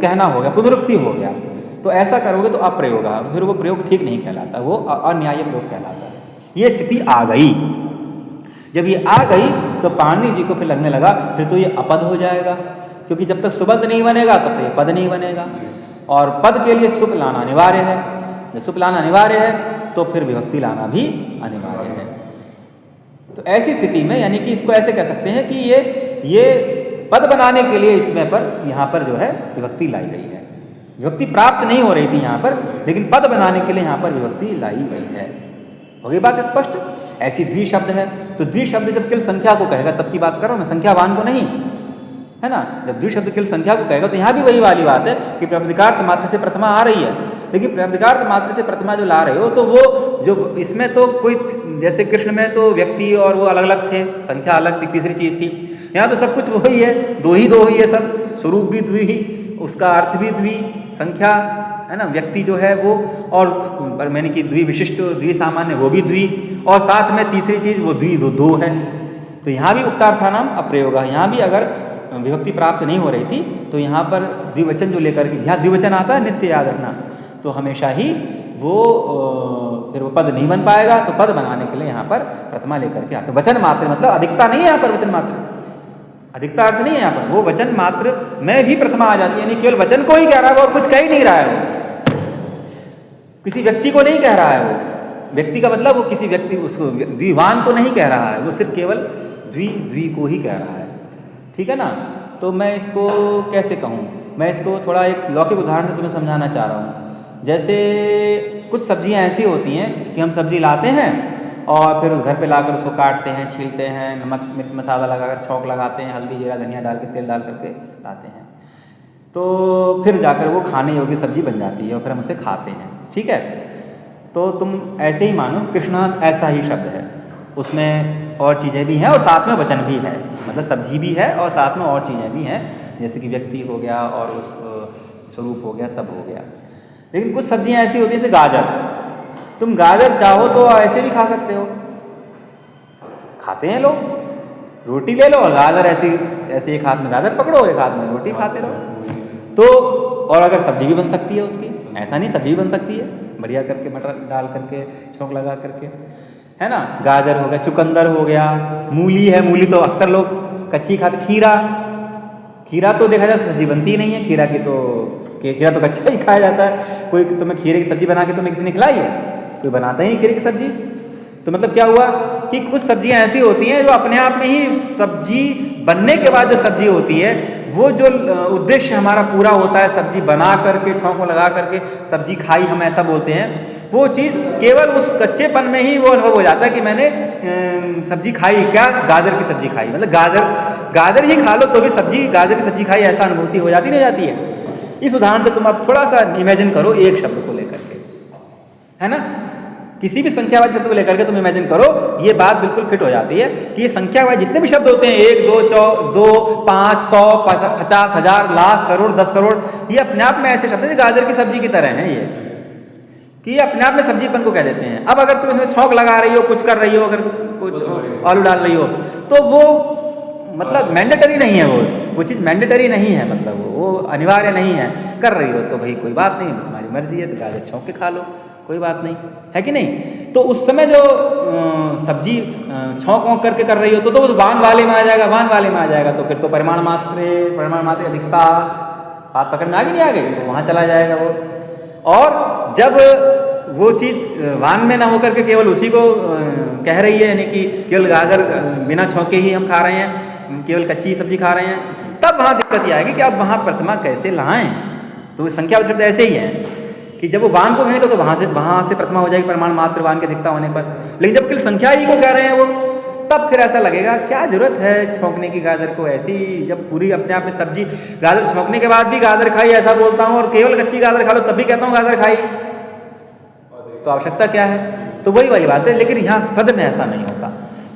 कहना हो गया, पुनरुक्ति हो गया। तो ऐसा करोगे तो अप्रयोग, फिर वो प्रयोग ठीक नहीं कहलाता, वो अन्याय्य प्रयोग कहलाता है। ये स्थिति आ गई, जब ये आ गई तो पाणिनि जी को फिर लगने लगा फिर तो ये अपद हो जाएगा, क्योंकि जब तक सुबंत नहीं बनेगा तब तक ये पद नहीं बनेगा, और पद के लिए सुप लाना अनिवार्य है। जब सुप लाना अनिवार्य है तो फिर विभक्ति लाना भी अनिवार्य है। तो ऐसी स्थिति में यानी कि इसको ऐसे कह सकते हैं कि ये पद बनाने के लिए इसमें पर यहाँ पर जो है विभक्ति लाई गई है। विभक्ति प्राप्त नहीं हो रही थी यहाँ पर, लेकिन पद बनाने के लिए यहाँ पर विभक्ति लाई गई है। हो गई बात स्पष्ट। ऐसी द्वि शब्द है, तो द्वि शब्द जब केवल संख्या को कहेगा तब की बात कर रहा हूँ मैं, संख्यावान को नहीं, है ना। जब द्वि शब्द केवल संख्या को कहेगा तो यहाँ भी वही वाली बात है कि प्रारंभिकार्थ मात्र से प्रथमा आ रही है, लेकिन प्रारंभिकार्थ मात्र से प्रथमा जो ला रहे हो तो वो जो इसमें तो कोई, जैसे कृष्ण में तो व्यक्ति और वो अलग अलग थे, संख्या अलग थी, तीसरी चीज़ थी। यहाँ तो सब कुछ वही है, दो ही है सब, स्वरूप भी द्वि ही, उसका अर्थ भी द्वि, संख्या है ना, व्यक्ति जो है वो, और मैंने कि द्वि विशिष्ट द्वि सामान्य वो भी द्वि, और साथ में तीसरी चीज़ वो द्वि दो है। तो यहाँ भी उक्तार्थानाम अप्रयोग है। यहाँ भी अगर विभक्ति प्राप्त नहीं हो रही थी तो यहाँ पर द्विवचन जो लेकर के, यहाँ द्विवचन आता है नित्य याद रखना, तो हमेशा ही वो फिर वो पद नहीं बन पाएगा। तो पद बनाने के लिए यहाँ पर प्रथमा लेकर के आते, वचन मात्र, मतलब अधिकता नहीं है यहाँ पर, वचन मात्र, अधिकता अर्थ नहीं है यहाँ पर, वो वचन मात्र में भी प्रथमा आ जाती है, यानी केवल वचन को ही कह रहा है, वो और कुछ कह ही नहीं रहा है, वो किसी व्यक्ति को नहीं कह रहा है। वो व्यक्ति का मतलब वो किसी व्यक्ति, उसको द्विवान को नहीं कह रहा है, वो सिर्फ केवल द्वि को ही कह रहा है, ठीक है ना। तो मैं इसको कैसे कहूँ, मैं इसको थोड़ा एक लौकिक उदाहरण से तुम्हें समझाना चाह रहा हूँ। जैसे कुछ सब्जियाँ ऐसी होती हैं कि हम सब्जी लाते हैं और फिर उस घर पे लाकर उसको काटते हैं, छीलते हैं, नमक मिर्च मसाला लगाकर छौंक लगाते हैं, हल्दी जीरा धनिया डाल के तेल डाल करके लाते हैं, तो फिर जाकर वो खाने योग्य सब्जी बन जाती है और फिर हम उसे खाते हैं, ठीक है। तो तुम ऐसे ही मानो कृष्ण ऐसा ही शब्द है, उसमें और चीज़ें भी हैं और साथ में वचन भी है, मतलब सब्जी भी है और साथ में और चीज़ें भी हैं, जैसे कि व्यक्ति हो गया और उस स्वरूप हो गया, सब हो गया। लेकिन कुछ सब्जियां ऐसी होती हैं जैसे गाजर, तुम गाजर चाहो तो ऐसे भी खा सकते हो, खाते हैं लोग, रोटी ले लो और गाजर ऐसे एक हाथ में गाजर पकड़ो, एक हाथ में रोटी खाते रहो। तो और अगर सब्जी भी बन सकती है उसकी, ऐसा नहीं, सब्जी भी बन सकती है बढ़िया करके, मटर डाल करके, छौंक लगा करके, है ना। गाजर हो गया, चुकंदर हो गया, मूली है, मूली तो अक्सर लोग कच्ची खाते, खीरा तो देखा जाए सब्जी बनती ही नहीं है, खीरा तो कच्चा ही खाया जाता है। कोई तुम्हें खीरे की सब्जी बना के तुम्हें किसी ने खिलाई है? कोई बनाता ही नहीं खीरे की सब्जी। तो मतलब क्या हुआ कि कुछ सब्जियां ऐसी होती हैं जो अपने आप में ही सब्जी बनने के बाद जो सब्जी होती है, वो जो उद्देश्य हमारा पूरा होता है, सब्जी बना करके छौंक लगा करके गाजर खाई हम ऐसा बोलते हैं, वो चीज़ केवल उस कच्चेपन में ही वो अनुभव हो जाता है कि मैंने सब्जी खाई, क्या गाजर की सब्जी खाई, मतलब गाजर ही खा लो तो भी गाजर की सब्जी खाई, ऐसा अनुभूति हो जाती नहीं जाती है। इस उदाहरण से तुम अब थोड़ा सा इमेजिन करो एक शब्द को लेकर के, है ना, किसी भी संख्यावाची शब्द को लेकर के तुम इमेजिन करो, ये बात बिल्कुल फिट हो जाती है कि ये संख्यावाची जितने भी शब्द होते हैं, 1 2 5 100 50 1000 लाख करोड़ 10 करोड़, ये अपने आप में ऐसे शब्द हैं गाजर की सब्जी की तरह हैं, ये कि ये अपने आप में सब्जीपन को कह देते हैं। अब अगर तुम इसमें छौंक लगा रही हो, कुछ कर रही हो, अगर कुछ आलू डाल रही हो, तो वो मतलब मैंडेटरी नहीं है, वो चीज़ मैंडेटरी नहीं है, मतलब वो अनिवार्य नहीं है। कर रही हो तो भाई कोई बात नहीं, तुम्हारी मर्जी है, तो गाजर छौंक के खा लो, कोई बात नहीं है कि नहीं। तो उस समय जो सब्जी छौंक वौंक करके कर रही हो तो वो वान वाले में आ जाएगा, वान वाले में आ जाएगा, तो फिर तो परिमाण मात्र अधिकता बात पकड़ में आ गई, नहीं आ गई, तो वहाँ चला जाएगा वो। और जब वो चीज़ वान में ना होकर के केवल उसी को कह रही है, यानी कि केवल गाजर बिना छौंके ही हम खा रहे हैं, केवल कच्ची सब्जी खा रहे हैं, तब वहाँ दिक्कत ये आएगी कि अब वहाँ प्रथमा कैसे लाएं। तो संख्या शब्द ऐसे ही है कि जब वो वान को कहें तो वहाँ से प्रथमा हो जाएगी परिमाण मात्र वान की अधिकता होने पर। लेकिन जब केवल संख्या ही को कह रहे हैं वो, तब फिर ऐसा लगेगा क्या जरूरत है छौंकने की गाजर को, ऐसी जब पूरी अपने आप में सब्जी, गाजर छौंकने के बाद भी गाजर खाई ऐसा बोलता हूँ, और केवल कच्ची गाजर खा लो तब भी कहता हूँ गाजर खाई, तो आवश्यकता क्या है। तो वही वाली बात है। लेकिन यहाँ पद में ऐसा नहीं होता,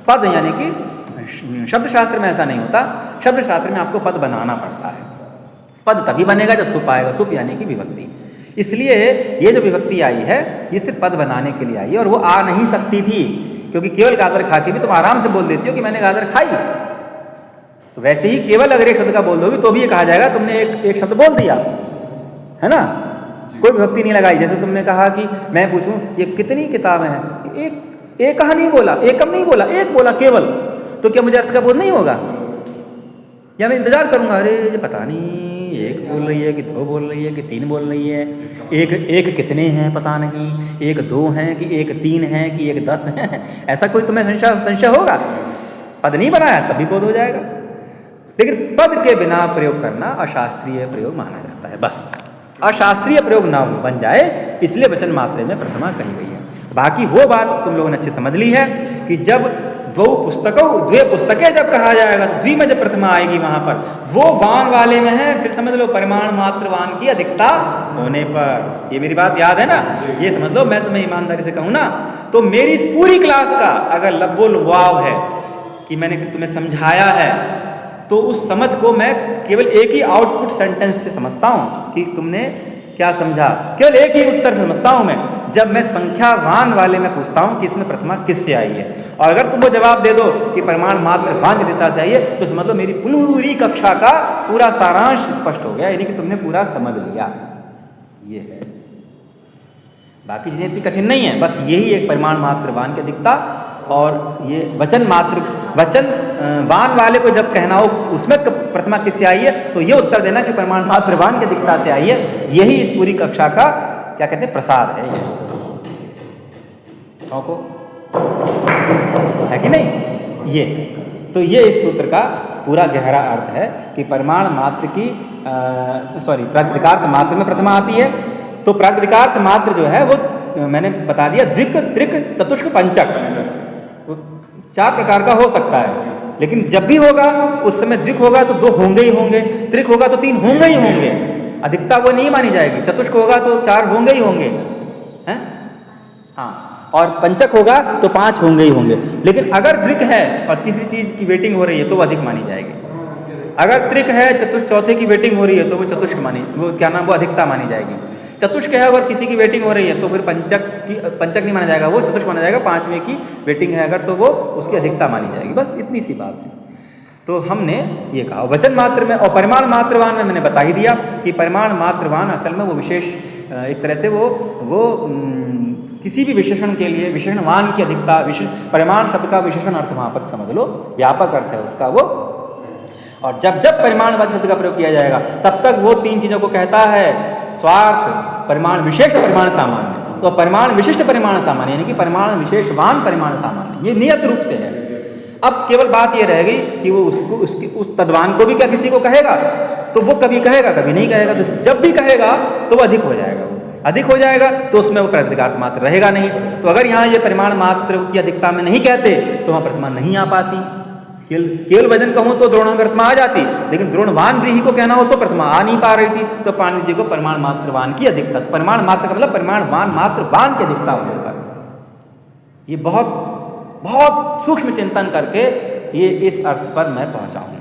पद यानी कि शब्द शास्त्र में ऐसा नहीं होता, शब्द शास्त्र में आपको पद बनाना पड़ता है। पद तभी बनेगा जब सुप आएगा, सुप यानी कि विभक्ति। इसलिए ये जो विभक्ति आई है ये सिर्फ पद बनाने के लिए आई है, और वो आ नहीं सकती थी, क्योंकि केवल गाजर खा के भी तुम आराम से बोल देती हो कि मैंने गाजर खाई। तो वैसे ही केवल अगर एक शब्द का बोल दोगी तो भी ये कहा जाएगा तुमने एक शब्द बोल दिया, है ना, कोई विभक्ति नहीं लगाई। जैसे तुमने कहा कि मैं पूछूं ये कितनी किताबें हैं, एक नहीं बोला, एकम नहीं बोला, एक बोला केवल, तो क्या मुझे अर्थ का बोध नहीं होगा? या मैं इंतजार करूंगा, अरे ये पता नहीं एक बोल रही है कि दो बोल रही है कि तीन बोल रही है, एक कितने हैं पता नहीं, एक दो हैं कि एक तीन हैं कि एक 10 हैं, ऐसा कोई तुम्हें संशय होगा? पद नहीं बनाया तभी बोध हो जाएगा। लेकिन पद के बिना प्रयोग करना अशास्त्रीय प्रयोग माना जाता है। बस अशास्त्रीय प्रयोग ना बन जाए इसलिए वचन मात्रे में प्रथमा कही गई है। बाकी वो बात तुम लोगों ने अच्छी समझ ली है कि जब द्वे पुस्तकें जब कहा जाएगा तो द्वि में जब प्रथमा आएगी वहां पर वो वान वाले में है, फिर समझ लो परिमाण मात्र वान की अधिकता होने पर। ये मेरी बात याद है ना? ये समझ लो, मैं तुम्हें ईमानदारी से कहूँ ना तो मेरी इस पूरी क्लास का अगर लब्बो लुभाव है कि मैंने तुम्हें समझाया है तो उस समझ को मैं केवल एक ही आउटपुट सेंटेंस से समझता हूँ कि तुमने क्या समझा, केवल एक ही उत्तर से समझता हूँ मैं, जब मैं संख्यावान वाले में पूछता हूँ कि इसमें प्रथमा किससे आई है। और अगर तुम वो जवाब दे दो कि परिमाण मात्र वान की अधिकता से आई है तो समझ लो मेरी पूरी कक्षा का पूरा सारांश स्पष्ट हो गया, यानी कि तुमने पूरा समझ लिया। ये है, बाकी चीजें इतनी कठिन नहीं है, बस यही एक परिमाण मात्र वान की अधिकता और ये वचन वान वाले को जब कहना हो उसमें प्रथमा किससे आई है तो ये उत्तर देना कि परिमाण मात्र वान की अधिकता से आई है। यही इस पूरी कक्षा का क्या कहते हैं प्रसाद है ये। को है कि नहीं? ये तो ये इस सूत्र का पूरा गहरा अर्थ है कि परिमाण मात्र की प्राकृतिकार्थ मात्र में प्रथमा आती है। तो प्राकृतिकार्थ मात्र जो है वो मैंने बता दिया, द्विक त्रिक चतुष्क पंचक, 4 प्रकार का हो सकता है। लेकिन जब भी होगा उस समय द्विक होगा तो 2 होंगे ही होंगे, त्रिक होगा तो 3 होंगे ही होंगे, अधिकता वो नहीं मानी जाएगी। चतुष्क होगा तो 4 होंगे ही होंगे, हैं? हाँ, और पंचक होगा तो 5 होंगे ही होंगे। लेकिन अगर द्विक है और किसी चीज की वेटिंग हो रही है तो वो अधिक मानी जाएगी। अगर त्रिक है, चौथे की वेटिंग हो रही है तो वो चतुष्क वो अधिकता मानी जाएगी। चतुष्क है अगर किसी की वेटिंग हो रही है तो फिर पंचक नहीं माना जाएगा, वो चतुष्क माना जाएगा। 5वें की वेटिंग है अगर तो वो उसकी अधिकता मानी जाएगी। बस इतनी सी बात है। तो हमने ये कहा वचन मात्र में और परिमाण मात्रवान में मैंने बता ही दिया कि परिमाण मात्रवान असल में वो विशेष एक तरह से वो किसी भी विशेषण के लिए विशेषणवान की अधिकता, परिमाण शब्द का विशेषण अर्थ वहाँ पर समझ लो व्यापक अर्थ है उसका वो। और जब जब परिमाणवाद शब्द का प्रयोग किया जाएगा तब तक वो 3 चीजों को कहता है, स्वार्थ, परिमाण विशेष, परिमाण सामान्य। तो परिमाण विशिष्ट परिमाण सामान्य यानी कि परिमाण विशेषवान परिमाण सामान्य, ये नियत रूप से है। अब केवल बात ये रहेगी कि वो उस तद्वान को भी क्या किसी को कहेगा, तो वो कभी कहेगा कभी नहीं कहेगा। तो जब भी कहेगा तो वो अधिक हो जाएगा, वो अधिक हो जाएगा तो उसमें वो प्राकृतिकार्थ मात्र रहेगा नहीं। तो अगर यहाँ ये परिमाण मात्र की अधिकता में नहीं कहते तो वहाँ प्रथमा नहीं आ पाती। केवल वजन कहूँ तो द्रोण में प्रथमा आ जाती, लेकिन द्रोणवान व्रीहि को कहना हो तो प्रथमा आ नहीं पा रही थी। तो पाणिनि जी को परिमाण मात्रवान की अधिकता, परिमाण मात्र का मतलब परिमाणवान मात्रवान की अधिकता होने पर, ये बहुत बहुत सूक्ष्म चिंतन करके ये इस अर्थ पर मैं पहुंचा हूं।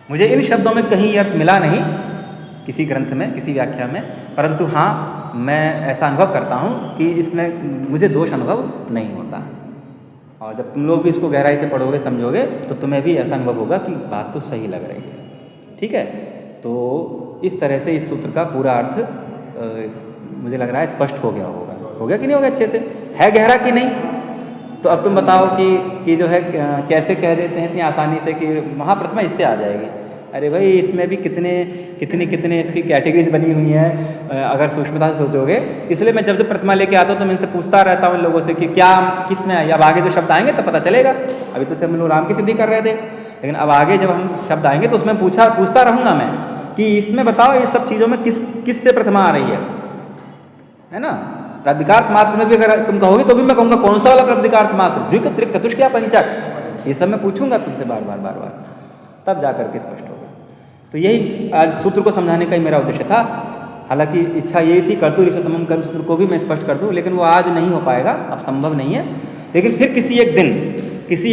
मुझे इन शब्दों में कहीं अर्थ मिला नहीं किसी ग्रंथ में, किसी व्याख्या में, परंतु हाँ मैं ऐसा अनुभव करता हूं कि इसमें मुझे दोष अनुभव नहीं होता। और जब तुम लोग भी इसको गहराई से पढ़ोगे समझोगे तो तुम्हें भी ऐसा अनुभव होगा कि बात तो सही लग रही है। ठीक है, तो इस तरह से इस सूत्र का पूरा अर्थ मुझे लग रहा है स्पष्ट हो गया होगा। हो गया कि नहीं होगा? अच्छे से है गहरा कि नहीं? तो अब तुम बताओ कि जो है कैसे कह देते हैं इतनी आसानी से कि महाप्रथमा इससे आ जाएगी। अरे भाई इसमें भी कितने इसकी कैटेगरीज बनी हुई हैं अगर सूक्ष्मता से सोचोगे। इसलिए मैं जब प्रथमा लेके आता हूँ तो मैं इनसे पूछता रहता हूँ इन लोगों से कि क्या किस में आई। अब आगे जो शब्द आएंगे तो पता चलेगा। अभी तो हम लोग राम की सिद्धि कर रहे थे, लेकिन अब आगे जब हम शब्द आएंगे तो उसमें पूछता रहूँगा मैं कि इसमें बताओ ये सब चीज़ों में किस से प्रथमा आ रही है ना। प्राकृतिकार्थ मात्र में भी अगर तुम कहोगे तो भी मैं कहूँगा कौन सा वाला प्राकृतिकार्थ मात्र, द्विक, त्रिक, चतुष्क या पंचक, ये सब मैं पूछूंगा तुमसे बार बार, तब जा करके स्पष्ट होगा। तो यही आज सूत्र को समझाने का ही मेरा उद्देश्य था। हालांकि इच्छा यही थी कर्तुरीशतमम कर्म सूत्र को भी मैं स्पष्ट कर दूं, लेकिन वो आज नहीं हो पाएगा, अब संभव नहीं है। लेकिन फिर किसी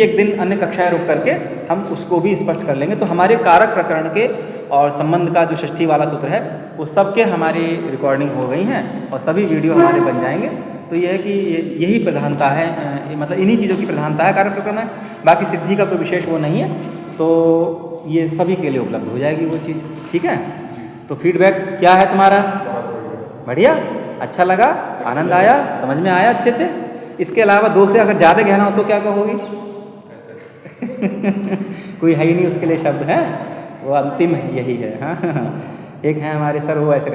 एक दिन अन्य कक्षाएं रुक करके हम उसको भी स्पष्ट कर लेंगे। तो हमारे कारक प्रकरण के और संबंध का जो षष्ठी वाला सूत्र है वो सबके हमारी रिकॉर्डिंग हो गई हैं और सभी वीडियो हमारे बन जाएंगे। तो यह है कि यही प्रधानता है, मतलब इन्हीं चीज़ों की प्रधानता है कारक प्रकरण में। बाकी सिद्धि का कोई विशेष वो नहीं है, तो ये सभी के लिए उपलब्ध हो जाएगी वो चीज़। ठीक है, तो फीडबैक क्या है तुम्हारा? बढ़िया, अच्छा लगा, आनंद आया, समझ में आया अच्छे से? इसके अलावा 2 से अगर ज़्यादा गहना हो तो क्या कहोगी? कोई है ही नहीं उसके लिए शब्द है, वो अंतिम यही है। हाँ हाँ, एक है हमारे सर, वो ऐसे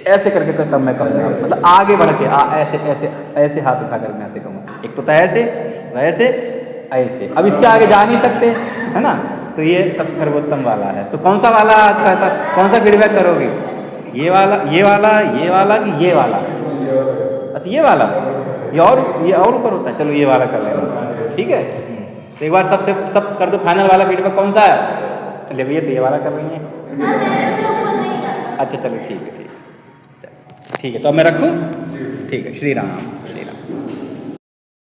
ऐसे करके तब मैं कहूँगा, मतलब आगे बढ़ के ऐसे ऐसे ऐसे हाथ उठा कर मैं ऐसे कहूँगा। एक तो था ऐसे, वैसे, ऐसे। अब इसके आगे जा नहीं सकते, है ना? तो ये सब सर्वोत्तम वाला है। तो कौन सा वाला आज का ऐसा कौन सा फीडबैक करोगे? ये वाला, ये वाला, ये वाला कि ये वाला? अच्छा ये वाला, ये और ऊपर होता है। चलो ये वाला कर लेना, ठीक है। तो एक बार सब कर दो फाइनल वाला फीडबैक कौन सा है? चलिए भैया तो ये वाला कर रही हैं। अच्छा चलो ठीक है, ठीक है। तो अब मैं रखूँ? ठीक है, श्री राम।